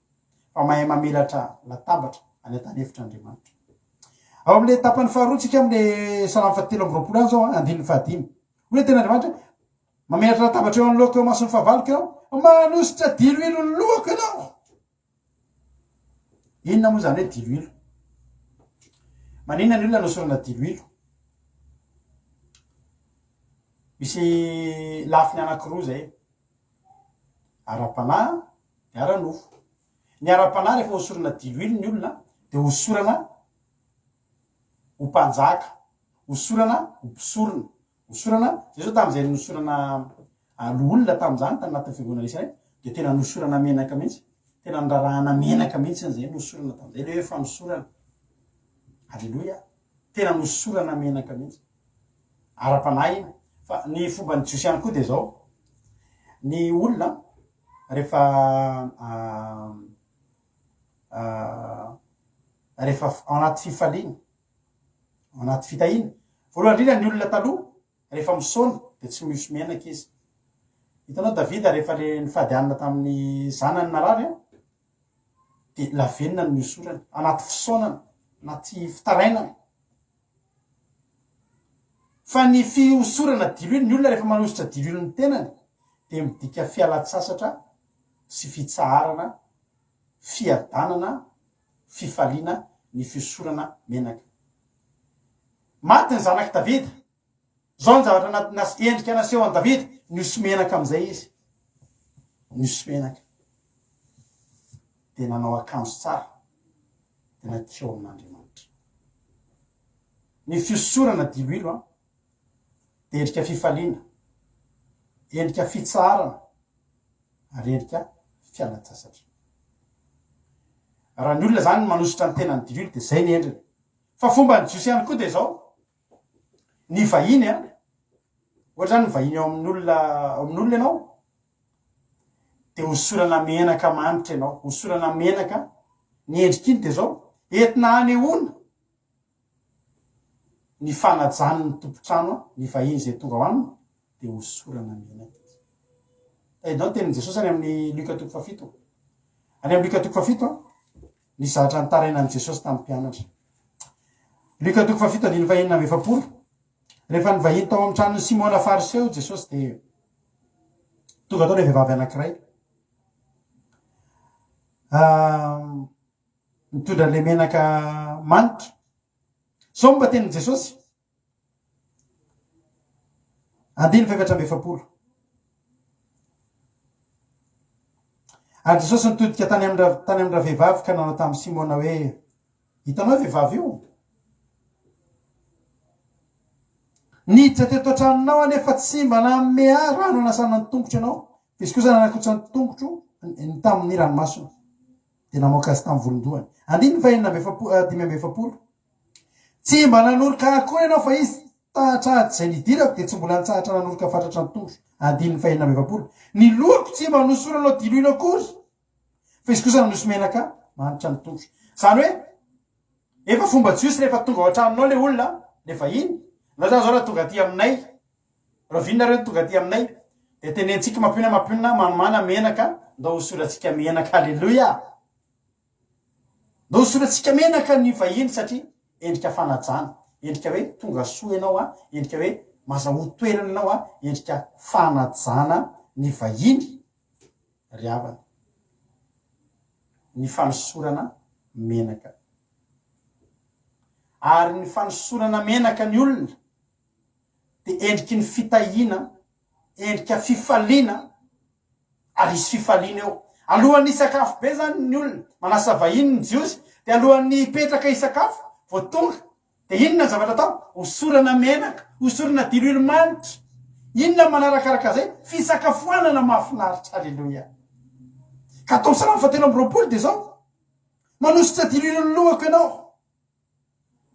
fa mahay mamelatra latabatra any an-tany-hefitr'Andriamanitra. Ao amin'le tapany faharoa tsika amin'le Salamo 7:20 any zao andininy fahadimy hoe tena Andriamanitra mamelatra latabatra eo anoloako eo mason'ny fahavaloko ianao manositra diloilo ny lohako ianao. Inona moa zany hoe diloilo? Maninona ny olona nosorana diloilo? Misy lafiny anankiroa zay ara-panahy de ara-nofo. Ny ara-panahy rehefa hosorana diloilo ny olona de hosorana ho mpanjaka, hosorana ho mpisorona, hosorana zay zao tamin'izay nosorana olona tamin'izany tany anatin'ny fiangonana Israely de tena nosorana menaka mihitsy, tena nirarahana menaka mihitsy zay nosorana tamin'izay le hoe fanosorana. Halleluja. Tena nosorana menaka mihitsy ara-panahy iny. Fa ny fomba ny Jiosy ihany koa de zao ny olona rehefa rehefa ao anaty fifaliana ao anaty fitahina voalohany indrindra ny olona taloha rehefa misaona de tsy misy menaka izy. Hitanao Davida rehefa le nifadianina tamin'ny zanany narary de lavenina ny misorana anaty fisaonana anaty fitarainana. Fa ny fihosorana diloilo ny olona rehefa manositra diloilo ny tenany de midika fialan-tsasatra sy fitsaharana, fiadanana, fifaliana ny fihosorana menaka. Maty ny zanaky Davida. Zao ny zavatra endrika naseho an'i Davida nihoso menaka am'izay izy. Nihoso menaka. De nanao akanjo tsara. De nakeo amin'Andriamanitra. Ny fihosorana diloilo de endrika fifaliana, endrika fitsaharana, ary endrika fialan-tsasatra. Raha ny olona zany manositra ny tenany diloilo de zay ny endriny. Fa fomba ny Jiosy ihany koa de zao ny vahiny ohatra zany ny vahiny ao amin'olona ianao de hosorana menaka manitra ianao, hosorana menaka ny endrika iny de zao entina hanehoana ny fanajany ny tompotrano ny vahiny zay tonga ho aminy de hosorana menaka. Itanao tenin' Jesosy any amin'ny Luka 7:7 any amin'ny Luka 7:7 ny zavatra nitarainan'i Jesosy tamin'ny mpianatra. Luka 7:20 rehefa ny vahiny tao amin'ny tranon'ny Simona Fariseo Jesosy de tonga tao le vehivavy anankiray mitondra le menaka manitra. Sao mba tenin' Jesosy 9:20 ary Jesosy nitodika tany amin'ny vehivavy ka nanao tamin'ny Simona hoe hitanao vehivavy io niditra teto an-tranonao anefa tsy mba nanome rano anasana ny tongotro ianao. Izy kosa nanakotra ny tongotro ny tamin'ny ranomasina de namoaka azy tamin'ny volondohany. 5:20 tsy mba nanoroka akory ianao fa izy tahatrahatra zay nidirako de tsy mbola nitsahatra nanoroka fatratra ny tongotro. 5:20 ny lohako tsy mba nosoranao diloilo akory fa izy kosa nanosy menaka manitra ny tongotro. Zany hoe efa fomba Jiosy rehefa tonga ao an-tranonao le olona le vahiny na zao raha tonga aty aminay rovinareo tonga aty aminay de tenentsika mampionana manomana menaka ndao hosoratsika menaka. Halleluja. Ndao hosoratsika menaka ny vahiny satria endrika fanajana, endrika hoe tonga soa ianao endrika hoe mazaho toerana ianao a endrika fanajana ny vahiny ry havana, ny fanosorana menaka. Ary ny fanosorana menaka ny olona de endriky ny fitahina, endrika fifaliana, ary isy fifaliana eo. Alohan'ny sakafo be zany ny olona manasa vahiny ny jiosy, de alohan'ny hipetraka isakafo vao tonga de inona ny zavatra atao? Hosorana menaka, hosorana diloilo manitra. Inona manarakaraka zay? Fisakafoanana mahafinaritra. Alleluia. Ka atao salamo fatelo amby roapolo de zao manositra diloilo ny lohako ianao.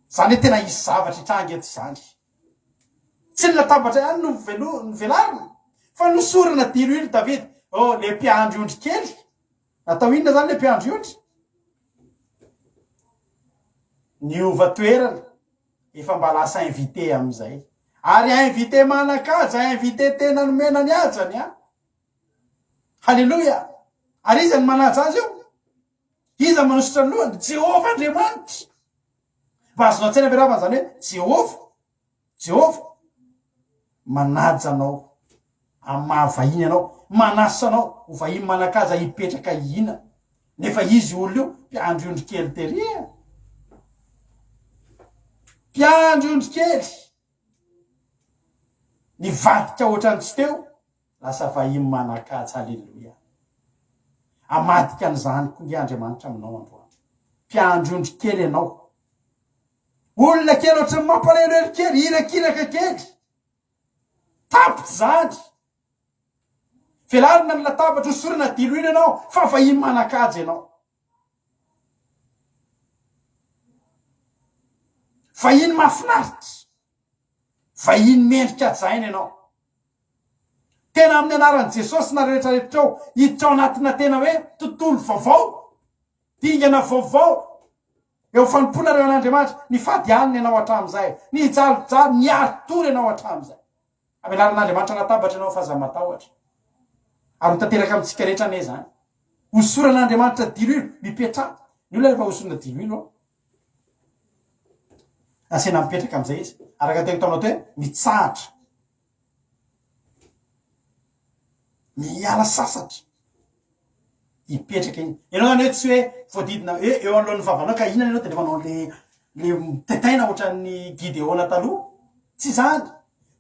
Zany hoe tena isy zavatra itrangy eto zany. Tsy ny latabatra ihany no velarina, fa nosorana diloilo David. Oh, le mpiandry ondry kely. Atao inona zany le mpiandry ondry? Niova toerana, efa mba lasa invité amizay. Ary invité manakaja, invité tena nomena ny ajany a. Halleluja. Ary iza ny manaja azy io? Iza manositra ny lohany? Jehova Andriamanitra. Mba azonao tsaina beravana zany hoe Jehova manaja anao, amavahiny anao, manasa anao ho vahiny manakaja hipetraka ihina. Nefa izy olo io mpiandry ondry kely teria. Mpiandry ondry kely. Nivadika ohatrany tsy teo, lasa vahiny manakaja. Halleluja. Amadika an'izany koa ny Andriamanitra aminao androany. Mpiandry ondry kely ianao. Olona kely ohatrany mampalahelo kely, irakiraka kely. Tapitra zany. Velarina ny latabatra hosorana diloilo ianao, fa vahiny manakaja ianao. Vahiny mahafinaritra. Vahiny mendrika jaina ianao. Tena amin'ny anaran'i Jesosy na rehetrarehetra eo, hiditra ao anatina tena hoe tontolo vaovao, dingana vaovao. Eo fanompona reo an'Andriamanitra, ny fadianina ianao hatramin'izay, ny hijalojalo, ny aritory ianao hatramin'izay. Amelarin'Andriamanitra latabatra ianao fa aza matahotra. Ary mitateraka amintsika rehetra ane zany. Hosoran'Andriamanitra diloilo, mipetraha. Ny olona rehefa hosorana diloilo, asena mipetraka amizay izy. Araka tena taonao hoe mitsahatra. Miala sasatra. Hipetraka iny. Ianao zany hoe tsy hoe voadidina eo anoloan'ny vavanao ka inana ianao de rehefa anao le tetaina ohatran'ny Gideona taloha. Tsy zany.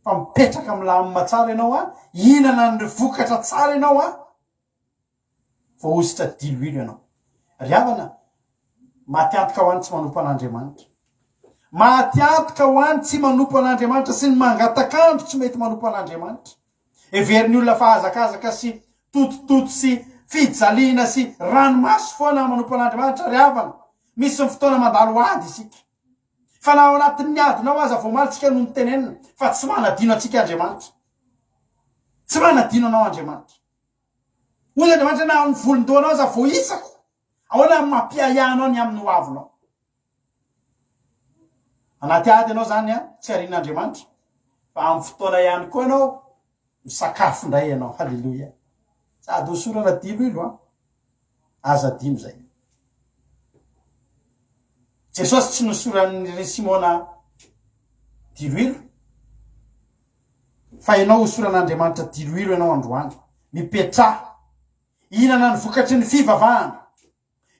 Fa mipetraka amin'ny lamina tsara ianao a, inana ny vokatra tsara ianao a, vao hositra diloilo ianao. Ry havana, maty antoka ho any tsy manompo an'Andriamanitra. Maty antoka ho any tsy manompo an'Andriamanitra sy ny mangatakandro tsy mety manompo an'Andriamanitra. Everiny olona fahazakazaka sy totototo sy fijaliana sy ranomaso foana manompo an'Andriamanitra. Ry havana, misy ny fotoana mandalo ady isika. Fa na ao anatin'ny adinao aza vao malitsika no nitenenina, fa tsy manadino atsika Andriamanitra. Tsy manadino anao Andriamanitra. Hoy Andriamanitra na amin'ny volondoanao aza vao isako, ahoana mampiahiahanao ny amin'ny hoavinao. Anaty ady ianao zany a, tsy arian'Andriamanitra. Fa amin'ny fotoana ihany koa ianao, misakafo ndray ianao. Halleluja. Sady hosorana diloilo a, aza dino zay. Jesosy tsy nosoran'ny Simona diloilo, fa ianao hosoran'Andriamanitra diloilo ianao androany. Mipetraha. Inana ny vokatry ny fivavahana.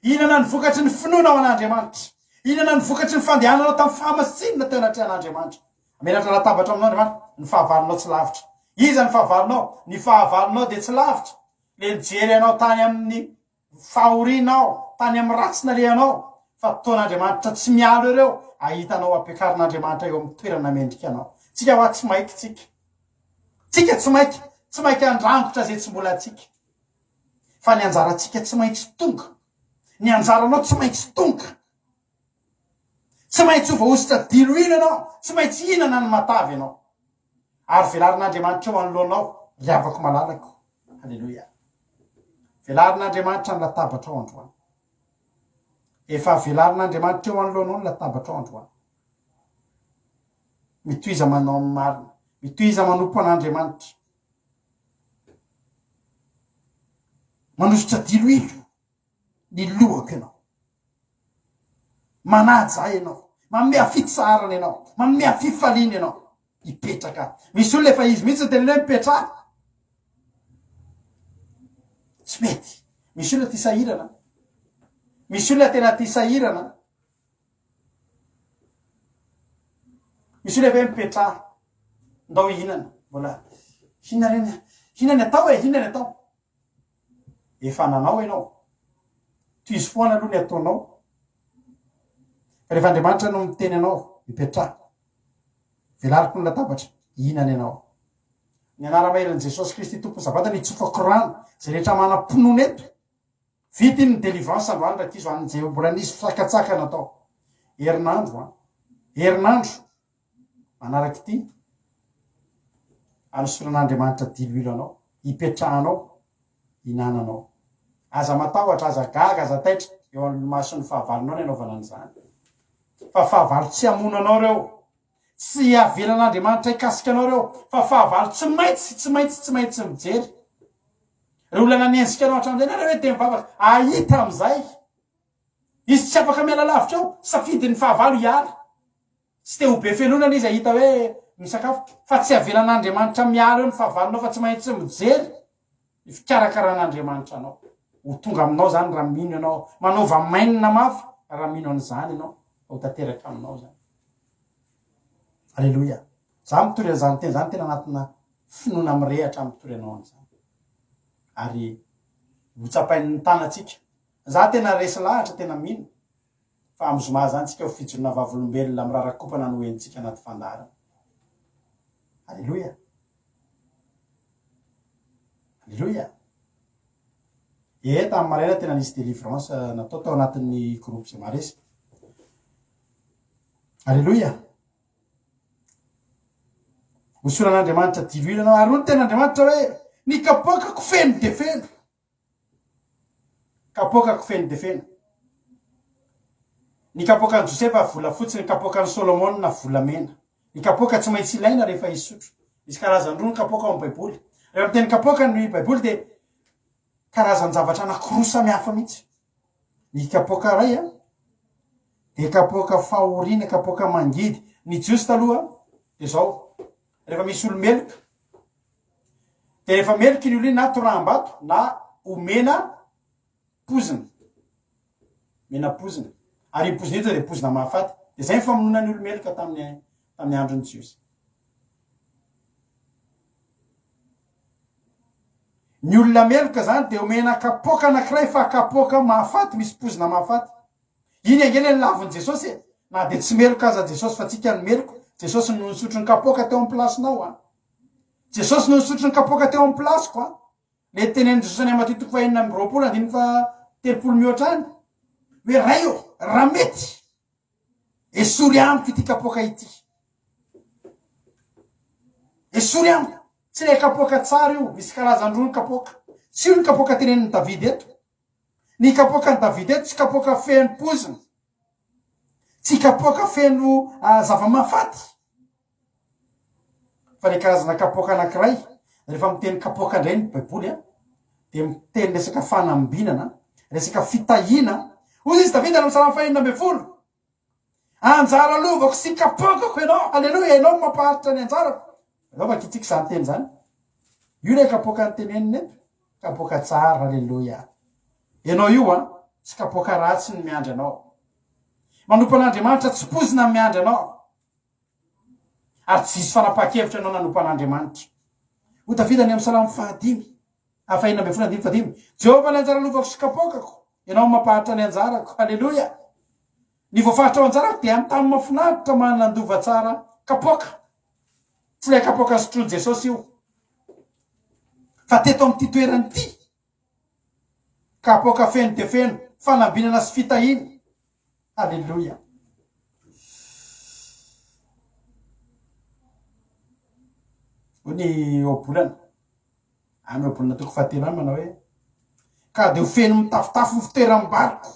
Inana ny vokatry ny finoana ao an'Andriamanitra. Inana ny vokatry ny fandehananao tamin'ny fahamasinina teo anaty an'Andriamanitra. Amelatra latabatra aminao Andriamanitra, ny fahavalinao tsy lavitra. Iza ny fahavalinao? Ny fahavalinao de tsy lavitra. Le mijery anao tany amin'ny fahorinao, tany amin'ny ratsina lehanao. Fa taon'Andriamanitra tsy mialo ireo, ahitanao ampiakarin'Andriamanitra eo amin'ny toerana mendrika anao. Tsika hoa tsy maiky tsika. Tsika tsy maiky andrangotra zay tsy mbola atsika. Fa ny anjaratsika tsy maintsy tonga. Ny anjaranao tsy maintsy tonga. Tsy maintsy ho voahositra diloilo ianao, tsy maintsy hinana ny matavy ianao. Ary velarin'Andriamanitra eo anoloanao, riavako malalako. Halleluja. Velarin'Andriamanitra ny latabatra ao androany. Efa velarin'Andriamanitra eo anoloanao ny latabatra ao androany. Mitoiza manao amin'ny marina, mitoiza manompo an'Andriamanitra. Manositra diloilo ny lohako ianao. Manaja ianao, manome fitsarana ianao, manome fifaliana ianao. ipetraka. Misy olona efa izy mihitsy tena hoe mipetra. Tsy mety. Misy olona tia sahirana. Misy olona tena tia sahirana. Misy olona efa mipetra. Ndao ihinana. Mbola hinana atao hinana atao. Efa nanao ianao. Toizy foana aloha ny ataonao. Rehefa Andriamanitra no miteny anao, mipetra. Velariko ny latabatra, ihinana ianao. Ny anara-maheran'i Jesosy Kristy tompony zavatana itsofa korana, zay rehetra manam-pinoana eto. Vity ny délivrance androany raha kizo an'izay mbola nisy fisakatsakana atao. Herinandro, herinandro. Manaraky ity. Anosoran'Andriamanitra dilo anao, ipetrahanao, hinananao. Aza matahotra, aza gaga, aza taitra, eo amin'ny mason'ny fahavalonao ny anaovana an'izany. Fa fahavalo tsy hamonanao reo. Tsy avelan'Andriamanitra hikasika anao reo. Fa fahavalo tsy maintsy mijery. Reo olona nanenjika anao hatramin'izay na hoe te mivavaka, ahita am'izay. Izy tsy afaka miala lavitra eo, safidin'ny fahavalo hiala. Tsy te ho be felonana izy ahita hoe misakafo, fa tsy avelan'Andriamanitra miala eo ny fahavalonao fa tsy maintsy mijery. Ny fikarakaran'Andriamanitra anao. Ho tonga aminao zany raha mino ianao, manova mainina mafy raha mino an'izany ianao, ho tanteraka aminao zany. Alleluia. Za mitory an'izany teny zany tena anatina finoana mirehatra mitory anao an'izany. Ary hotsapain'ny tanatsika. Za tena resy lahatra tena mino. Fa amizoma zany tsika ho fijorona vavolombelona mirarakopana no hoentsika anaty fandarana. Alleluia. Alleluia. Tamin'ny maraina tena nisy délivrance natao tao anatin'ny groupe zay maresy. Alleluia. Hosoran'Andriamanitra dilo ilanao, ary ny ten'Andriamanitra hoe ny kapoakako feno de feno. Kapoakako feno de feno. Ny kapoakan'i Josefa vola fotsy, ny kapoakan'i Solomon na volamena. Ny kapoaka tsy maintsy ilaina rehefa hisotro. Misy karazan-droa ny kapoaka ao amin'ny Baiboly. Rehefa miteny kapoaka ny Baiboly dia karazan zavatra anankiroa samihafa mihitsy. Ny kapoaka ray dia kapoaka fahoriana, kapoaka mangidy. Ny jiosy taloha dia zao. Rehefa misy olo meloka, dia rehefa meloka iny olo iny na toraham-bato na omena pozina. Mena pozina. Ary pozina eto dia pozina mahafaty. Dia zay ny famonoana ny olo meloka tamin'ny andron'ny jiosy. Ny olona meloka zany dia omena kapoaka anankiray fa kapoaka mahafaty, misy pozina mahafaty. Iny angely ny lavin'i Jesosy. Na dia tsy meloka aza Jesosy fa tsika ny meloko. Jesosy no nisotro ny kapoaka teo amin'ny plasinao. Jesosy no nisotro ny kapoaka teo amin'ny plasiko. Le tenen'i Jesosy any Mateo 4:30 mihoatra any. Hoe raio, raha mety, esory amiko ity kapoaka ity. Esory amiko. Tsy le kapoaka tsara io, misy karazan-droa ny kapoaka. Tsy io ny kapoaka tenenin'i David eto. Ny kapoakan'i David eto tsy kapoaka feno pozina. Tsy kapoaka feno zava-mahafaty. Fa le karazana kapoaka anankiray, rehefa miteny kapoaka indray ny Baiboly, dia miteny resaka fanambinana, resaka fitahiana. Hoy izy David amin'ny Psalm 119. Anjara lovako sy kapoakako ianao. Alleluia, ianao mampaharitra ny anjarako. Ianao makitsika izany teny zany. Io le kapoaka ny teneniny eto. Kapoaka tsara, alleluia. Ianao io tsy kapoaka ratsy ny miandry anao. Manompo an'Andriamanitra tsy pozina ny miandry anao. Ary tsy misy fanapahan-kevitra ianao nanompo an'Andriamanitra. Ho tafidany amin'ny Psalm 119. Jehovah ny anjara lovako sy kapoakako. Ianao mampaharitra ny anjarako. Alleluia. Ny voafaritra ao anjarako dia amin'ny tany mahafinaritra manandova tsara kapoaka. Tsy ilay kapoaka sotroin'i Jesosy io. Fa teto amin'ity toerany ity. Kapoaka feno de feno, fanambinana sy fitahiana. Alleluia. Ny obolana. Amin'ny obolana toko 7 manao hoe ka dia ho feno mitafotafo ny fitoeram-bariko.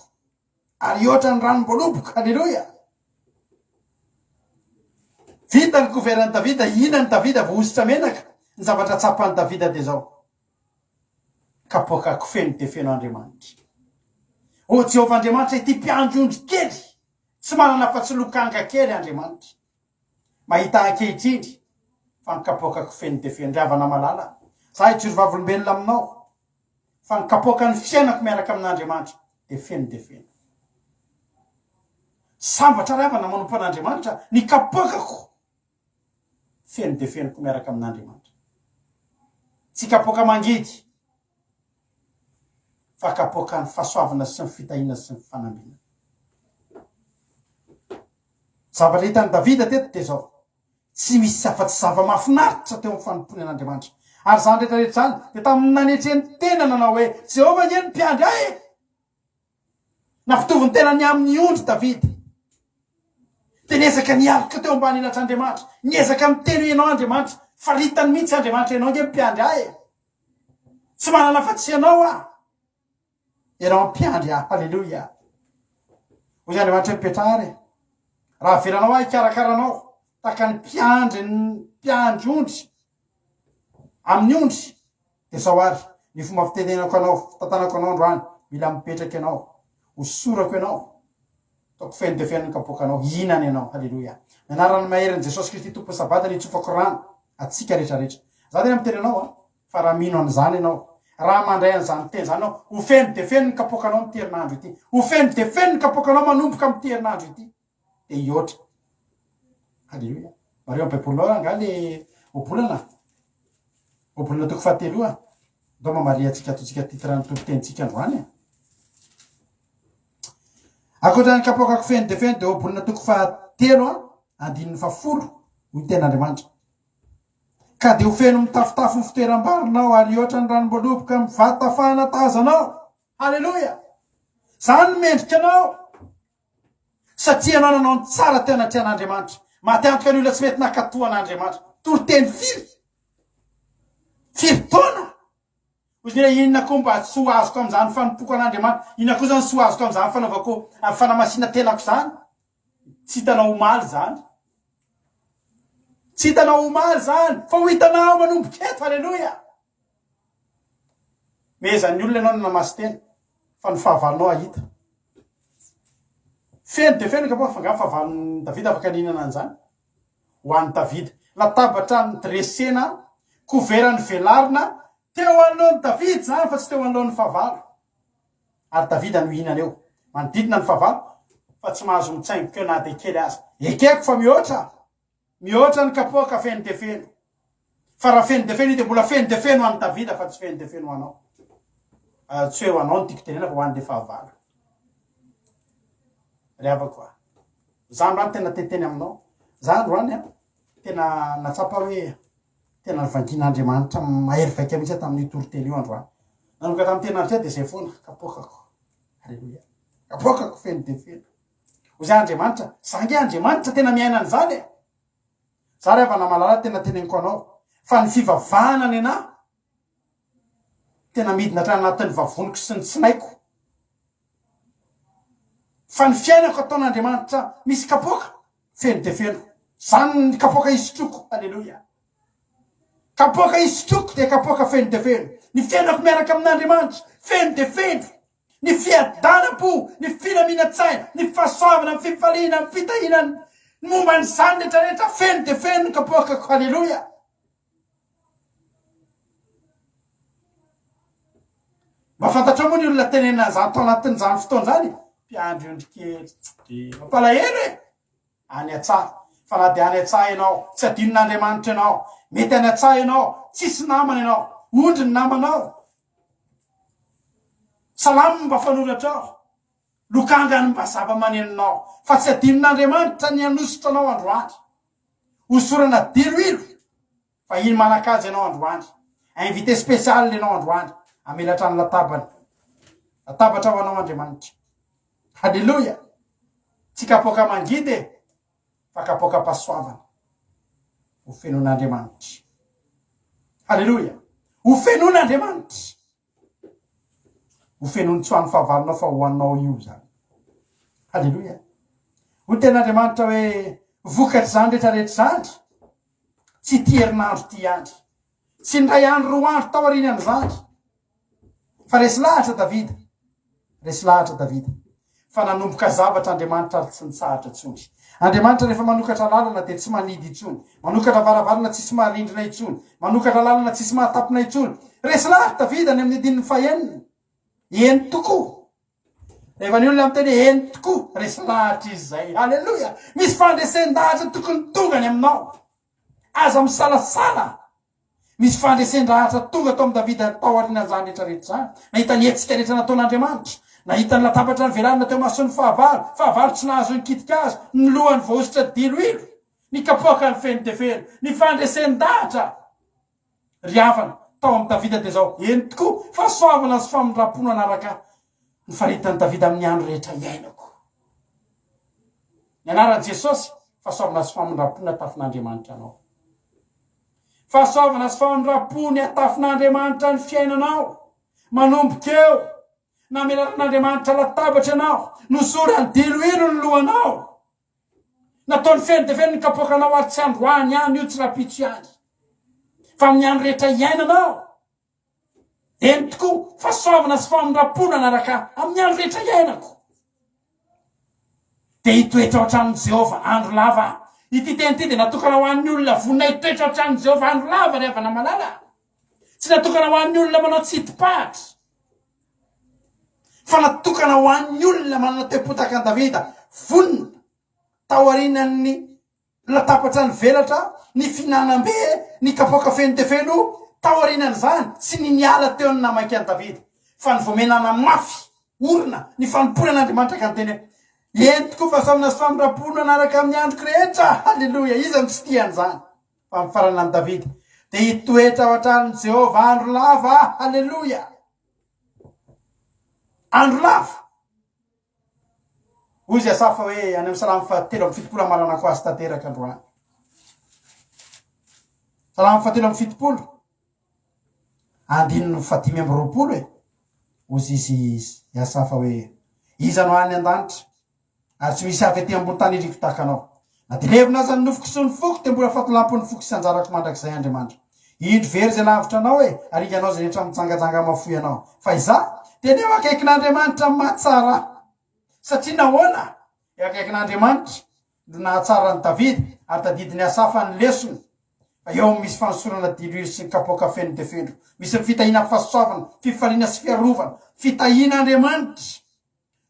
Ary ohatra ny ranom-boaloboka. Alleluia. Vita ny gouvernan'i Davida, ihinan'i Davida voaositra menaka. Ny zavatra tsapan'i Davida dia zao. Kapoaka feno de feno Andriamanitra. O Jehovah Andriamanitra ity mpiandry ondry kely. Tsy manana fa tsy lokanga kely Andriamanitra. Mahita ankehitriny fankapokako feno de feno riavana malala za itsoro vavolombelona aminao fankapoka ny fiainako miaraka amin'Andriamanitra de feno sambatra riavana manompo an'Andriamanitra ny kapokako feno de fenoko miaraka amin'Andriamanitra tsy kapoka mangidy fa kapoka ny fahasoavana sy ny fitahina sy ny fanambina zavatra hitany Davida teto de zao tsy misy afa-tsy zava-mahafinaritra teo amin'ny fanompony an'Andriamanitra ary zany rehetrarehetra zany de tamin'ny nanetreny tena nanao hoe Jehova ny mpiandry ahy na fitoviny tena ny amin'ny ondry Davida de niezaka nialika teo ambany ilatr'Andriamanitra niezaka miteny ianao Andriamanitra faritany mihitsy Andriamanitra ianao nge mpiandry ahy tsy manana afa-tsy ianao ianao mpiandry ahy halleluja hoy Andriamanitra mipetrahary raha veranao ahy ikarakaranao taka ny mpiandry ondry amin'ny ondry de sao ary ny fomba fitenenako anao fitantanako anao androany mila mipetraky ianao hosorako ianao taoko feno de feno ny kapokanao inany ianao halleluja mianarany maherin' Jesosy Kristy tompo sabata ny tsofako rano atsika rehetrarehetra za tena miteny anao fa raha mino an'izany ianao raha mandray an'izany teny zany anao ho feno de feno ny kapokanao amin'ny herinandro ity ho feno de feno ny kapokanao manomboka amin'ny herinandro ity de iotra halleluja mareo am-paipolinao anga le obolana toko fahateloa doma Maria atsika atotsika titrany topitentsika androany akoatrany kapokako feno de feno de obolana toko fahatelo andininy fafolo ho ten'Andriamanitra ka de ho feno mitafotafo ny fitoeram-barinao ary ohatra ny ranom-boaloboka mivata fahanatazanao halleluja zany mendrika anao satria anao nanao ny tsara tena tian'Andriamanitra mateantoka ny olona tsy mety nakatoa an'Andriamanitra toroteny firy-taona ozy nile inona koa mba tsy ho azoko am'izany fanompoko an'Andriamanitra inona koa zany tsy ho azoko am'izany fanaovako amin'ny fanamasina tenako zany tsy hitanao omaly zany tsy hitanao omaly zany fa ho hitanao manomboka eto halleluja mezan'ny olona ianao nanamasy tena fa ny fahavalonao ahita feno de feno kapoka fa nga fahavalon'ny Davida afaka ninana an'izany ho an'ny Davida latabatra ny dresena koverany velarina teo anoloan'ny Davida zany fa tsy teo anoloan'ny fahavalo ary Davida no ihinana eo manodidina ny fahavalo fa tsy mahazo mitsaingoko eo na de kely azy ekeko fa mihoatra ny kapoka feno de feno fa raha feno de feno io de mbola feno de feno ho an'ny Davida fa tsy feno de feno ho anao tsy hoe ho anao ny tiako tenena fa ho an'le fahavalo riavako za androany tena teteny aminao za androany tena natsapa hoe tena nivangin'Andriamanitra mahery vaika mihitsy tamin'ny toroteny io androany nanomboka tamin'ny tenandria de zay foana kapokako halleluja kapokako feno de feno ho zay Andriamanitra zange Andriamanitra tena miaina an'izany za rehefa namalala tena teneniko anao fa ny fivavahana ny anahy tena midina hatra anatin'ny vavoniko sy ny tsinaiko fa ny fiainako ataon'Andriamanitra misy kapoka feno de feno zany ny kapoka isotroko halleluja kapoka isotroko de kapoka feno de feno ny fiainako miaraka amin'Andriamanitra feno de feno ny fiadanam-po ny filaminatsaina ny fahasoavana ny fifaliana ny fitahina ny momba ny zany rehetrarehetra feno de feno ny kapokako halleluja mba fantatrao moa ny olona tenena zany tao anatin'izany fotoana zany mpiandry ondrikely de mampalahelo any atsara fa na de any atsara ianao tsy adinon'Andriamanitra ianao mety any atsara ianao tsisy namana ianao ondry ny namanao salamo mba fanoratrao lokangany mba zava-maneninao fa tsy adinon'Andriamanitra ny anositra anao androandry hosorana diloilo fa iny manakazy ianao androandry invité spécial ianao androandry amelatra ny latabatra ho anao Andriamanitra halleluja tsy kapoka mangidy fa kapoka pasoavana ho fenon'Andriamanitra halleluja ho fenon'Andriamanitra ho fenony tsy ho an'ny fahavalonao fa ho anao io zany halleluja ho ten'Andriamanitra hoe vokatry zany rehetrarehetra zany tsy ty herinandro ty andry tsy ndray andro roa andro tao aorianan'izany fa resy lahatra Davida fa nanomboka zavatra Andriamanitra ary tsy nitsahatra intsony. Andriamanitra rehefa manokatra lalana dia tsy manidy intsony, manokatra varavarana tsisy maharindrina intsony, manokatra lalana tsisy mahatapina intsony. Resy lahy Davida any amin'ny andininy fahaenina, eny tokoa. Rehefa ny olona amiteny eny tokoa, resy lahatra izy zay. Halleloja! Misy fandresen-dahatra tokony tonga ny aminao. Aza misalasala. Misy fandresen-dahatra tonga atao amin'ny Davida tao aorian'izany rehetrarehetra zany. Nahita ny hetsika rehetra nataon'Andriamanitra. Nahita ny latabatra ny velarina teo mason'ny fahavalo tsy nahazo nikitika azy, ny lohany voasitra diloilo, ny kapoaka ny feno de feno, ny fandresen-dahatra riavana tao amin'ny Davida dia zao. Eny tokoa, fahasoavana sy famindram-pona anaraka ny faritany Davida amin'ny andro rehetra iainako. Ny anaran'i Jesosy, fahasoavana sy famindram-pona atafin'Andriamanitra anao. Fahasoavana sy famindram-pony atafin'Andriamanitra ny fiainanao. Manomboka eo, namelan'Andriamanitra latabatra ianao, nosorany diloilo ny lohanao, nataony feno de feno ny kapoakanao ary tsy androany ihany io, tsy rapitso ihany. Fa amin'ny andro rehetra iainanao, eny tokoa fahasoavana sy famindram-pona anaraka amin'ny andro rehetra iainako. Dia hitoetra ao an-tranon'i Jehova andro lava. Ity teny ity dia natokana ho an'ny olona vonina hitoetra ao an-tranon'i Jehova andro lava ry havana malala. Tsy natokana ho an'ny olona manao tsitipahatra, fa natokana ho an'ny olona manana te-potaka an'i Davida, vonina tao aorian'ny latabatra ny velatra, ny finanam-be, ny kapoaka feno de feno, tao aorian'izany sy ny niala teo ny namaiky an'i Davida. Fa ny vomenana mafy, orina, ny fanompoana an'Andriamanitra ka nyteny eny tokoa fahasoavana sy famindram-pona anaraka amin'ny androko rehetra. Halleloja! Iza no tsy tian'izany fa mifarana an'i Davida. Dia hitoetra ao an-tranon'i Jehova andro lava. Halleloja! Andro lava. Hoy izy asafa hoe any amin'ny Salamy 7:70 amarana ko azy tanteraka androany. Salamy 7:70 andininy 520 e. Hoy izy asafa hoe iza no any an-danitra ary tsy misy avy aty ambony tany iriko tahaka anao. Na dilevina aza ny nofoko sy ny foko dia mbola fatolampony foko sy anjarako mandrakizay Andriamanitra. Indro very zay lavitra anao e, ary ianao zay rehetra mitsangajanga mafoy anao. Fa iza dia eo akaikin'Andriamanitra mahatsara. Satria nahoana eo akaikin'Andriamanitra no nahatsara ny Davida ary tadidiny asafa ny lesony. Fa eo misy fanosorana diloilo sy ny kapoaka feno de feno. Misy ny fitahiana fahasoavana, fifaliana sy fiarovana, fitahiana Andriamanitra,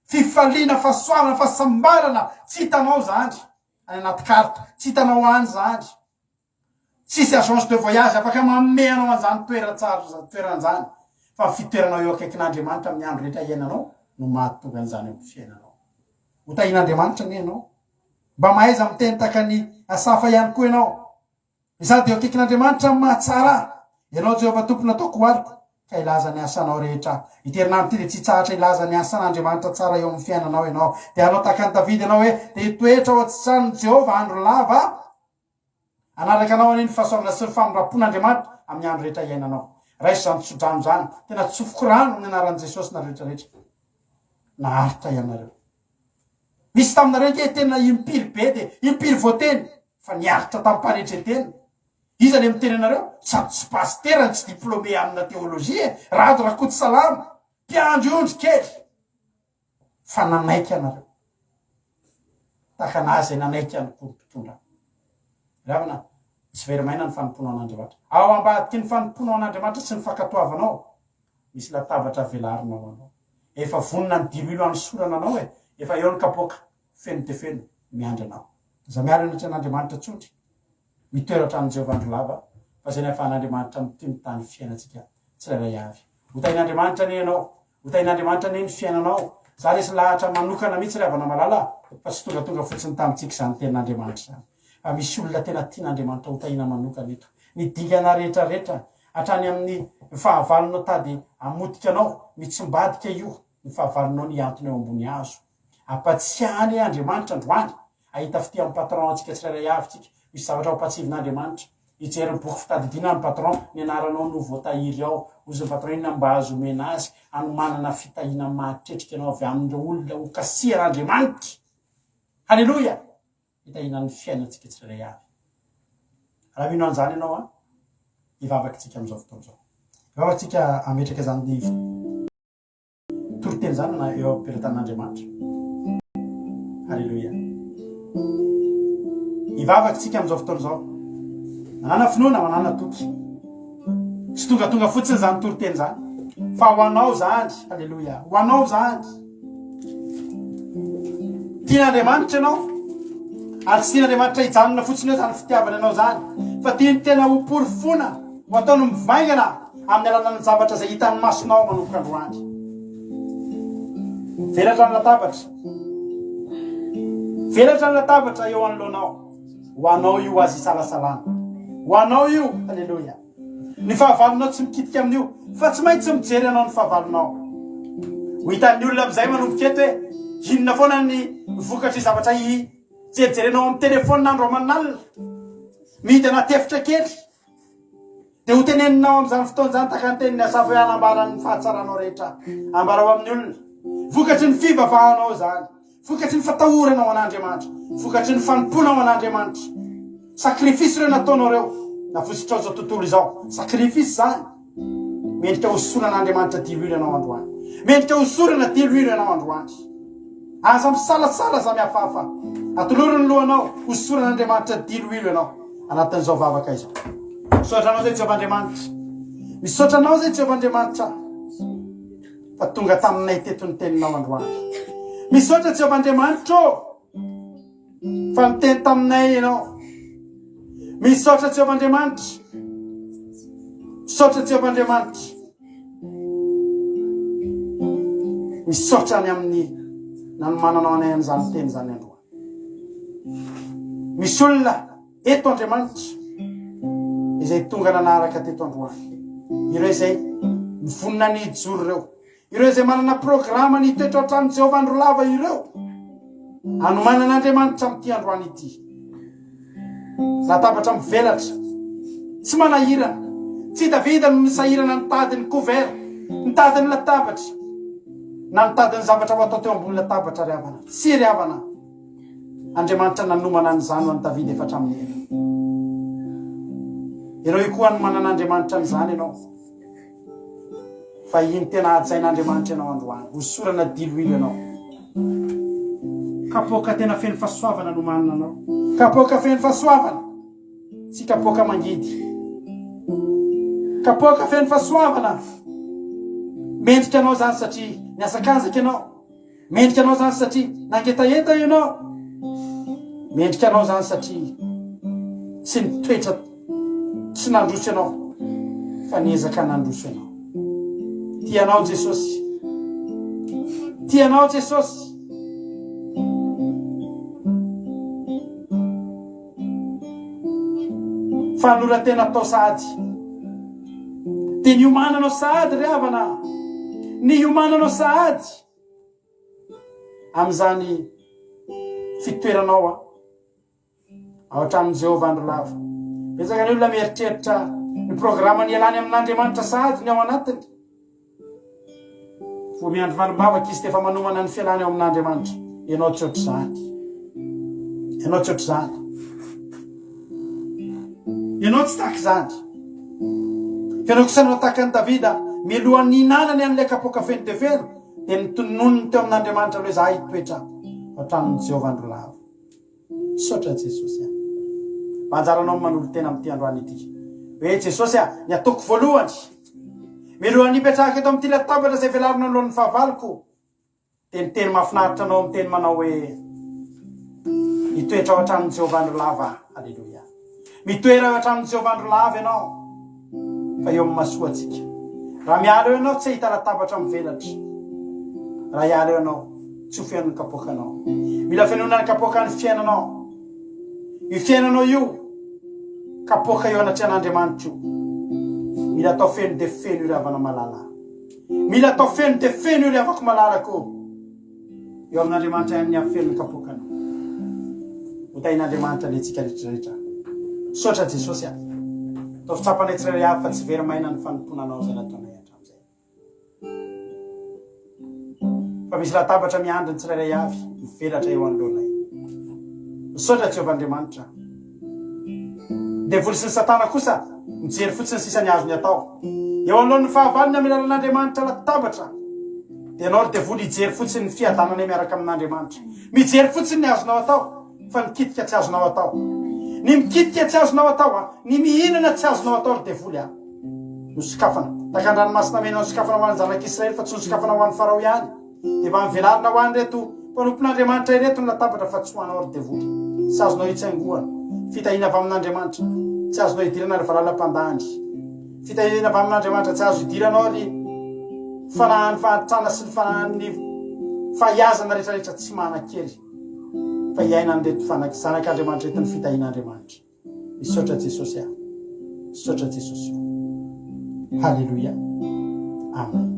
fifaliana fahasoavana, fahasambarana. Tsy hitanao zany any anaty karta, tsy hitanao any zany. Tsisy agence de voyage afaka manome anao an'izany toeran'izany. Fa fitoeranao eo akaikin'Andriamanitra amin'ny andro rehetra iainanao no mahatonga an'izany amin'ny fiainanao. Ho tahian'Andriamanitra ny ianao. Mba mahaiza miteny taka ny asafa ihany koa ianao. Sady eo akaikin'Andriamanitra mahatsara. Ianao Jehova tompony ataoko ariko, ka ilaza ny asanao rehetra. Iterinandro ity dia tsy tsahatra ilaza ny asan'Andriamanitra tsara eo amin'ny fiainanao ianao. Dia anao taka ny Davida ianao hoe dia hitoetra ao an-tranon'i Jehova andro lava. Anaraka anao aniny fahasoavana sy ny famindram-pon'Andriamanitra amin'ny andro rehetra iainanao. Raiso zany tsodrano zany, tena tsofoko rano ny anaran'i Jesosy na rehetrarehetra. Naharitra ianareo. Misy taminareo ke tena impiry be dia impiry voateny, fa niaritra tamin'ny mparetreteny. Iza le miteny anareo? Sady tsy pasitera, tsy diplôme amina teolojia, rado rakoto salama, mpiandro ondry kely. Fa nanaiky anareo. Taka anazy nanaiky any mpitondra. Ravana, tsy verimaina ny fanompoana an'Andriamanitra. Ao ambadiky ny fanompoana an'Andriamanitra sy ny fankatoavanao, misy latabatra velarinao anao. Efa vonina ny diloilo any sorana anao e. Efa eo ny kapoaka feno de feno miandry anao. Za miara anatra an'Andriamanitra tsotry. Mitoeratra amin'ny Jehova andro lava, fa zay ny ahafahan'Andriamanitra mitiny tany fiainantsika tsirairay avy. Ho tahian'Andriamanitra ny ianao, ho tahian'Andriamanitra ny fiainanao. Za resy lahatra manokana mihitsy ry havana malala, fa tsy tonga fotsiny tamintsika izany tenin'Andriamanitra zany. Fa misy olona tena tian'Andriamanitra ho tahiana manokana eto. Ny dikana rehetrarehetra, hatrany amin'ny fahavalonao tady amotika anao, mitsimbadika io, ny fahavalonao ny antony eo ambony hazo. Apatsiahany Andriamanitra androany, ahita fity amin'ny patron antsika tsirairay avy tsika. Misy zavatra ho patsivin'Andriamanitra. Hijery ny boky fitadidiana ny patron, ny anaranao no voatahiry ao. Ozy ny patron inona mba azo omena azy, anomanana fitahiana mahatretrika anao avy amin'ireo olona ho kasihan'Andriamanitra. Halleloja! Hitahiana ny fiainantsika tsirairay avy. Raha mino an'izany ianao a, hivavakintsika amin'izao fotoan'izao. Hivavakintsika ametraka izany ny toriteny zany na eo am-piretan'Andriamanitra. Alléluia. Ivavakantsika amin'izao fotoana izao. Manana finoana, manana toky. Tsy tonga fotsiny zany toriteny zany. Fa ho anao zany. Alléluia. Ho anao zany. Tian'Andriamanitra ianao. Ary tsy tian'Andriamanitra hijanona fotsiny eo zany fitiavana anao zany. Fa tiany tena ho porofona, ho ataony mivaingana amin'ny alalan'ny zavatra izay hitan'ny masonao manomboka androany. Velatra ny latabatra. Velatra ny latabatra eo anoloanao. Ho anao io azy isalasalana. Ho anao io. Alléluia. Ny fahavalonao tsy mikitika amin'io, fa tsy maintsy mijery anao ny fahavalonao. Ho hitan'ny olona amin'izay manomboka eto hoe inona foana ny vokatry zavatra jerijerenao amin'ny telefônina andro aman'alina. Mihidy anaty efitra kely. Dia ho teneninao amin'izany fotoana izany taka ny teniny asafo hoe hanambaran'ny fahatsaranao rehetra. Ambarao amin'ny olona. Vokatry ny fivavahanao zany. Vokatry ny fatahoranao an'Andriamanitra. Vokatry ny fanomponao an'Andriamanitra. Sakrifisy ireo nataonao reo. Navosotrao izao tontolo izao. Sakrifisy zany. Mendrika hosorana dilo ianao androany. Mendrika hosorana dilo ianao androany. Aza misalasala za mihafahafa. Atolorony ny lohanao, hosoran'Andriamanitra dilo ianao. Anatin'izao vavaka izao. Misotranao zay Jehovah'Andriamanitra. Misotranao zay Jehovah'Andriamanitra. Fa tonga taminay teto ny teninao androany. Misotra Jehovah'Andriamanitra. Fa niteny taminay ianao. Misotra Jehovah'Andriamanitra. Misotra Jehovah'Andriamanitra. Misotra any amin'ny nanomananao anay an'izany teny zany androany. Misy olona eto Andriamanitra izay tonga nanaraka teto androany. Ireo izay mivonina ny ijoro ireo. Ireo izay manana programa ny toetra hatramin'ny Jehovah andro lava ireo. Anomanan'Andriamanitra amin'ity androany ity. Latabatra mivelatra. Tsy manahirana. Tsy Davida no nisahirana nitady ny couvert, nitady ny latabatra. Na nitady ny zavatra ho atao teo ambony latabatra ry havana. Tsy ry havana. Andriamanitra nanomana an'izany ho an'i Davida efa hatramin'ny ela. Ianao io koa anomana an'Andriamanitra an'izany ianao. Fa iny tena hajain'Andriamanitra ianao androany. Hosorana dilo ianao. Kapoaka tena feno fahasoavana nomanina anao. Kapoaka feno fahasoavana. Tsy kapoaka mangidy. Kapoaka feno fahasoavana. Mendrika anao zany satria niasakazaka ianao. Mendrika anao zany satria nangetaeta ianao. Mendrika anao zany satria tsy nitoetra, tsy nandroso ianao, fa niezaka nandroso ianao. Tianao Jesosy. Tianao Jesosy. Fanora tena atao sady. Dia niomananao sady ry havana. Niomananao sady. Amin'izany fitoeranao ao hatramin'ny Jehovah andro lava. Betsaka ny olona mieritreritra ny programa ny ialany amin'Andriamanitra sady ny ao anatiny. Vao miandro valim-bavaka izy tefa manomana ny fialany ao amin'Andriamanitra. Ianao tsy ohatr' zany. Ianao tsy ohatr' zany. Ianao tsy tahaka zany. Ianao kosa no tahaka an'i Davida, mialohan'ny hinanany an'ilay kapoaka feno dia feno, dia nitononony teo amin'Andriamanitra hoe zahay hitoetra hatramin'ny Jehovah andro lava. Misaotra Jesosy. Manjaranao manolo tena amin'ity androany ity. Hoe Jesosy ny ataoko voalohany. Mialohan'ny hipetrahako eto amin'ity latabatra izay velarina alohan'ny fahavaloko. Dia niteny mahafinaritra anao miteny manao hoe mitoetra ao hatramin'ny Jehovah andro lava. Alleluia. Mitoera ao hatramin'ny Jehovah andro lava ianao. Fa eo amin'ny masoa antsika. Raha miala eo ianao tsy hita latabatra mivelatra. Raha hiala eo ianao tsy ho fiainan'ny kapoakanao. Mila fiainona ny kapoakan'ny fiainanao. Io fiainanao io kapoaka eo anatrehan'Andriamanitra io. Mila atao feno dia feno io ry havana malala. Mila atao feno dia feno io ry havako malalako. Eo amin'Andriamanitra ny afeno ny kapoakanao. Hotain'Andriamanitra le tsika rehetrarehetra. Misaotra Jesosy. Tao fitsapanay tsirairay avy fa tsy very maina ny fanomponanao izay nataonay hatramin'izay. Fa misy latabatra miandry ny tsirairay avy mivelatra eo anoloanay. Misaotra Jehovah'Andriamanitra. Devoly sy ny Satana kosa mijery fotsiny sisa ny azony atao. Eo anoloan'ny fahavalony amin'ny lalan'Andriamanitra latabatra dia anao ry devoly hijery fotsiny ny fiadanana miaraka amin'Andriamanitra. Mijery fotsiny ny azonao atao fa mikitika tsy azonao atao. Ny mikitika tsy azonao atao ny mihinana tsy azonao atao ry devoly nosokafana. Takan-dranomasina mena nosokafana ho an'ny zanak'Israely fa tsy nosokafana ho an'ny Farao ihany. Dia mba mivelarina ho any reto mpanompon'Andriamanitra ireto ny latabatra fa tsy ho anao ry devoly. Tsy azonao hitsaingohana. Fitahina avy amin'Andriamanitra tsy azonao hidirana ry valalam-pandandry. Fitahina avy amin'Andriamanitra tsy azo hidiranao ry fanahany fahatrana sy ny fanahany fahaiazana rehetrarehetra tsy manan-kely fa iaina an'ireto zanak'Andriamanitra reto ny fitahin'Andriamanitra. Misaotra Jesosy aho. Misaotra Jesosy. Halleluja. Amen.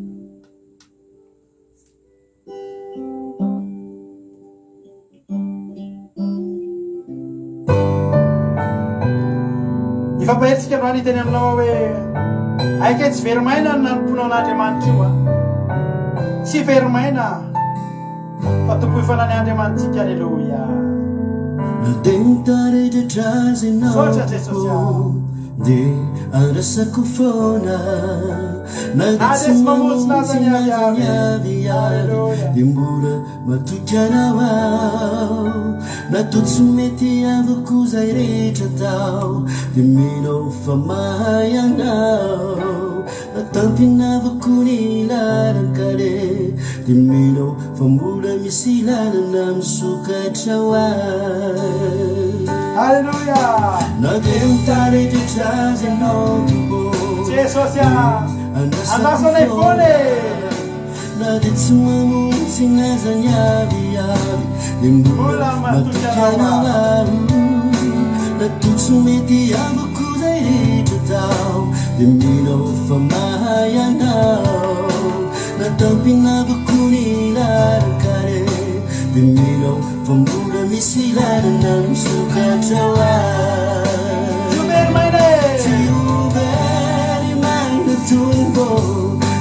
Ifampaheritsika androany teny aminao hoe aika tsy verimaina ny nanomponao an'Andriamanitra io tsy verimaina fa tompo ifanany Andriamanitsika. Halleluja. Sotra Jesosy aho dia andrasako foana na dia tsy mamonjy navyavy dia mbola matokanao ao na toa tsy mety avako zay rehetra tao dia minao fa mahay anao na tampinavako ny lalan-kale dia minao fa mbola misy lalana misokatra ho ahy. Halleluja. Na dia mitaretritra azy ianao tompo Jesosy andasanay foany na dia tsy mamontsy nazany aviavy dia mbola matokanao ao na toa tsy mety avako zay rehetra tao dia minao fa mahay anao na tampinavako ny lalan-kale dia minao fa mbola misy lalana misokatra ho ahy. Tsy overimaina tompo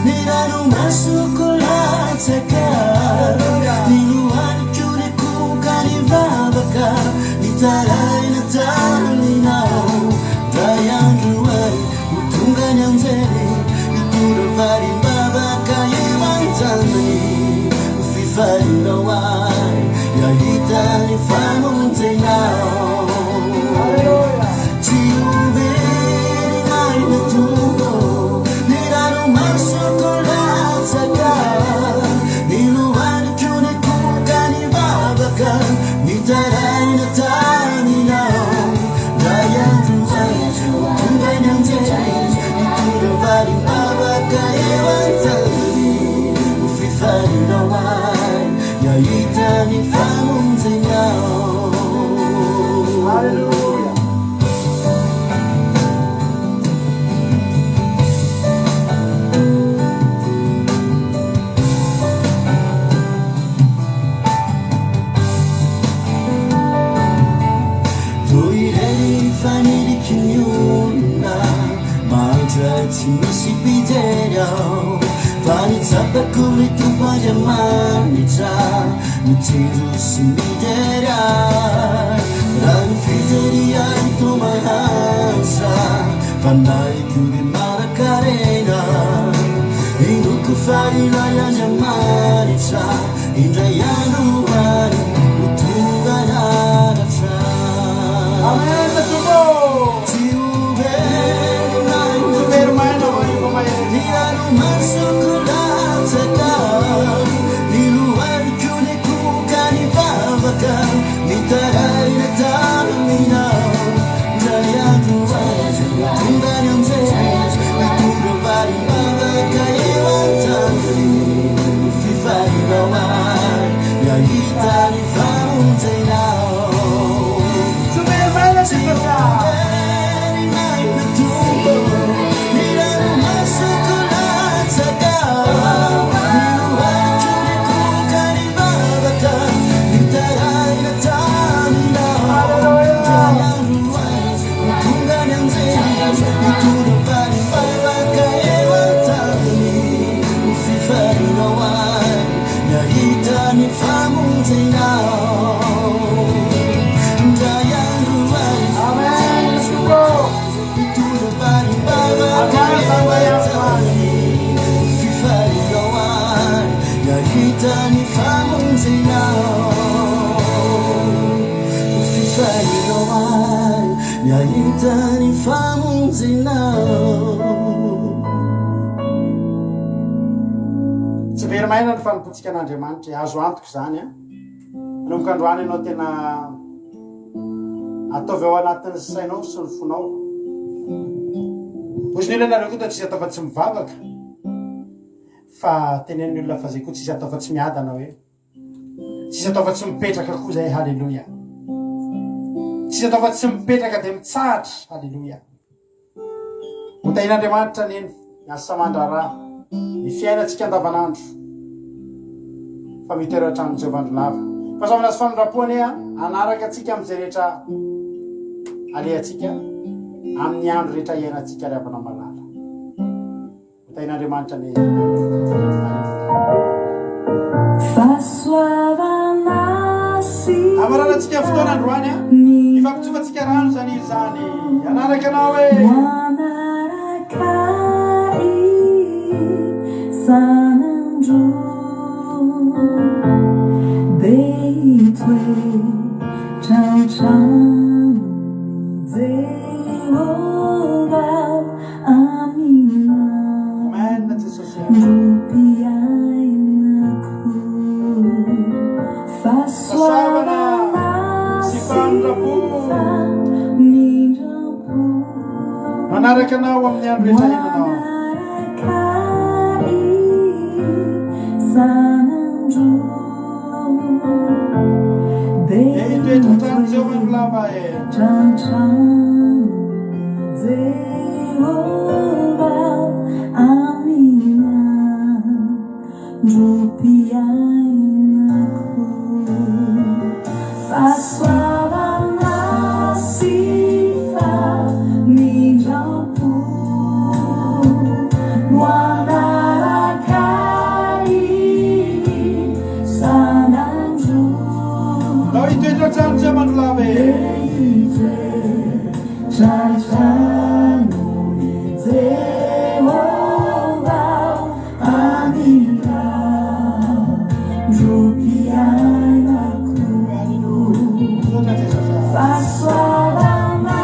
ny ranomasoko latsaka ny lohaniko ny koka ny vavaka ny taraina taninao dray andro ay ho tonga ny anjely itondra varimbavaka eo an-tanany fifarinao ay yahita ny famonjenao. Tsy overimaina tompo ny ranomasoko latsaka ny lohaniko ny koka ny vavaka ny taraina taninao dray andro ay tonga ny anjely itondra varimbavaka eo an-tanany fifarinao ay yahita ny famonjenao. Halleluja. Toirei faniliky ny olona mantra tsy misy pijery ao fa nitsapako ny tompo Andriamanitra mitsinjo sy mijery ahy raha ny fijery ahy to mahantra fanaiko ny manakarena inoko farinay Andriamanitra indray andro any ho tonga naratra. Amen. Tompo. Tsy overimaina ny ranomasoko latsaka ny lohaniko ny koka ny vavaka ny taraina taninao dray andro ay tonga ny anjely itondra varimbavaka eo an-tanany fifarinao ay yahita ny famonjenao. Tsy verimaina Jesosy. famonjenao usisainoai miahitany famonjenao tsy very maina ny fanompotsika an'Andriamanitra azo antoko zany a manomboka androany ianao tena ataovy ao anatin'ny sainao sy ny fonao ozy ny olona nareo koa tsisy atao fa tsy mivavaka fa tenen'ny olona fa zay koa tsisy atao fa tsy miadana hoe tsisy atao fa tsy mipetraka koa zay halleloia tsisy atao fa tsy mipetraka dia mitsahatra halleloia hotahin'Andriamanitra neny miasa mandraraha ny fiainatsika andavanandro fa mitoera hatramin'ny Jehovah-andro lava fa zavana azy fanondrapoany anaraka atsika amin'izay rehetra alehatsika amin'ny andro rehetra iainatsika riavana malala hotahin'Andriamanitra ny amaranatsika fotoana androany ifampitsofatsika rano zany izy zany anaraka anao hoe sanandro deitoe trano Jehovah amina amen Jesosy rupiainaku fasoavana sy fanondrapo mindrapo manaraka anao amin'ny andro rehetra iainanao sanandro deitoetra trano Jehovah-andro lava Trano Jehovah amina rupiainaku fasoavana sifa mindrapo moanarakai sanandro Lao itoetra trano Jehovah-andro lava Trano Jehovah amina rupiainaku fasoavana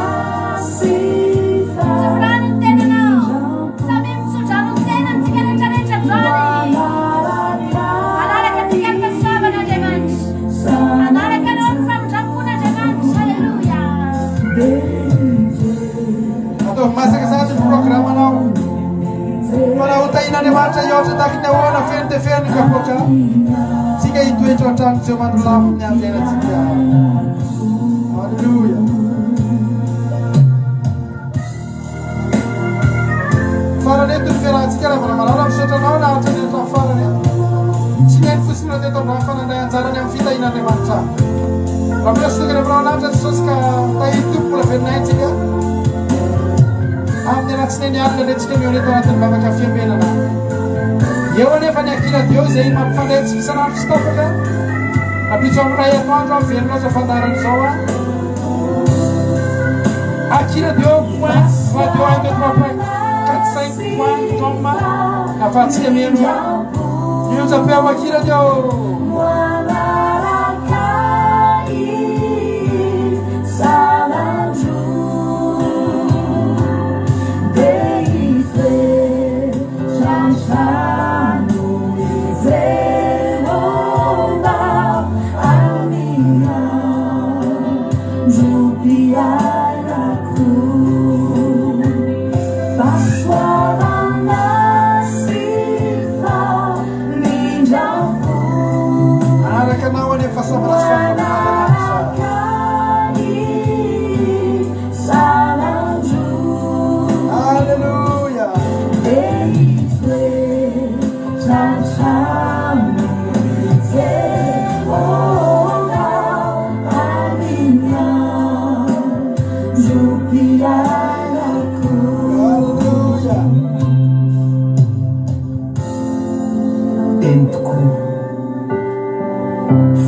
sifa Soprano no tena não. Sabemos sujar no tena, não fica na careta Johnny. Anaraka tika pasaba na diamante. Anaraka no fam jampuna diamante. Aleluia. atao masaka sasy ny programa anao fa raha hotahin'Andriamanitra iôtra taky ny ahoana feno dia feno kapoka tsika hitoetra trano Jehovah-andro lava amin'ny andro iainatsika halleluia farany eto ny fiarahantsika ravana malala misotranao na hatra ny entra farany tsy ny hainy fosiny raha teto androany fanandray anjarany amin'ny fitahin'Andriamanitra raha milasotokany aminao anatra Jesosy ka tahiny tompo la verinaitsika amin'ny alatsiny ny alina netsika mioneto anatin'ny vavaka fiambenana eo anefa ny akila Dio zay mampifandaytsika isanandro sy tapaka napitso amin'ny ray atoandro amin'ny veninao za fandaran'izao akila Dio point radio 1 2 3 4 5 point com afahantsika meno miojapeo akila Dio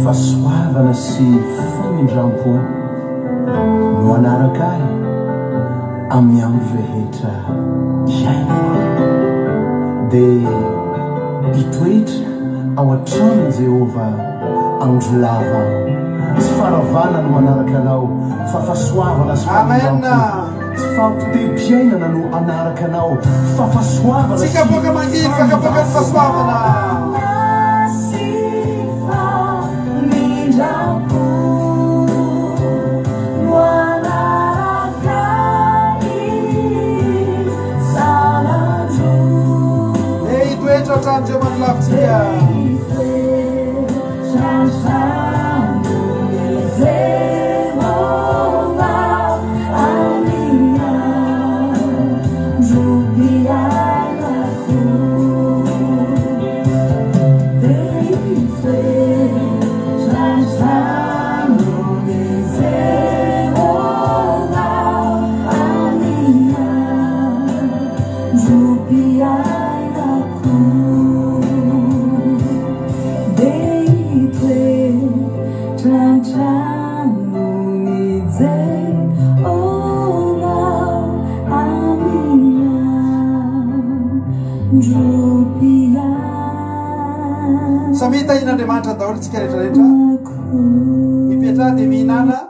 fasoavana sy famindrampo no anaraka ahy amin'ny andro rehetra iainako dia hitoetra ao an-trano Jehova andro lava tsy faravana no manaraka anao fa fahasoavana sy fahasoavana tsy fampitem-piainana no anaraka anao fa fahasoavana tsika boka mangidy fakaboka ny fahasoavana Andreo manolavintsika samita in'Andriamanitra daholo tsika rehetrarehetra mipetra dia mihinana